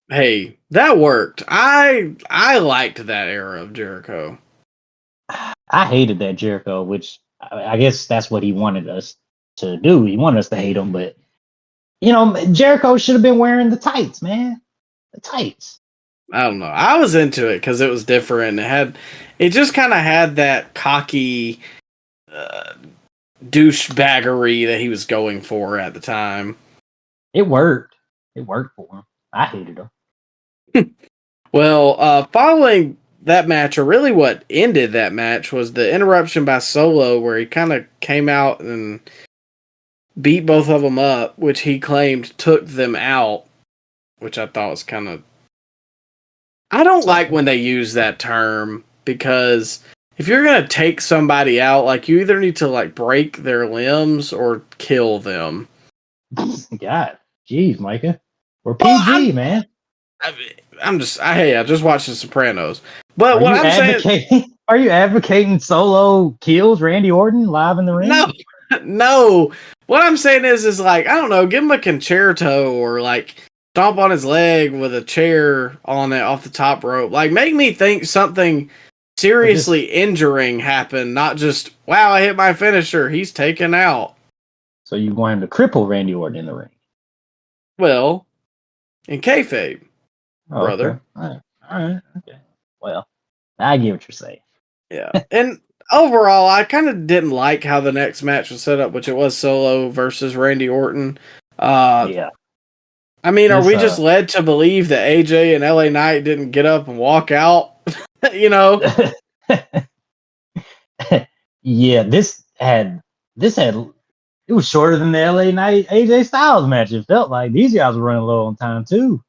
Hey, that worked. I liked that era of Jericho. I hated that Jericho, which I guess that's what he wanted us to do. He wanted us to hate him, but Jericho should have been wearing the tights, man. The tights. I don't know. I was into it because it was different. It just kind of had that cocky douchebaggery that he was going for at the time. It worked. It worked for him. I hated him. Well, following that match, or really what ended that match, was the interruption by Solo, where he kind of came out and beat both of them up, which he claimed took them out, which I thought was kind of... I don't like when they use that term, because if you're going to take somebody out, like, you either need to, like, break their limbs or kill them. God, jeez, Micah. We're PG, man. I just watched The Sopranos. But what I'm saying... Are you advocating Solo kills Randy Orton live in the ring? No. What I'm saying is like, I don't know, give him a concerto or like stomp on his leg with a chair on it off the top rope. Like, make me think something seriously injuring happened, not just, wow, I hit my finisher, he's taken out. So you want him to cripple Randy Orton in the ring? Well, in kayfabe, brother. Okay. All right. Okay. Well, I get what you're saying. Yeah. And overall, I kind of didn't like how the next match was set up, which it was Solo versus Randy Orton. Yeah. I mean, are we just led to believe that AJ and LA Knight didn't get up and walk out? Yeah, it was shorter than the LA Knight AJ Styles match. It felt like these guys were running low on time too.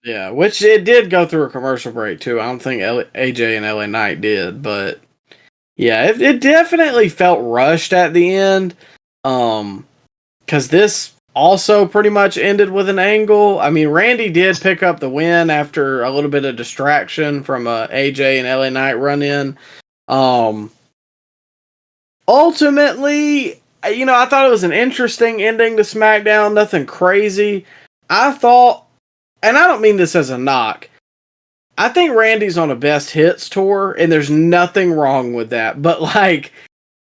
Yeah, which it did go through a commercial break too. I don't think AJ and LA Knight did, but yeah, it definitely felt rushed at the end. Because this also pretty much ended with an angle. I mean, Randy did pick up the win after a little bit of distraction from a AJ and LA Knight run in. Ultimately, I thought it was an interesting ending to SmackDown. Nothing crazy. I thought, and I don't mean this as a knock, I think Randy's on a best hits tour, and there's nothing wrong with that. But, like,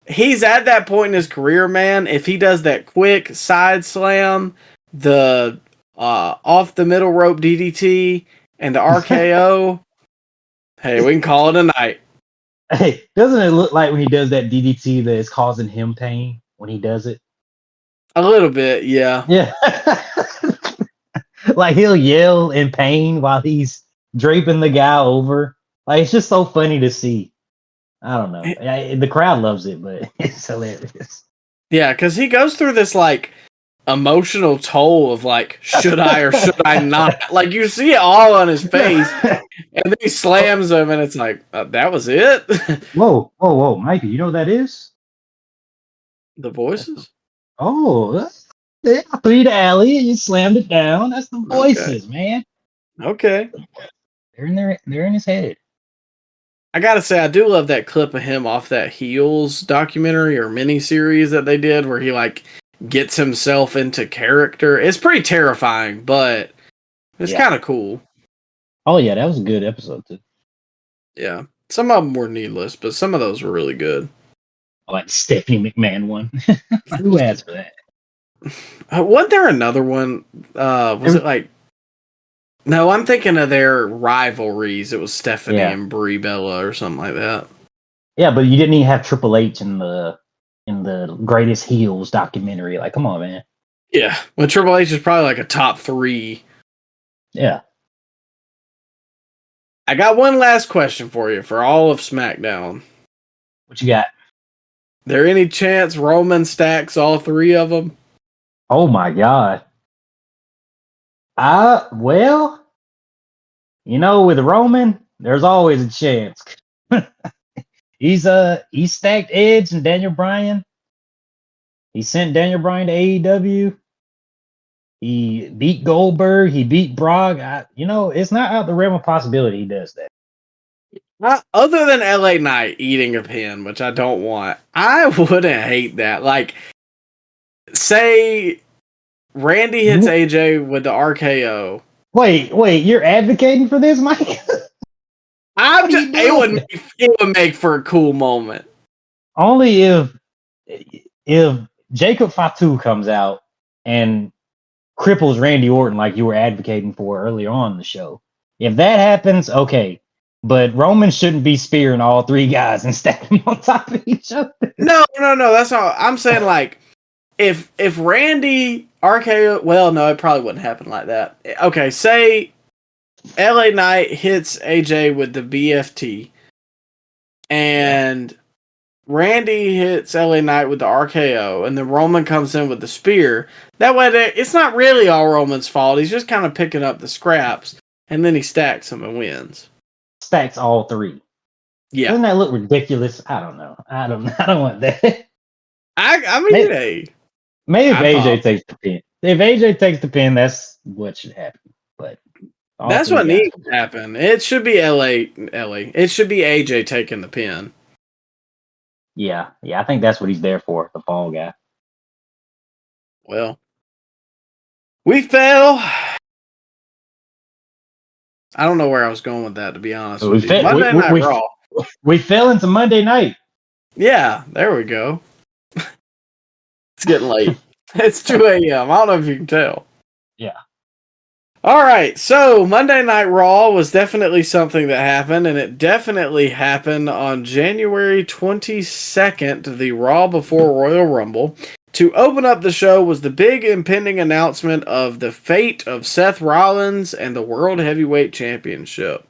he's at that point in his career, man. If he does that quick side slam, the off the middle rope DDT, and the RKO, hey, we can call it a night. Hey, doesn't it look like when he does that DDT that it's causing him pain when he does it? A little bit, yeah. Yeah. Like he'll yell in pain while he's draping the guy over. Like it's just so funny to see. I don't know. The crowd loves it, but it's hilarious. Yeah, because he goes through this like emotional toll of like, should I or should I not? Like you see it all on his face, and then he slams him, and it's like, that was it. Whoa, Mikey! You know what that is? The voices. Oh, yeah, through the alley, you slammed it down. That's the voices, man. Okay. They're in there. They're in his head. I gotta say, I do love that clip of him off that Heels documentary or miniseries that they did, where he like gets himself into character. It's pretty terrifying, but it's kind of cool. Oh yeah, that was a good episode too. Yeah, some of them were needless, but some of those were really good. Like the Stephanie McMahon one. Who asked for that? Wasn't there another one? Was it like? No, I'm thinking of their rivalries. It was Stephanie and Brie Bella or something like that. Yeah, but you didn't even have Triple H in the Greatest Heels documentary. Like, come on, man. Yeah, well, Triple H is probably like a top 3. Yeah. I got one last question for you for all of SmackDown. What you got? There any chance Roman stacks all 3 of them? Oh my God. Well, with Roman, there's always a chance. He's stacked Edge and Daniel Bryan. He sent Daniel Bryan to AEW. He beat Goldberg. He beat Brock. It's not out the realm of possibility he does that. Other than LA Knight eating a pin, which I don't want, I wouldn't hate that. Like, say Randy hits AJ with the RKO. Wait, you're advocating for this, Mike? It would make for a cool moment. Only if Jacob Fatu comes out and cripples Randy Orton like you were advocating for earlier on in the show. If that happens, okay. But Roman shouldn't be spearing all 3 guys and stacking them on top of each other. No. That's all. I'm saying, like, if Randy RKO, well, no, it probably wouldn't happen like that. Okay, say LA Knight hits AJ with the BFT, and Randy hits LA Knight with the RKO, and then Roman comes in with the spear. That way, it's not really all Roman's fault. He's just kind of picking up the scraps, and then he stacks them and wins. Stacks all 3. Yeah. Doesn't that look ridiculous? I don't know. I don't want that. I mean, maybe if AJ takes the pin. If AJ takes the pin, that's what should happen. But that's what needs to happen. It should be LA. It should be AJ taking the pin. Yeah, I think that's what he's there for, the fall guy. Well, we fell. I don't know where I was going with that, to be honest with you. Monday Night Raw. We fell into Monday night. Yeah, there we go. It's getting late. It's 2 a.m. I don't know if you can tell. Yeah. All right, so Monday Night Raw was definitely something that happened, and it definitely happened on January 22nd, the Raw before Royal Rumble. To open up the show was the big impending announcement of the fate of Seth Rollins and the World Heavyweight Championship.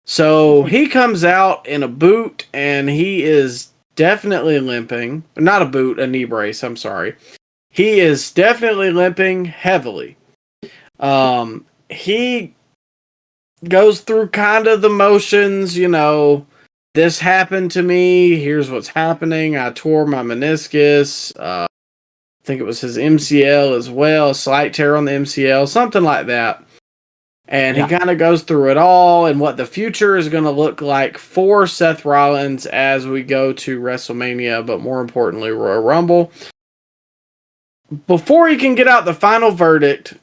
So he comes out in a boot, and he is definitely limping. Not a boot, a knee brace, I'm sorry. He is definitely limping heavily. He goes through kind of the motions, this happened to me, here's what's happening, I tore my meniscus, think it was his MCL as well, slight tear on the MCL, something like that. And he kind of goes through it all and what the future is going to look like for Seth Rollins as we go to WrestleMania, but more importantly, Royal Rumble. Before he can get out the final verdict,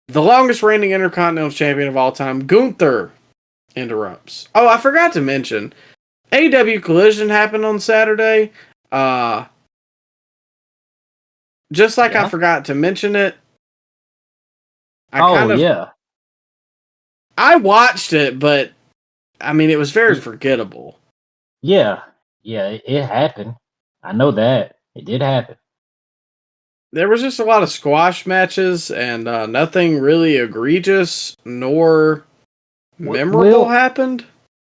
the longest reigning Intercontinental Champion of all time, Gunther, interrupts. Oh, I forgot to mention, AEW Collision happened on Saturday. Just like I forgot to mention it. I watched it, but I mean, it was very forgettable. Yeah, it happened. I know that. It did happen. There was just a lot of squash matches and nothing really egregious nor memorable happened.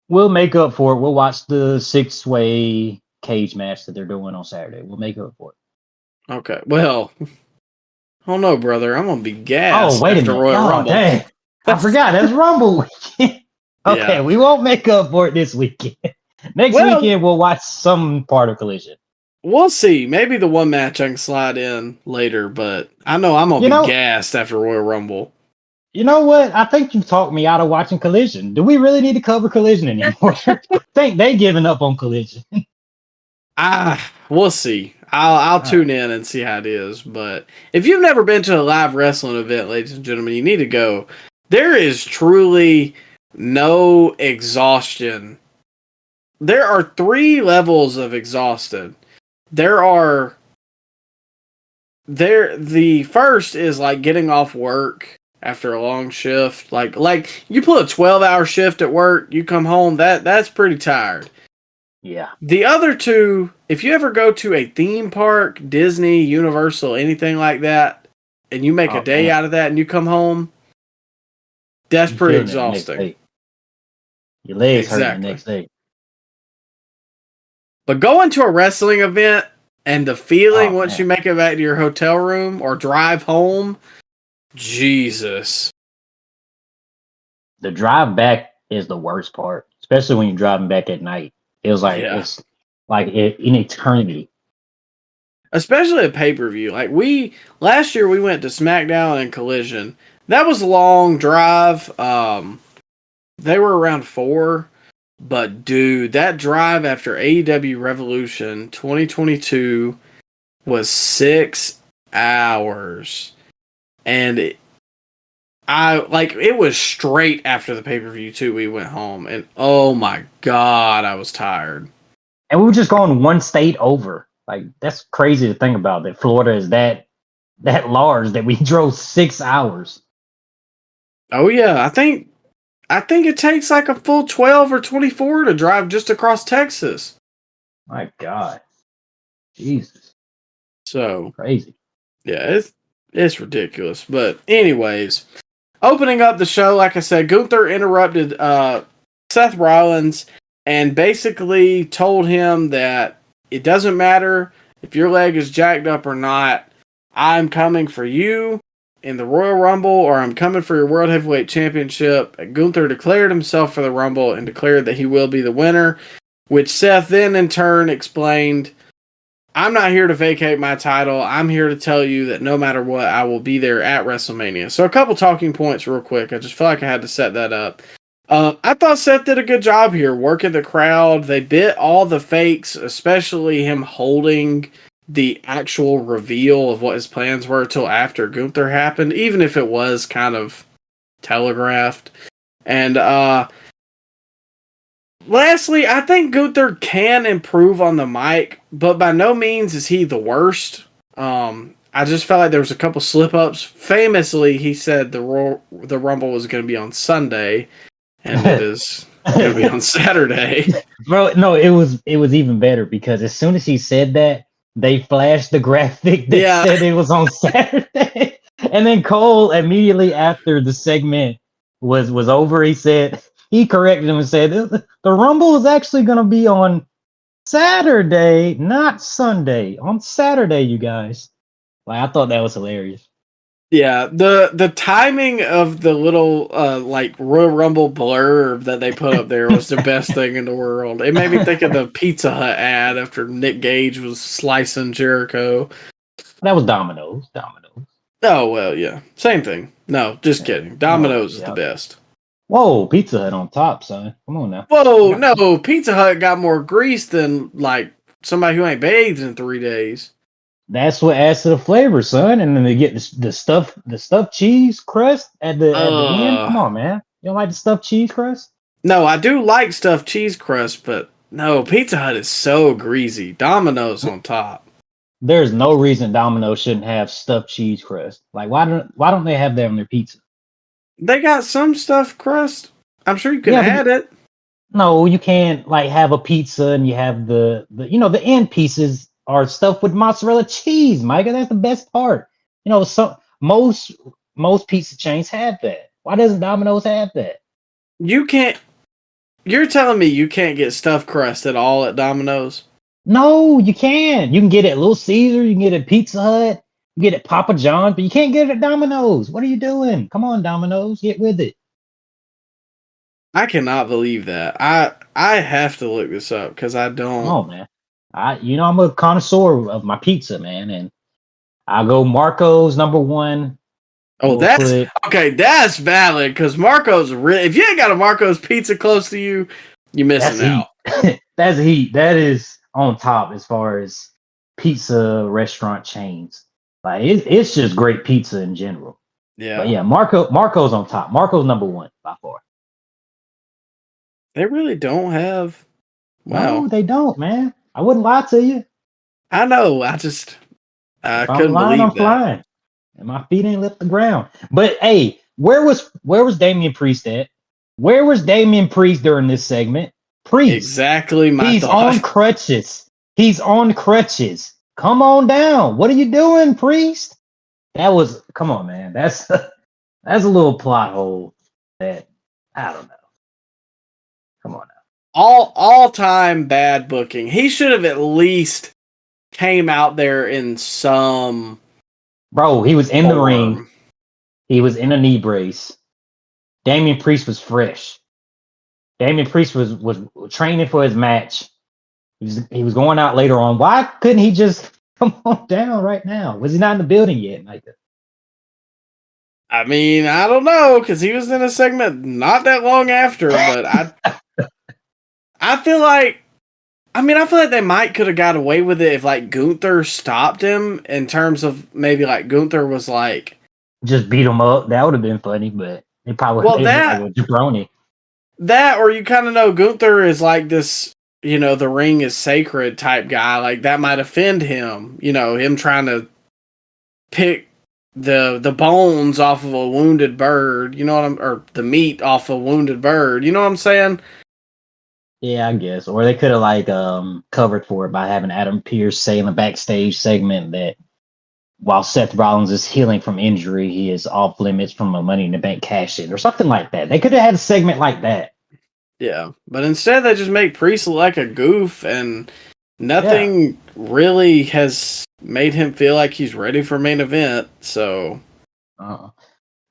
We'll make up for it. We'll watch the 6-way cage match that they're doing on Saturday. We'll make up for it. Okay. Well, oh no, brother. I'm going to be gassed after Royal Rumble. Dang. I forgot. That's Rumble weekend. Okay, we won't make up for it this weekend. Next weekend, we'll watch some part of Collision. We'll see. Maybe the one match I can slide in later, but I know I'm going to be gassed after Royal Rumble. You know what? I think you talked me out of watching Collision. Do we really need to cover Collision anymore? I think they giving up on Collision. We'll see. I'll tune in and see how it is. But if you've never been to a live wrestling event, ladies and gentlemen, you need to go. There is truly no exhaustion. There are 3 levels of exhausted. The first is like getting off work after a long shift. Like you pull a 12-hour shift at work, you come home, that's pretty tired. Yeah. The other 2, if you ever go to a theme park, Disney, Universal, anything like that, and you make a day out of that and you come home, that's pretty exhausting. Your legs hurt the next day. But going to a wrestling event and the feeling once you make it back to your hotel room or drive home, Jesus. The drive back is the worst part, especially when you're driving back at night. It was like it's like in eternity. Especially a pay-per-view. Like last year we went to SmackDown and Collision. That was a long drive. They were around 4. But dude, that drive after AEW Revolution 2022 was 6 hours. And it was straight after the pay-per-view too. We went home and oh my God, I was tired. And we were just going one state over. Like that's crazy to think about that Florida is that large that we drove 6 hours. Oh yeah, I think it takes like a full 12 or 24 to drive just across Texas. My God. Jesus. So crazy. Yeah, it's ridiculous. But anyways, opening up the show, like I said, Gunther interrupted Seth Rollins and basically told him that it doesn't matter if your leg is jacked up or not. I'm coming for you in the Royal Rumble, or I'm coming for your World Heavyweight Championship. Gunther declared himself for the Rumble and declared that he will be the winner, which Seth then in turn explained, I'm not here to vacate my title. I'm here to tell you that no matter what, I will be there at WrestleMania. So a couple talking points real quick. I just feel like I had to set that up. I thought Seth did a good job here working the crowd. They bit all the fakes, especially him holding the actual reveal of what his plans were till after Gunther happened, even if it was kind of telegraphed. And lastly, I think Gunther can improve on the mic, but by no means is he the worst. I just felt like there was a couple slip-ups. Famously, he said the Rumble was going to be on Sunday, and it is going to be on Saturday. Bro, no, it was even better because as soon as he said that, they flashed the graphic that said it was on Saturday. And then Cole, immediately after the segment was over, he corrected him and said, the Rumble is actually going to be on Saturday, not Sunday. On Saturday, you guys. Like, I thought that was hilarious. Yeah, the timing of the little like Royal Rumble blurb that they put up there was the best thing in the world. It made me think of the Pizza Hut ad after Nick Gage was slicing Jericho. That was Domino's. Domino's. Oh well, yeah, same thing. No, just kidding. Oh, Domino's is the yeah. best. Whoa, Pizza Hut on top, son. Come on now. Whoa, no, Pizza Hut got more grease than like somebody who ain't bathed in 3 days. That's what adds to the flavor, son. And then they get the stuffed cheese crust at the end. Come on, man. You don't like the stuffed cheese crust? No, I do like stuffed cheese crust, but no, Pizza Hut is so greasy. Domino's on top. There's no reason Domino's shouldn't have stuffed cheese crust. Like why don't they have that on their pizza? They got some stuffed crust. I'm sure you can add it. No, you can't like have a pizza and you have the the end pieces are stuffed with mozzarella cheese, Micah. That's the best part. Most pizza chains have that. Why doesn't Domino's have that? You can't. You're telling me you can't get stuffed crust at all at Domino's? No, you can. You can get it at Little Caesar. You can get it at Pizza Hut. You get it at Papa John's, but you can't get it at Domino's. What are you doing? Come on, Domino's, get with it. I cannot believe that. I have to look this up because I don't. Oh man, I'm a connoisseur of my pizza, man, and I go Marco's number one. Oh, okay. That's valid because Marco's if you ain't got a Marco's pizza close to you, you're missing out. That's heat. That is on top as far as pizza restaurant chains. Like it's just great pizza in general. Yeah, but yeah, Marco's on top. Marco's number one by far. They really don't have. Wow, no, they don't, man. I wouldn't lie to you. I know. I couldn't believe I'm that. flying. And my feet ain't left the ground. But hey, where was Damian Priest at? Where was Damian Priest during this segment? Priest. Exactly my He's thought. on crutches. He's on crutches. Come on down. What are you doing, Priest? Come on, man. That's a little plot hole that I don't know. Come on now. All time bad booking. He should have at least came out there in some. Bro, he was in the ring. He was in a knee brace. Damian Priest was fresh. Damian Priest was training for his match. He was going out later on. Why couldn't he just come on down right now? Was he not in the building yet, Micah? I mean, I don't know because he was in a segment not that long after. But I feel like they might could have got away with it if like Gunther stopped him in terms of maybe like Gunther was like just beat him up. That would have been funny, but it probably like a jabroni. That or you kind of know Gunther is like this, the ring is sacred type guy. Like that might offend him. Him trying to pick the bones off of a wounded bird. Or the meat off a wounded bird. You know what I'm saying? Yeah, I guess. Or they could have like covered for it by having Adam Pearce say in the backstage segment that while Seth Rollins is healing from injury, he is off limits from a Money in the Bank cash in or something like that. They could have had a segment like that. Yeah, but instead they just make Priest look like a goof, and nothing really has made him feel like he's ready for main event. So,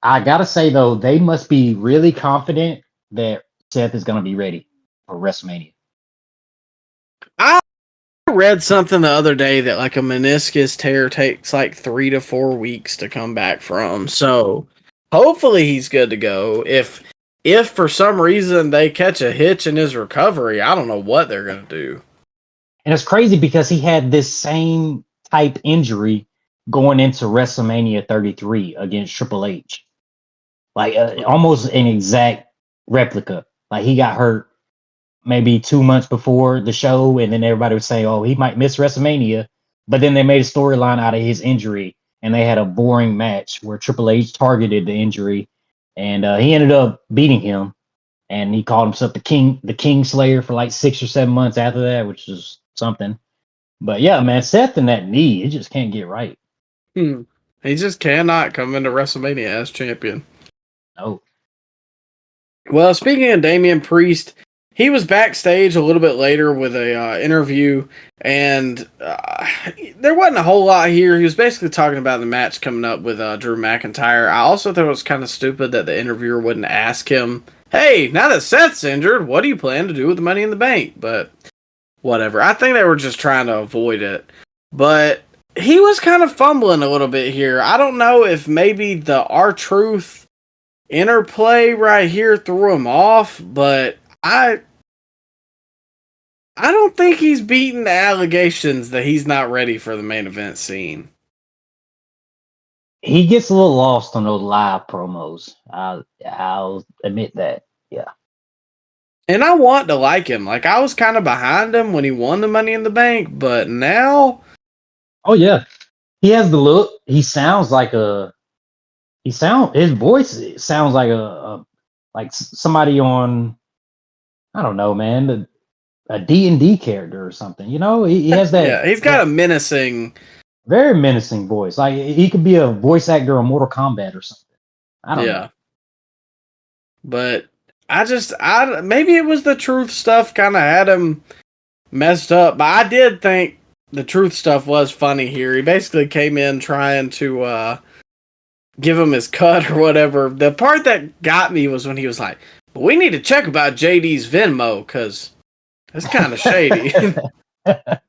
I gotta say though, they must be really confident that Seth is gonna be ready for WrestleMania. I read something the other day that like a meniscus tear takes like 3 to 4 weeks to come back from. So hopefully he's good to go. If for some reason they catch a hitch in his recovery, I don't know what they're going to do. And it's crazy because he had this same type injury going into WrestleMania 33 against Triple H. Like almost an exact replica. Like he got hurt maybe 2 months before the show, and then everybody would say, oh, he might miss WrestleMania. But then they made a storyline out of his injury, and they had a boring match where Triple H targeted the injury, and he ended up beating him, and he called himself the King Slayer for like 6 or 7 months after that, which is something. But yeah, man, Seth and that knee, it just can't get right. He just cannot come into WrestleMania as champion. No. Well, speaking of Damian Priest, he was backstage a little bit later with a interview, and there wasn't a whole lot here. He was basically talking about the match coming up with Drew McIntyre. I also thought it was kind of stupid that the interviewer wouldn't ask him, hey, now that Seth's injured, what do you plan to do with the Money in the Bank? But whatever. I think they were just trying to avoid it. But he was kind of fumbling a little bit here. I don't know if maybe the R-Truth interplay right here threw him off, but I don't think he's beaten the allegations that he's not ready for the main event scene. He gets a little lost on those live promos. I'll admit that. Yeah. And I want to like him. Like, I was kind of behind him when he won the Money in the Bank, but now... Oh, yeah. He has the look. He sounds like his voice sounds like somebody on, I don't know, man, a D&D character or something. You know, he has that. Yeah, he's got a menacing, very menacing voice. Like, he could be a voice actor on Mortal Kombat or something. I don't know. But maybe it was the Truth stuff kind of had him messed up. But I did think the Truth stuff was funny here. He basically came in trying to give him his cut or whatever. The part that got me was when he was like, but we need to check about JD's Venmo, because that's kind of shady. I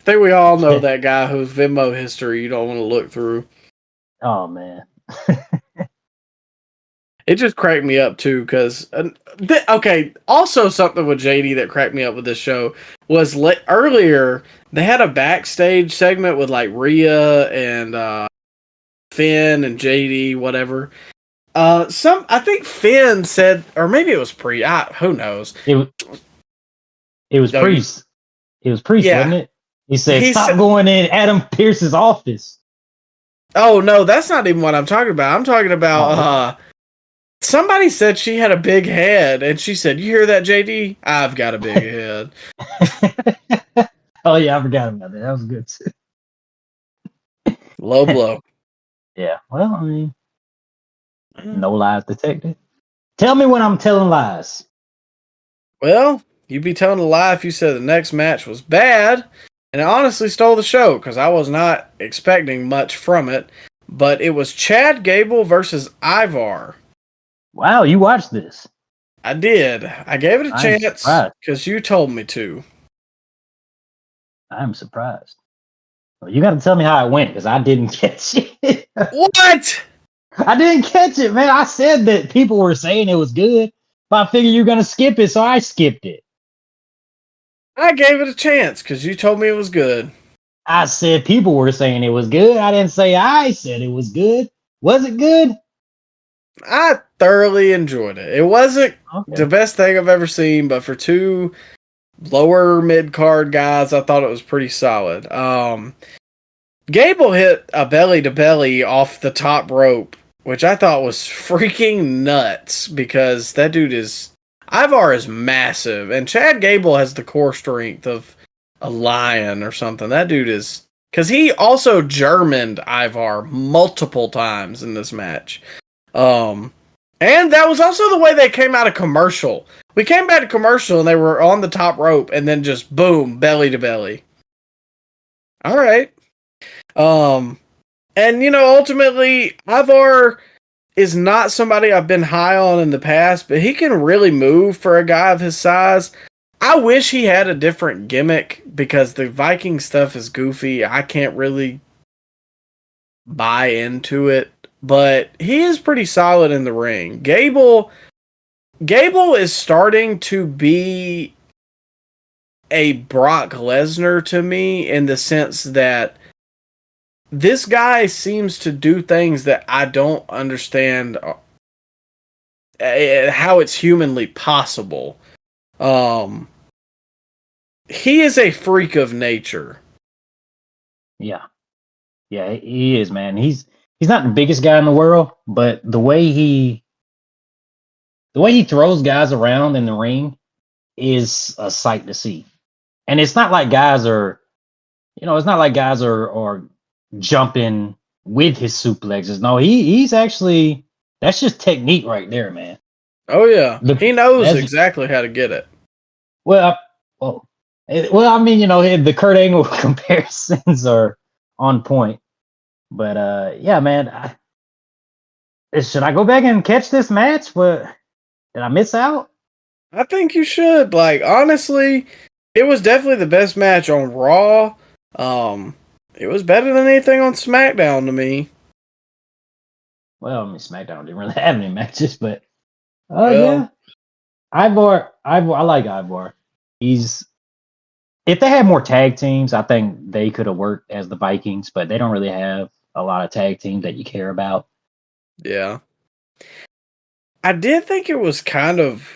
think we all know that guy whose Venmo history you don't want to look through. Oh, man. It just cracked me up, too, because... okay, also something with JD that cracked me up with this show was earlier, they had a backstage segment with, like, Rhea and Finn and JD, whatever. I think Finn said, or maybe it was who knows? It was Priest. It was Priest, wasn't it? He said, stop going in Adam Pearce's office. Oh, no, that's not even what I'm talking about. I'm talking about... somebody said she had a big head, and she said, you hear that, JD? I've got a big head. Oh, yeah, I forgot about that. That was good, too. Low blow. Yeah, well, I mean, no lies detected. Tell me when I'm telling lies. Well, you'd be telling a lie if you said the next match was bad, and it honestly stole the show, because I was not expecting much from it, but it was Chad Gable versus Ivar. Wow, you watched this. I did. I gave it a chance because you told me to. I'm surprised. Well, you got to tell me how it went because I didn't catch it. What? I didn't catch it, man. I said that people were saying it was good, but I figured you were going to skip it, so I skipped it. I gave it a chance because you told me it was good. I said people were saying it was good. I didn't say I said it was good. Was it good? I thoroughly enjoyed it. It wasn't the best thing I've ever seen, but for two lower mid-card guys, I thought it was pretty solid. Gable hit a belly-to-belly off the top rope, which I thought was freaking nuts, because that dude Ivar is massive, and Chad Gable has the core strength of a lion or something. That dude is... because he also Germaned Ivar multiple times in this match. And that was also the way they came out of commercial. We came back to commercial and they were on the top rope and then just boom, belly to belly. All right. And ultimately Ivar is not somebody I've been high on in the past, but he can really move for a guy of his size. I wish he had a different gimmick because the Viking stuff is goofy. I can't really buy into it. But he is pretty solid in the ring. Gable is starting to be a Brock Lesnar to me in the sense that this guy seems to do things that I don't understand how it's humanly possible. He is a freak of nature. Yeah, he is, man. He's not the biggest guy in the world, but the way he throws guys around in the ring is a sight to see. And it's not like guys are jumping with his suplexes. No, he's actually, that's just technique right there, man. Oh yeah, he knows That's exactly how to get it. well, I mean, the Kurt Angle comparisons are on point. But yeah, man, should I go back and catch this match? What did I miss out? I think you should. Like, honestly, it was definitely the best match on Raw. It was better than anything on SmackDown to me. Well, I mean, SmackDown didn't really have any matches, but Well, yeah, Ivar, I like Ivar. He's if they had more tag teams, I think they could have worked as the Vikings, but they don't really have a lot of tag teams that you care about. yeah. I did think it was kind of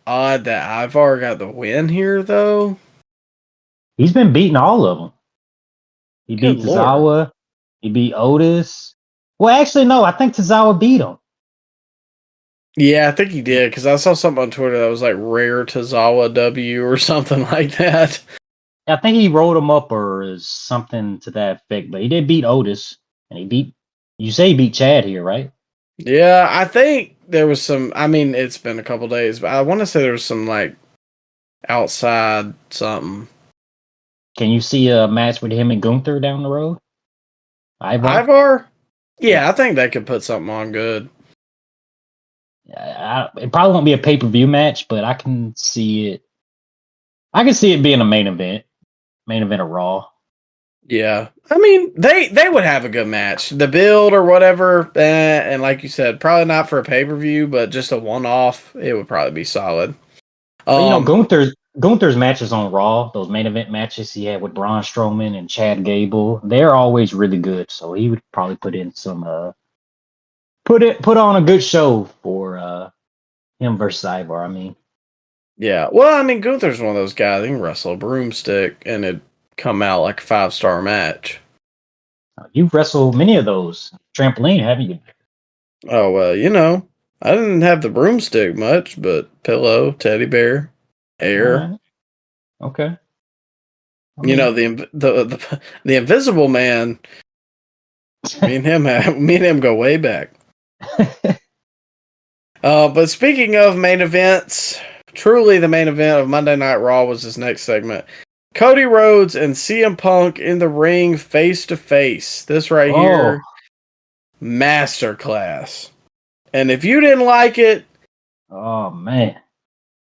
odd that Ivar got the win here, though. He's been beating all of them. He Good beat lord. Tozawa. He beat Otis. Well, actually, no. I think Tozawa beat him. Yeah, I think he did, because I saw something on Twitter that was like Rare Tozawa W or something like that. I think he rolled him up or something to that effect. But he did beat Otis, and he beat. You say he beat Chad here, right? Yeah, I think there was some. I mean, it's been a couple days, but I want to say there was some like outside something. Can you see a match with him and Gunther down the road? Ivar? Ivar? Yeah, I think they could put something on good. It probably won't be a pay-per-view match, but I can see it. I can see it being a main event of Raw. Yeah, I mean they would have a good match. The build or whatever, and like you said, probably not for a pay per view, but just a one off. It would probably be solid. But Gunther's matches on Raw, those main event matches he had with Braun Strowman and Chad Gable, they're always really good. So he would probably put in some put on a good show for him versus Ivar. I mean, Yeah, well, I mean Gunther's one of those guys. He can wrestle a broomstick and it'd come out like a 5-star match. you've wrestled many of those trampoline, haven't you? Oh well, I didn't have the broomstick much, but pillow, teddy bear, All air. right. Okay. The Invisible Man. Me and him go way back. But speaking of main events, truly the main event of Monday Night Raw was this next segment. Cody Rhodes and CM Punk in the ring face to face. This right here, masterclass. And if you didn't like it, oh man,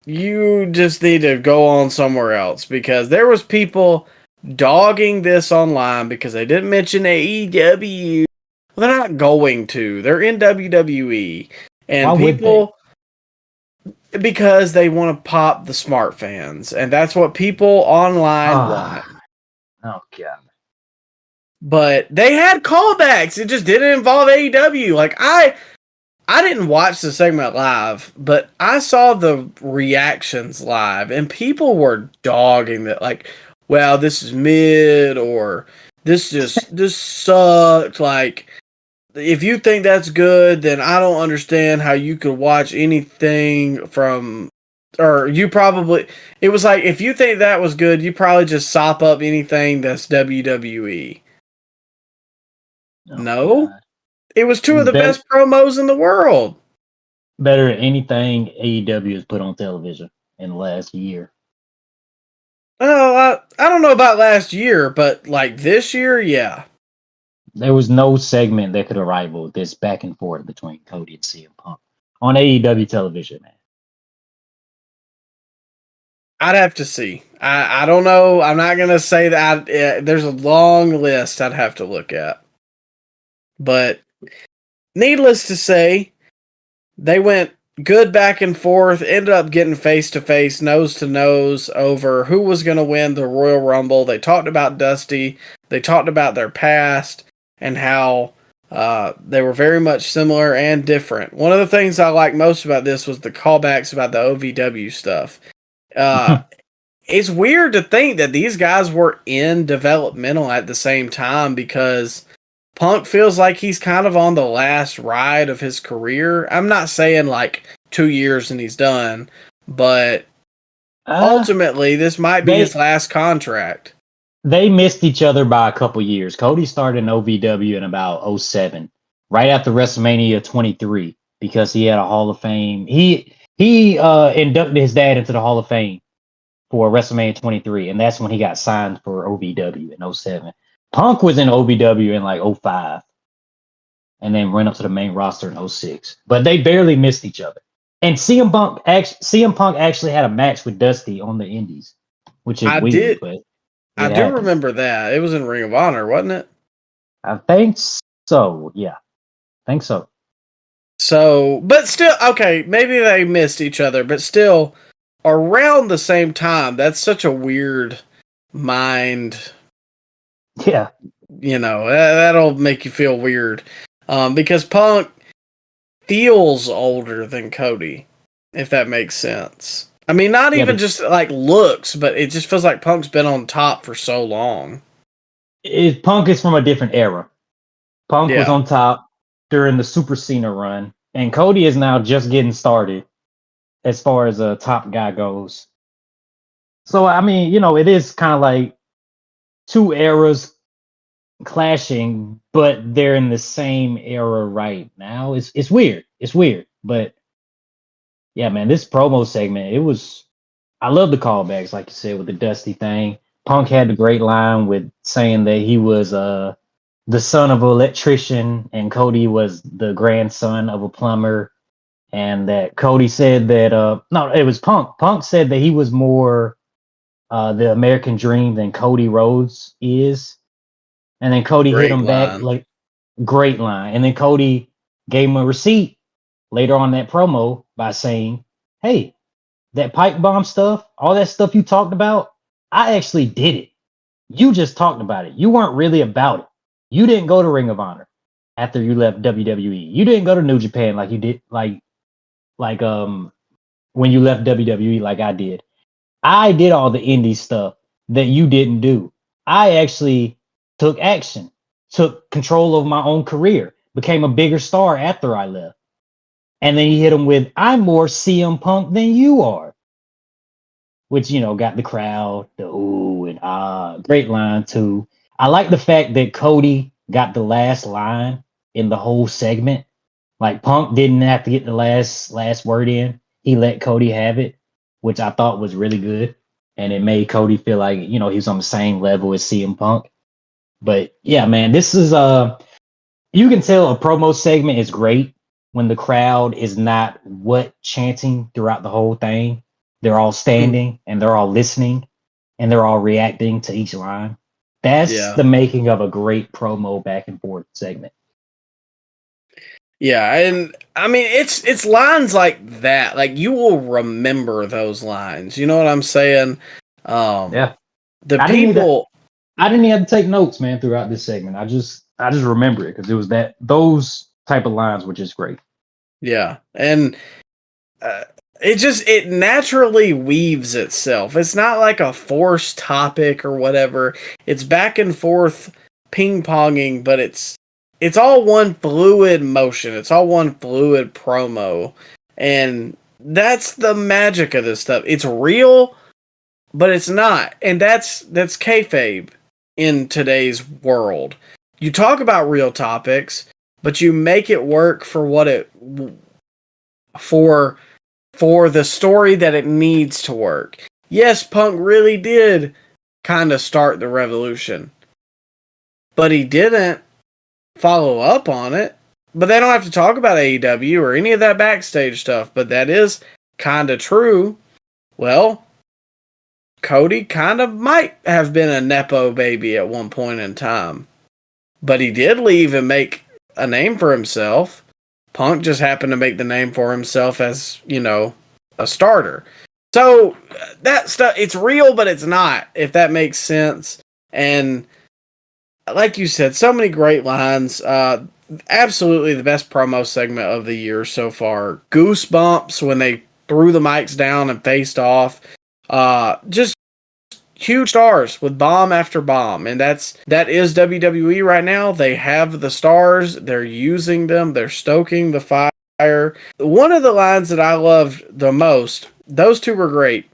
you just need to go on somewhere else, because there was people dogging this online because they didn't mention AEW. Well, they're not going to. They're in WWE. And why people, because they want to pop the smart fans. And that's what people online want. Oh god. But they had callbacks. It just didn't involve AEW. Like I didn't watch the segment live, but I saw the reactions live, and people were dogging that, like, well, this is mid, or this sucked. Like, if you think that's good, then I don't understand how you could watch anything from, or you probably, it was like, if you think that was good, you probably just sop up anything that's WWE. Oh, No? god. It was two of the best promos in the world. Better than anything AEW has put on television in the last year. Oh, I don't know about last year, but like this year, yeah. There was no segment that could have rivaled this back and forth between Cody and CM Punk on AEW television, man. I'd have to see. I don't know. I'm not going to say that. There's a long list I'd have to look at. But needless to say, they went good back and forth, ended up getting face-to-face, nose-to-nose over who was going to win the Royal Rumble. They talked about Dusty. They talked about their past and how they were very much similar and different. One of the things I liked most about this was the callbacks about the OVW stuff. It's weird to think that these guys were in developmental at the same time, because Punk feels like he's kind of on the last ride of his career. I'm not saying like 2 years and he's done, but ultimately this might be his last contract. They missed each other by a couple years. Cody started in OVW in about 07, right after WrestleMania 23. because he had a Hall of Fame. He inducted his dad into the Hall of Fame for WrestleMania 23, and that's when he got signed for OVW in 07. Punk was in OVW in like 05, and then went up to the main roster in 06. But they barely missed each other. And CM Punk actually had a match with Dusty on the Indies, which is weird. But I do remember that. It was in Ring of Honor, wasn't it? I think so. Yeah, I think so. So, but still, okay, maybe they missed each other, but still, around the same time, that's such a weird mind. Yeah. You know, that'll make you feel weird. Because Punk feels older than Cody, if that makes sense. I mean, not even just like looks, but it just feels like Punk's been on top for so long. Punk is from a different era. Punk was on top during the Super Cena run, and Cody is now just getting started as far as a top guy goes. So, I mean, you know, it is kind of like two eras clashing, but they're in the same era right now. It's weird. It's weird. But yeah, man, this promo segment, I love the callbacks, like you said, with the Dusty thing. Punk had the great line with saying that he was the son of an electrician and Cody was the grandson of a plumber. And that Cody said that no, it was Punk. Punk said that he was more the American dream than Cody Rhodes is. And then Cody hit him back, like, great line. And then Cody gave him a receipt later on that promo by saying, hey, that pipe bomb stuff, all that stuff you talked about, I actually did it. You just talked about it. You weren't really about it. You didn't go to Ring of Honor after you left WWE. You didn't go to New Japan like you did, like when you left WWE like I did. I did all the indie stuff that you didn't do. I actually took action, took control of my own career, became a bigger star after I left. And then he hit him with, I'm more CM Punk than you are. Which, you know, got the crowd, the ooh and ah. Great line, too. I like the fact that Cody got the last line in the whole segment. Like, Punk didn't have to get the last word in. He let Cody have it, which I thought was really good. And it made Cody feel like, you know, he was on the same level as CM Punk. But yeah, man, this is you can tell a promo segment is great when the crowd is not chanting throughout the whole thing. They're all standing and they're all listening and they're all reacting to each line. That's the making of a great promo back and forth segment. Yeah, and I mean it's lines like that. Like you will remember those lines. You know what I'm saying? Yeah. I didn't even have to take notes, man, throughout this segment. I just remember it because it was those type of lines were just great. Yeah, and it naturally weaves itself. It's not like a forced topic or whatever. It's back and forth ping ponging, but it's all one fluid motion. It's all one fluid promo, and that's the magic of this stuff. It's real, but it's not, and that's kayfabe in today's world. You talk about real topics, but you make it work for what it for the story that it needs to work. Yes, Punk really did kind of start the revolution, but he didn't follow up on it. But they don't have to talk about AEW or any of that backstage stuff, but that is kind of true. Well, Cody kind of might have been a Nepo baby at one point in time, but he did leave and make a name for himself. Punk just happened to make the name for himself as, you know, a starter. So that stuff, it's real, but it's not, if that makes sense. And like you said, so many great lines. Absolutely the best promo segment of the year so far. Goosebumps when they threw the mics down and faced off. Just huge stars with bomb after bomb, and that is WWE right now. They have the stars, they're using them, they're stoking the fire. One of the lines that I loved the most, those two were great,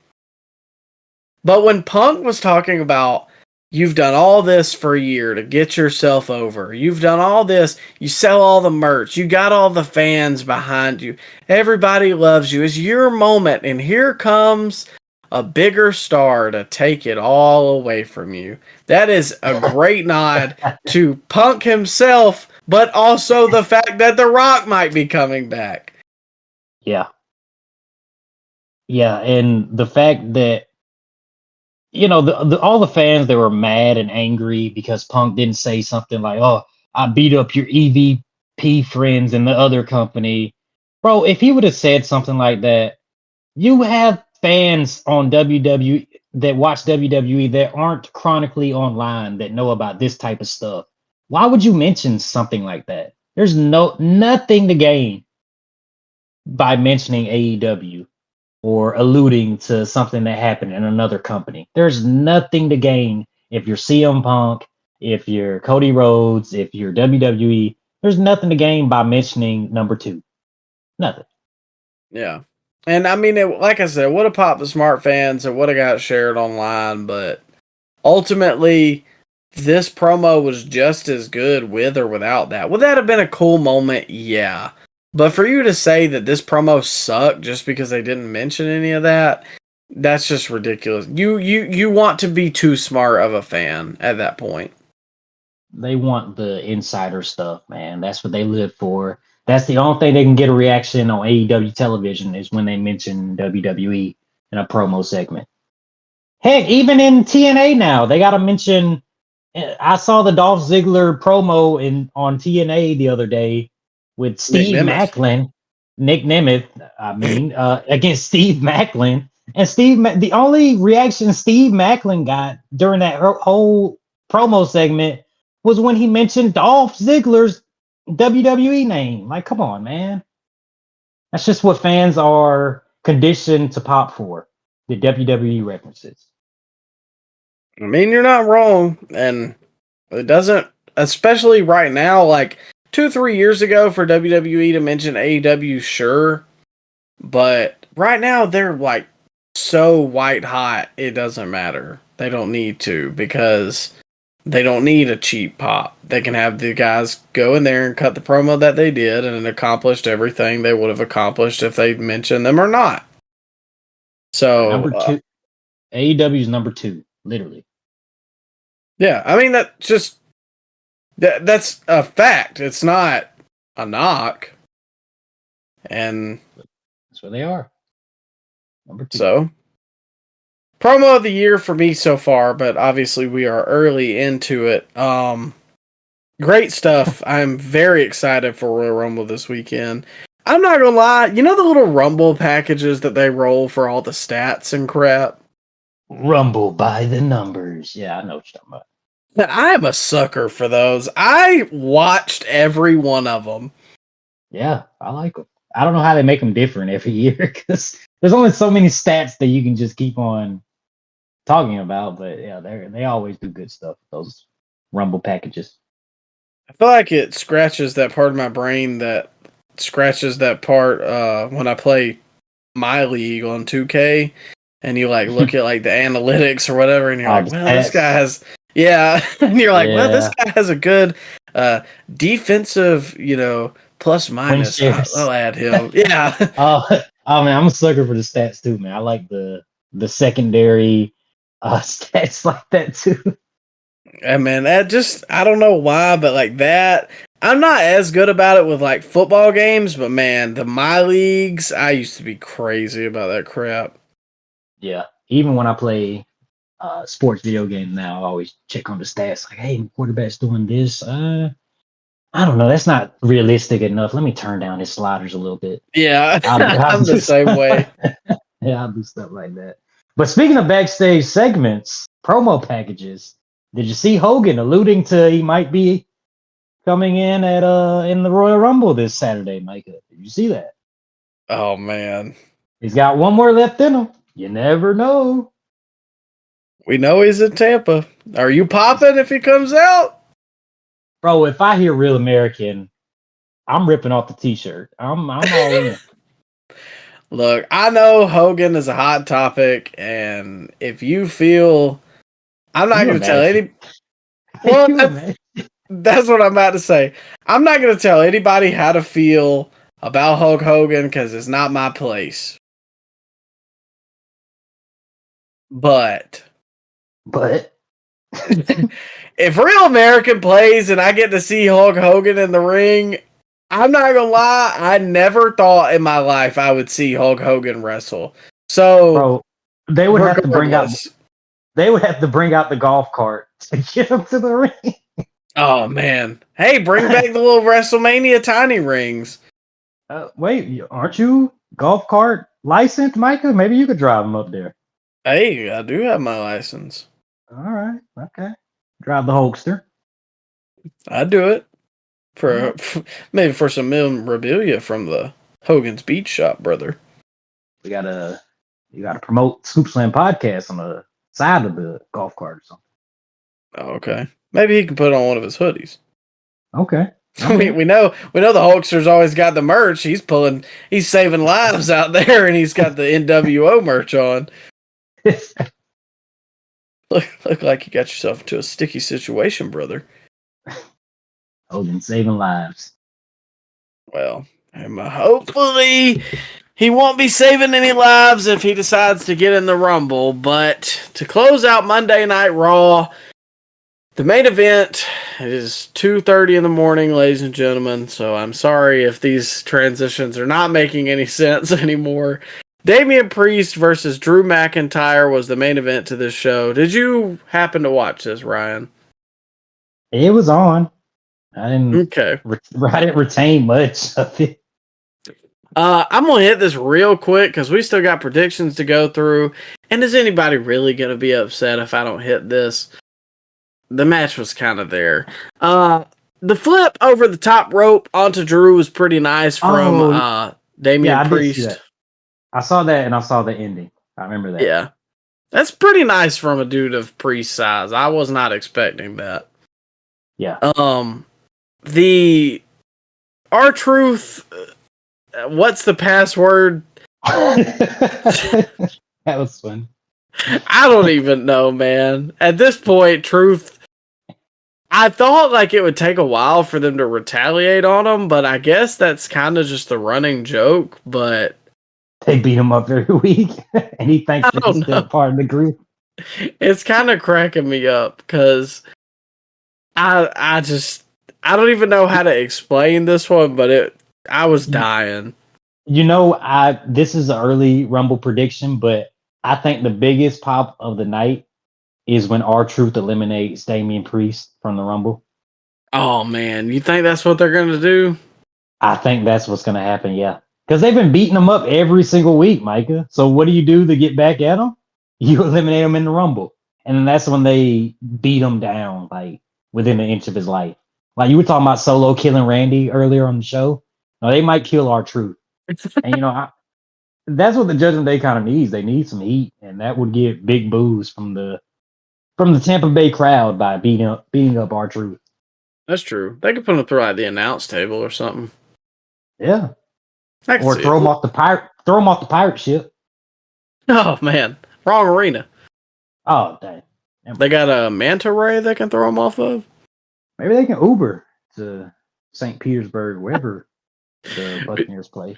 but when Punk was talking about You've done all this for a year to get yourself over. You've done all this. You sell all the merch. You got all the fans behind you. Everybody loves you. It's your moment. And here comes a bigger star to take it all away from you. That is a great nod to Punk himself, but also the fact that The Rock might be coming back. Yeah. Yeah, and the fact that all the fans, they were mad and angry because Punk didn't say something like, "Oh, I beat up your EVP friends in the other company." Bro, if he would have said something like that, you have fans on WWE that watch WWE that aren't chronically online that know about this type of stuff. Why would you mention something like that? There's nothing to gain by mentioning AEW or alluding to something that happened in another company. There's nothing to gain if you're CM Punk, if you're Cody Rhodes, if you're WWE. There's nothing to gain by mentioning number 2. Nothing. Yeah. And I mean, like I said, it would have popped the smart fans. It would have got shared online, but ultimately, this promo was just as good with or without that. Would that have been a cool moment? Yeah. But for you to say that this promo sucked just because they didn't mention any of that, that's just ridiculous. You want to be too smart of a fan at that point. They want the insider stuff, man. That's what they live for. That's the only thing they can get a reaction on AEW television is when they mention WWE in a promo segment. Heck, even in TNA now, they got to mention. I saw the Dolph Ziggler promo on TNA the other day with Steve Macklin, Nick Nemeth, against Steve Macklin. And the only reaction Steve Macklin got during that whole promo segment was when he mentioned Dolph Ziggler's WWE name. Like, come on, man. That's just what fans are conditioned to pop for, the WWE references. I mean, you're not wrong. And it doesn't, especially right now, like 2-3 years ago for WWE to mention AEW, sure. But right now, they're like so white hot, it doesn't matter. They don't need to because they don't need a cheap pop. They can have the guys go in there and cut the promo that they did and it accomplished everything they would have accomplished if they mentioned them or not. So, number 2, AEW's number 2, literally. Yeah, I mean, that's a fact. It's not a knock. And that's where they are. Number 2. So, promo of the year for me so far, but obviously we are early into it. Great stuff. I'm very excited for Royal Rumble this weekend. I'm not gonna lie, you know the little Rumble packages that they roll for all the stats and crap? Rumble by the numbers. Yeah, I know what you're talking about. I am a sucker for those. I watched every one of them. Yeah, I like them. I don't know how they make them different every year because there's only so many stats that you can just keep on talking about. But yeah, they always do good stuff with those Rumble packages. I feel like it scratches that part of my brain that scratches that part when I play My League on 2K and you like look at like the analytics or whatever and you're like, well, this guy has and you're like, well, this guy has a good defensive, plus minus. I'll add him. Yeah. Oh man, I'm a sucker for the stats too, man. I like the secondary stats like that too. And man, I don't know why, but like that, I'm not as good about it with like football games, but man, the My Leagues, I used to be crazy about that crap. Yeah. Even when I play sports video game now, I always check on the stats like, hey, quarterback's doing this. I don't know. That's not realistic enough. Let me turn down his sliders a little bit. Yeah, I'm the same way. Yeah, I'll do stuff like that. But speaking of backstage segments, promo packages, did you see Hogan alluding to he might be coming in in the Royal Rumble this Saturday, Micah? Did you see that? Oh man, he's got one more left in him. You never know. We know he's in Tampa. Are you popping if he comes out? Bro, if I hear Real American, I'm ripping off the t-shirt. I'm all in. Look, I know Hogan is a hot topic, and if you feel... I'm not Can you going to tell imagine? any. Well, Can you imagine? that's what I'm about to say. I'm not going to tell anybody how to feel about Hulk Hogan because it's not my place. But if Real American plays and I get to see Hulk Hogan in the ring, I'm not gonna lie, I never thought in my life I would see Hulk Hogan wrestle. So, bro, they would have to bring out regardless, the golf cart to get them to the ring. oh man, hey, bring back the little WrestleMania tiny rings. Wait, aren't you golf cart licensed, Micah? Maybe you could drive them up there. Hey, I do have my license. All right, okay. Drive the Hulkster. I'd do it for maybe for some memorabilia from the Hogan's Beach Shop, brother. You gotta promote Scoop Slam podcast on the side of the golf cart or something. Oh, okay, maybe he can put on one of his hoodies. Okay. We know the Hulkster's always got the merch. He's saving lives out there, and he's got the NWO merch on. Look like you got yourself into a sticky situation, brother. Hogan saving lives. Well, hopefully he won't be saving any lives if he decides to get in the Rumble. But to close out Monday Night Raw, the main event is 2:30 in the morning, ladies and gentlemen. So I'm sorry if these transitions are not making any sense anymore. Damian Priest versus Drew McIntyre was the main event to this show. Did you happen to watch this, Ryan? It was on. I didn't retain much of it. I'm going to hit this real quick because we still got predictions to go through. And is anybody really going to be upset if I don't hit this? The match was kind of there. The flip over the top rope onto Drew was pretty nice from Damian Priest. I saw that and I saw the ending. I remember that. Yeah. That's pretty nice from a dude of Priest size. I was not expecting that. Yeah. The R-Truth, what's the password? That was fun. I don't even know, man. At this point, Truth, I thought like it would take a while for them to retaliate on him, but I guess that's kind of just the running joke, but they beat him up every week, and he thinks he's still part of the group. It's kind of cracking me up because I don't even know how to explain this one, but I was dying. You know, this is an early Rumble prediction, but I think the biggest pop of the night is when R-Truth eliminates Damian Priest from the Rumble. Oh man, you think that's what they're gonna do? I think that's what's gonna happen. Yeah. Because they've been beating him up every single week, Micah. So what do you do to get back at him? You eliminate him in the Rumble. And then that's when they beat him down, like, within an inch of his life. Like, you were talking about Solo killing Randy earlier on the show. No, they might kill R-Truth. And, you know, that's what the Judgment Day kind of needs. They need some heat. And that would get big boos from the Tampa Bay crowd by beating up R-Truth. That's true. They could put him through like the announce table or something. Yeah. Or throw him off the pirate ship. Oh man, wrong arena. Oh dang! They got a manta ray they can throw him off of. Maybe they can Uber to St. Petersburg, wherever the Buccaneers play.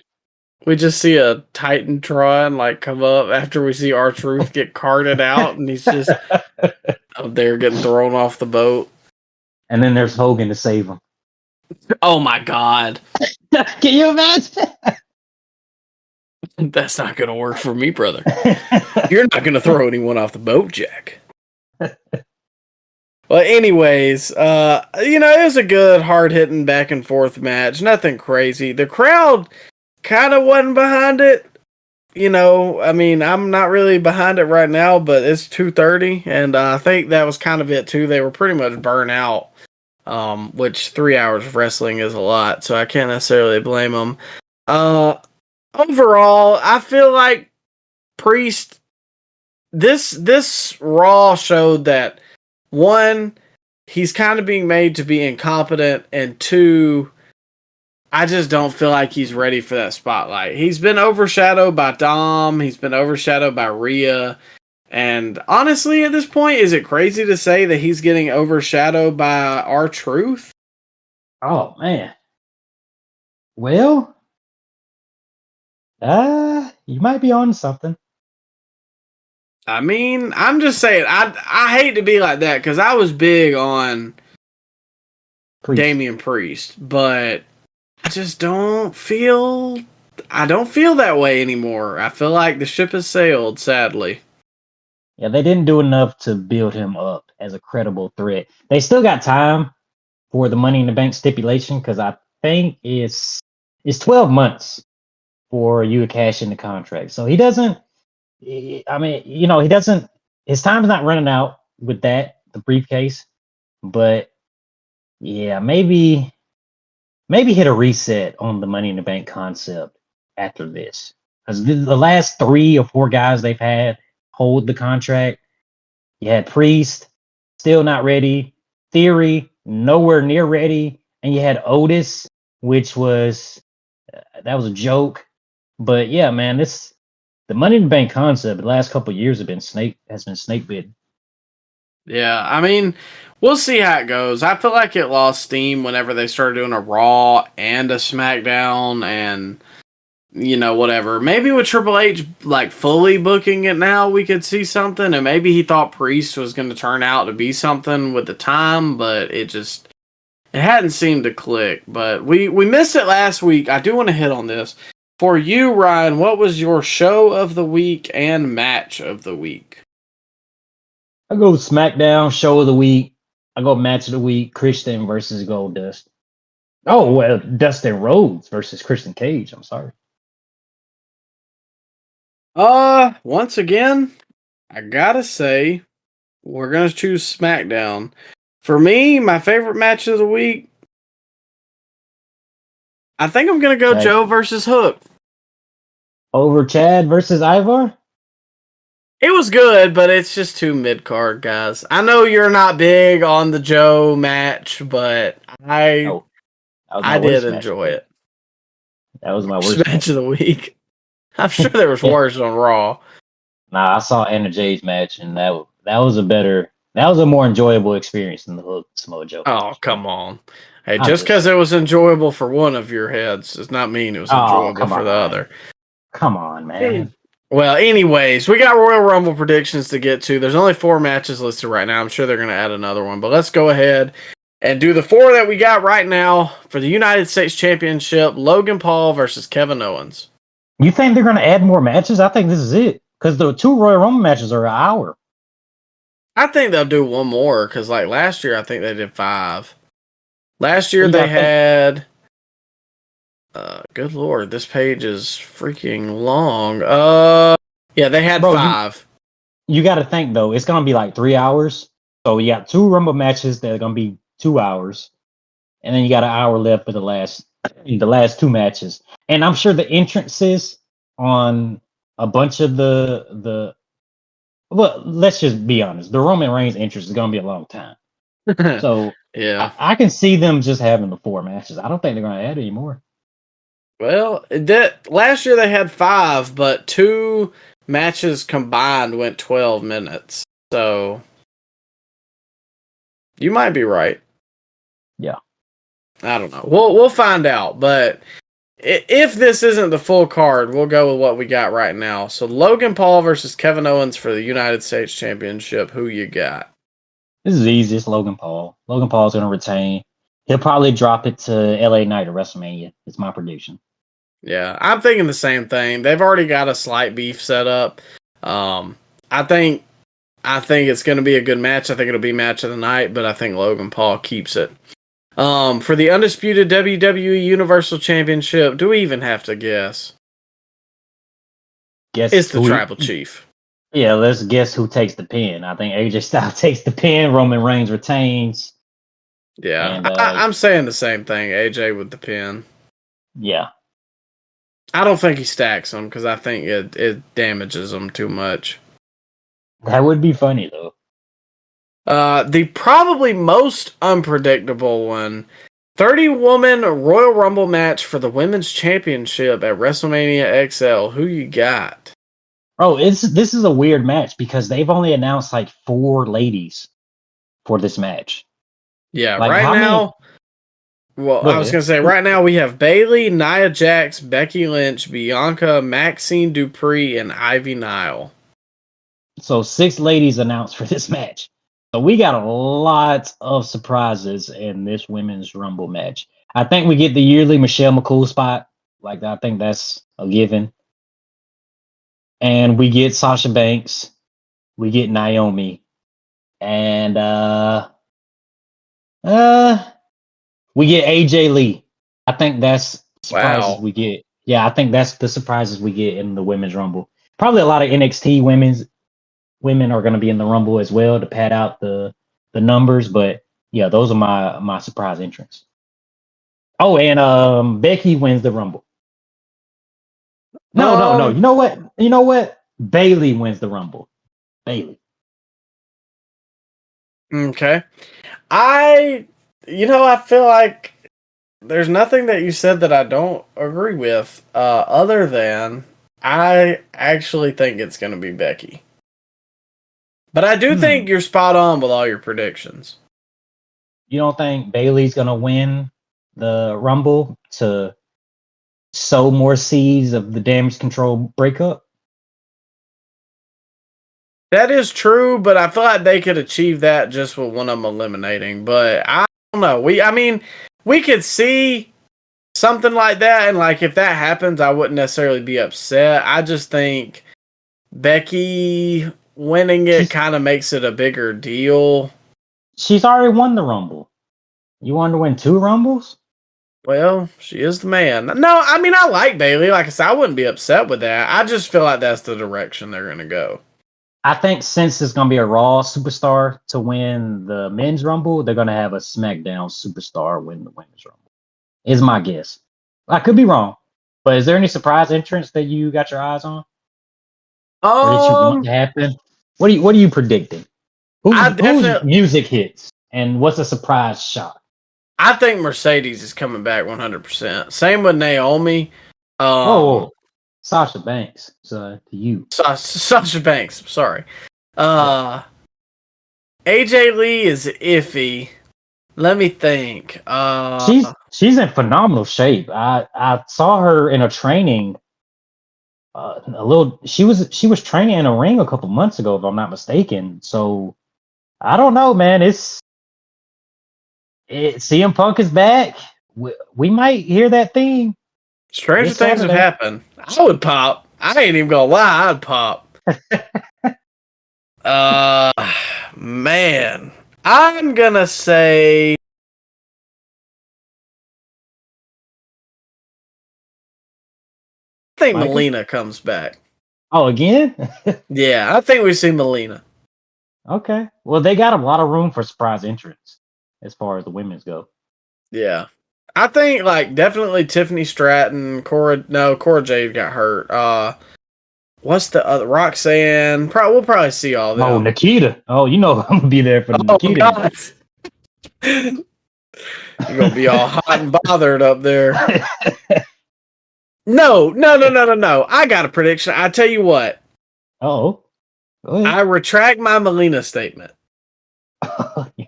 We just see a Titantron like come up after we see R-Truth get carted out, and he's just up there getting thrown off the boat. And then there's Hogan to save him. Oh my god! Can you imagine? That's not going to work for me, brother. You're not going to throw anyone off the boat, Jack. Well, anyways, it was a good, hard-hitting back and forth match. Nothing crazy. The crowd kind of wasn't behind it. I'm not really behind it right now, but it's 2:30, and I think that was kind of it, too. They were pretty much burnt out, which 3 hours of wrestling is a lot, so I can't necessarily blame them. Overall, I feel like Priest, this Raw showed that, one, he's kind of being made to be incompetent, and two, I just don't feel like he's ready for that spotlight. He's been overshadowed by Dom, he's been overshadowed by Rhea, And honestly, at this point, is it crazy to say that he's getting overshadowed by R-Truth? Oh man. Well, you might be on something. I mean, I'm just saying, I hate to be like that because I was big on Damian Priest, but I just don't feel that way anymore. I feel like the ship has sailed, sadly. Yeah, they didn't do enough to build him up as a credible threat. They still got time for the Money in the Bank stipulation because I think it's 12 months for you to cash in the contract. So he doesn't. I mean, he doesn't. His time's not running out with the briefcase. But yeah, maybe hit a reset on the Money in the Bank concept after this, because the last 3 or 4 guys they've had hold the contract. You had Priest, still not ready. Theory, nowhere near ready. And you had Otis, which was that was a joke. But yeah, man, the Money in the Bank concept the last couple of years has been snake bitten. Yeah, I mean, we'll see how it goes. I feel like it lost steam whenever they started doing a Raw and a SmackDown and whatever. Maybe with Triple H like fully booking it now, we could see something, and maybe he thought Priest was going to turn out to be something with the time, but it hadn't seemed to click. But we missed it last week. I do want to hit on this. For you, Ryan, what was your show of the week and match of the week? I go SmackDown show of the week. I go match of the week. Christian versus Goldust. Oh well, Dustin Rhodes versus Christian Cage. I'm sorry. Once again, I gotta say, we're gonna choose SmackDown. For me, my favorite match of the week, I think I'm gonna go Joe versus Hook. Over Chad versus Ivar? It was good, but it's just 2 mid-card guys. I know you're not big on the Joe match, but I did enjoy it. That was my worst match of the week. I'm sure there was worse on Raw. Nah, I saw Anna Jay's match, and that was a more enjoyable experience than the Hook Samoa Joe. Oh, come on. Hey, just because it was enjoyable for one of your heads does not mean it was enjoyable for the other. Come on, man. Well, anyways, we got Royal Rumble predictions to get to. There's only 4 matches listed right now. I'm sure they're going to add another one, but let's go ahead and do the 4 that we got right now for the United States Championship. Logan Paul versus Kevin Owens. You think they're going to add more matches? I think this is it, because the 2 Royal Rumble matches are an hour. I think they'll do one more, because like last year, I think they did 5. Last year they had... good lord, this page is freaking long. Yeah, they had 5. You got to think though, it's gonna be like 3 hours. So you got 2 Rumble matches that are gonna be 2 hours, and then you got an hour left for the last 2 matches. And I'm sure the entrances on a bunch of the well, let's just be honest, the Roman Reigns entrance is gonna be a long time. So yeah, I can see them just having the 4 matches. I don't think they're gonna add any more. Well, last year they had 5, but 2 matches combined went 12 minutes. So you might be right. Yeah. I don't know. We'll find out. But if this isn't the full card, we'll go with what we got right now. So Logan Paul versus Kevin Owens for the United States Championship. Who you got? This is easy. It's Logan Paul. Logan Paul's going to retain. He'll probably drop it to LA Knight at WrestleMania. It's my prediction. Yeah, I'm thinking the same thing. They've already got a slight beef set up. I think it's going to be a good match. I think it'll be match of the night, but I think Logan Paul keeps it. For the undisputed WWE Universal Championship, do we even have to guess? It's the Tribal Chief. Yeah, let's guess who takes the pin. I think AJ Styles takes the pin. Roman Reigns retains. Yeah, and, I'm saying the same thing. AJ with the pin. Yeah. I don't think he stacks them because I think it damages them too much. That would be funny, though. The probably most unpredictable one, 30-woman Royal Rumble match for the Women's Championship at WrestleMania XL. Who you got? Bro, this is a weird match because they've only announced like 4 ladies for this match. Yeah, Like, right how many- now. Well, Go I was ahead. gonna say right now we have Bailey, Nia Jax, Becky Lynch, Bianca, Maxine Dupree, and Ivy Nile. So 6 ladies announced for this match. So we got a lot of surprises in this women's Rumble match. I think we get the yearly Michelle McCool spot. Like, I think that's a given. And we get Sasha Banks. We get Naomi. And we get AJ Lee. I think that's surprises Wow. we get. Yeah, I think that's the surprises we get in the women's Rumble. Probably a lot of NXT women are going to be in the Rumble as well to pad out the numbers. But yeah, those are my surprise entrants. Oh, and Becky wins the Rumble. No. You know what? Bailey wins the Rumble. Bailey. Okay. I feel like there's nothing that you said that I don't agree with, other than I actually think it's going to be Becky. But I do think you're spot on with all your predictions. You don't think Bailey's going to win the Rumble to sow more seeds of the Damage Control breakup? That is true, but I feel like they could achieve that just with one of them eliminating. But I don't know. We could see something like that, and like if that happens, I wouldn't necessarily be upset. I just think Becky winning it kind of makes it a bigger deal. She's already won the Rumble. You want to win 2 Rumbles? Well, she is the man. No, I mean I like Bailey. Like I said, I wouldn't be upset with that. I just feel like that's the direction they're going to go. I think since it's going to be a Raw superstar to win the men's Rumble, they're going to have a SmackDown superstar win the women's Rumble. Is my guess. I could be wrong, but is there any surprise entrance that you got your eyes on? Or that you want to happen? What are you predicting? Whose music hits, and what's a surprise shot? I think Mercedes is coming back 100%. Same with Naomi. Sasha Banks. So to you, Sasha Banks. Sorry. AJ Lee is iffy. Let me think. She's in phenomenal shape. I saw her in a training. She was training in a ring a couple months ago, if I'm not mistaken. So I don't know, man. CM Punk is back. We might hear that theme. Stranger things have happened. I would pop. I ain't even gonna lie. I'd pop. Man, I'm gonna say. I think Melina comes back. Oh, again? Yeah, I think we see Melina. Okay. Well, they got a lot of room for surprise entrants as far as the women's go. Yeah. I think definitely Tiffany Stratton, Cora Jade got hurt. What's the other? Roxanne. We'll probably see all that. Oh, Nikita. Oh, you know I'm gonna be there for Nikita. God. You're gonna be all hot and bothered up there. No. I got a prediction. I tell you what. Oh. I retract my Melina statement.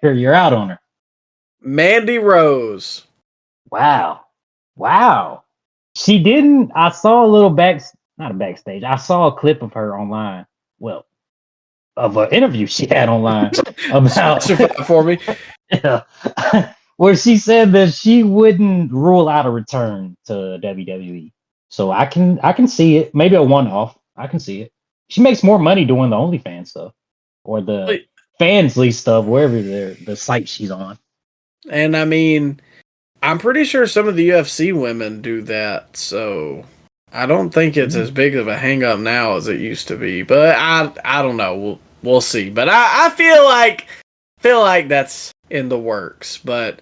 You're out on her. Mandy Rose. Wow. She didn't. I saw a little not a backstage. I saw a clip of her online. Well, of an interview she had online about for me. Yeah. Where she said that she wouldn't rule out a return to WWE. So I can see it. Maybe a one-off. I can see it. She makes more money doing the OnlyFans stuff or the Fansly stuff, wherever the site she's on. And I mean, I'm pretty sure some of the UFC women do that, so I don't think it's as big of a hang up now as it used to be. But I don't know. We'll see. But I feel like that's in the works. But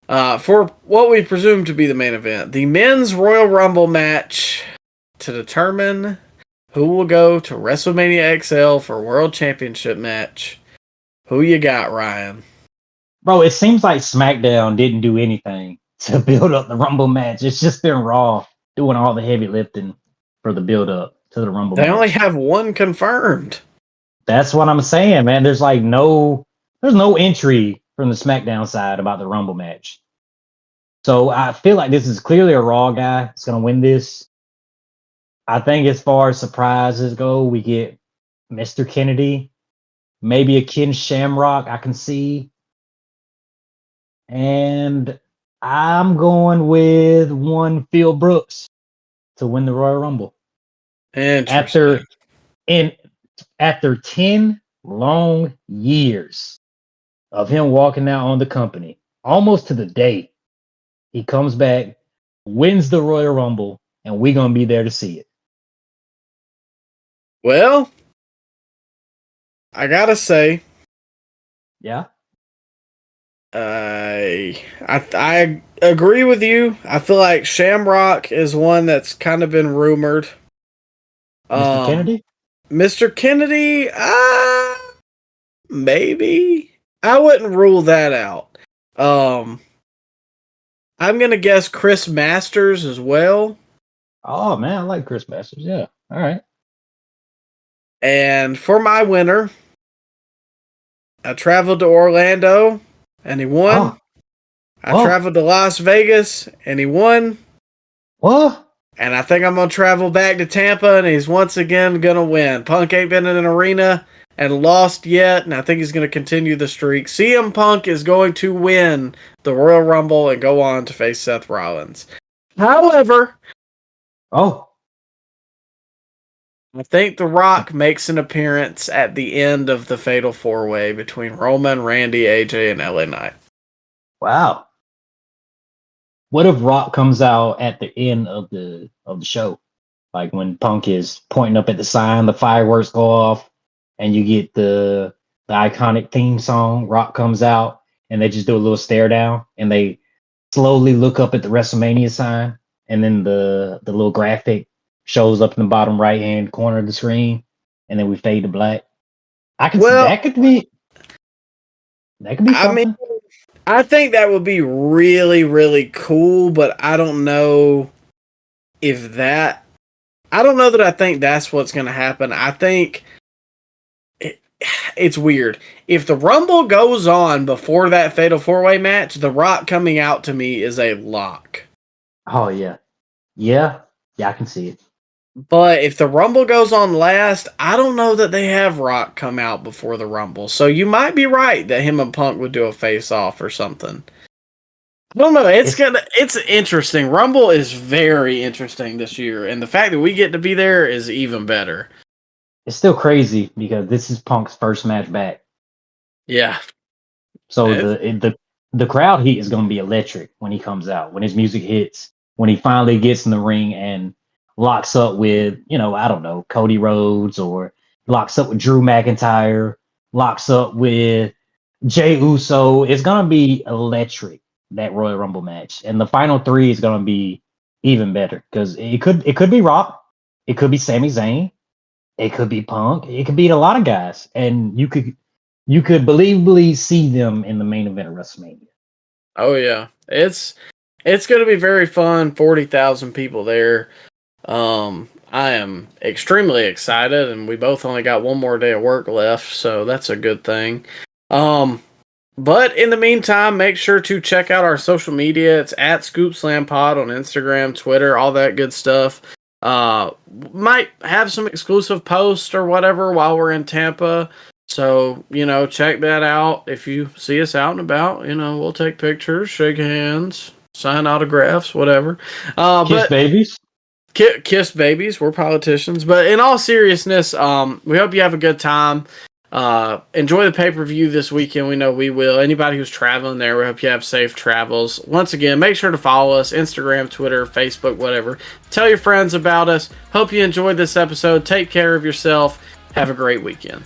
for what we presume to be the main event, the men's Royal Rumble match to determine who will go to WrestleMania XL for World Championship match. Who you got, Ryan? Bro, it seems like SmackDown didn't do anything to build up the Rumble match. It's just been Raw doing all the heavy lifting for the build up to the Rumble They match. only have one confirmed. That's what I'm saying, man. There's no entry from the SmackDown side about the Rumble match. So I feel like this is clearly a Raw guy that's going to win this. I think as far as surprises go, we get Mr. Kennedy, maybe a Ken Shamrock I can see. And I'm going with one Phil Brooks to win the Royal Rumble. Interesting. After 10 long years of him walking out on the company, almost to the day, he comes back, wins the Royal Rumble, and we're going to be there to see it. Well, I gotta say, Yeah. I agree with you. I feel like Shamrock is one that's kind of been rumored. Mr. Kennedy? Mr. Kennedy, maybe. I wouldn't rule that out. I'm gonna guess Chris Masters as well. Oh, man, I like Chris Masters. Yeah. All right. And for my winner, I traveled to Orlando and he won. Oh. I traveled to Las Vegas and he won. What? And I think I'm going to travel back to Tampa and he's once again going to win. Punk ain't been in an arena and lost yet, and I think he's going to continue the streak. CM Punk is going to win the Royal Rumble and go on to face Seth Rollins. However, I think The Rock makes an appearance at the end of the Fatal 4-Way between Roman, Randy, AJ, and LA Knight. Wow. What if Rock comes out at the end of the show? Like when Punk is pointing up at the sign, the fireworks go off, and you get the iconic theme song. Rock comes out, and they just do a little stare down, and they slowly look up at the WrestleMania sign, and then the little graphic shows up in the bottom right hand corner of the screen, and then we fade to black. That could be something. I mean, I think that would be really, really cool, but I don't know that I think that's what's going to happen. I think it's weird. If the Rumble goes on before that Fatal 4-Way match, The Rock coming out to me is a lock. Oh, yeah. Yeah, I can see it. But if the Rumble goes on last, I don't know that they have Rock come out before the Rumble. So you might be right that him and Punk would do a face-off or something. I don't know. It's interesting. Rumble is very interesting this year, and the fact that we get to be there is even better. It's still crazy because this is Punk's first match back. Yeah. So the crowd heat is going to be electric when he comes out, when his music hits, when he finally gets in the ring and locks up with, I don't know, Cody Rhodes, or locks up with Drew McIntyre, locks up with Jey Uso. It's going to be electric, that Royal Rumble match. And the final three is going to be even better because it could be Rock, it could be Sami Zayn, it could be Punk, it could be a lot of guys. And you could believably see them in the main event of WrestleMania. Oh, yeah. It's going to be very fun. 40,000 people there. I am extremely excited, and we both only got one more day of work left, so that's a good thing. But in the meantime, make sure to check out our social media. It's at ScoopSlamPod on Instagram, Twitter, all that good stuff. Might have some exclusive posts or whatever while we're in Tampa. So, check that out. If you see us out and about, we'll take pictures, shake hands, sign autographs, whatever. Kiss babies. Kiss babies. We're politicians. But in all seriousness, we hope you have a good time. Enjoy the pay-per-view this weekend. We know we will. Anybody who's traveling there, we hope you have safe travels. Once again, make sure to follow us, Instagram, Twitter, Facebook, whatever. Tell your friends about us. Hope you enjoyed this episode. Take care of yourself. Have a great weekend.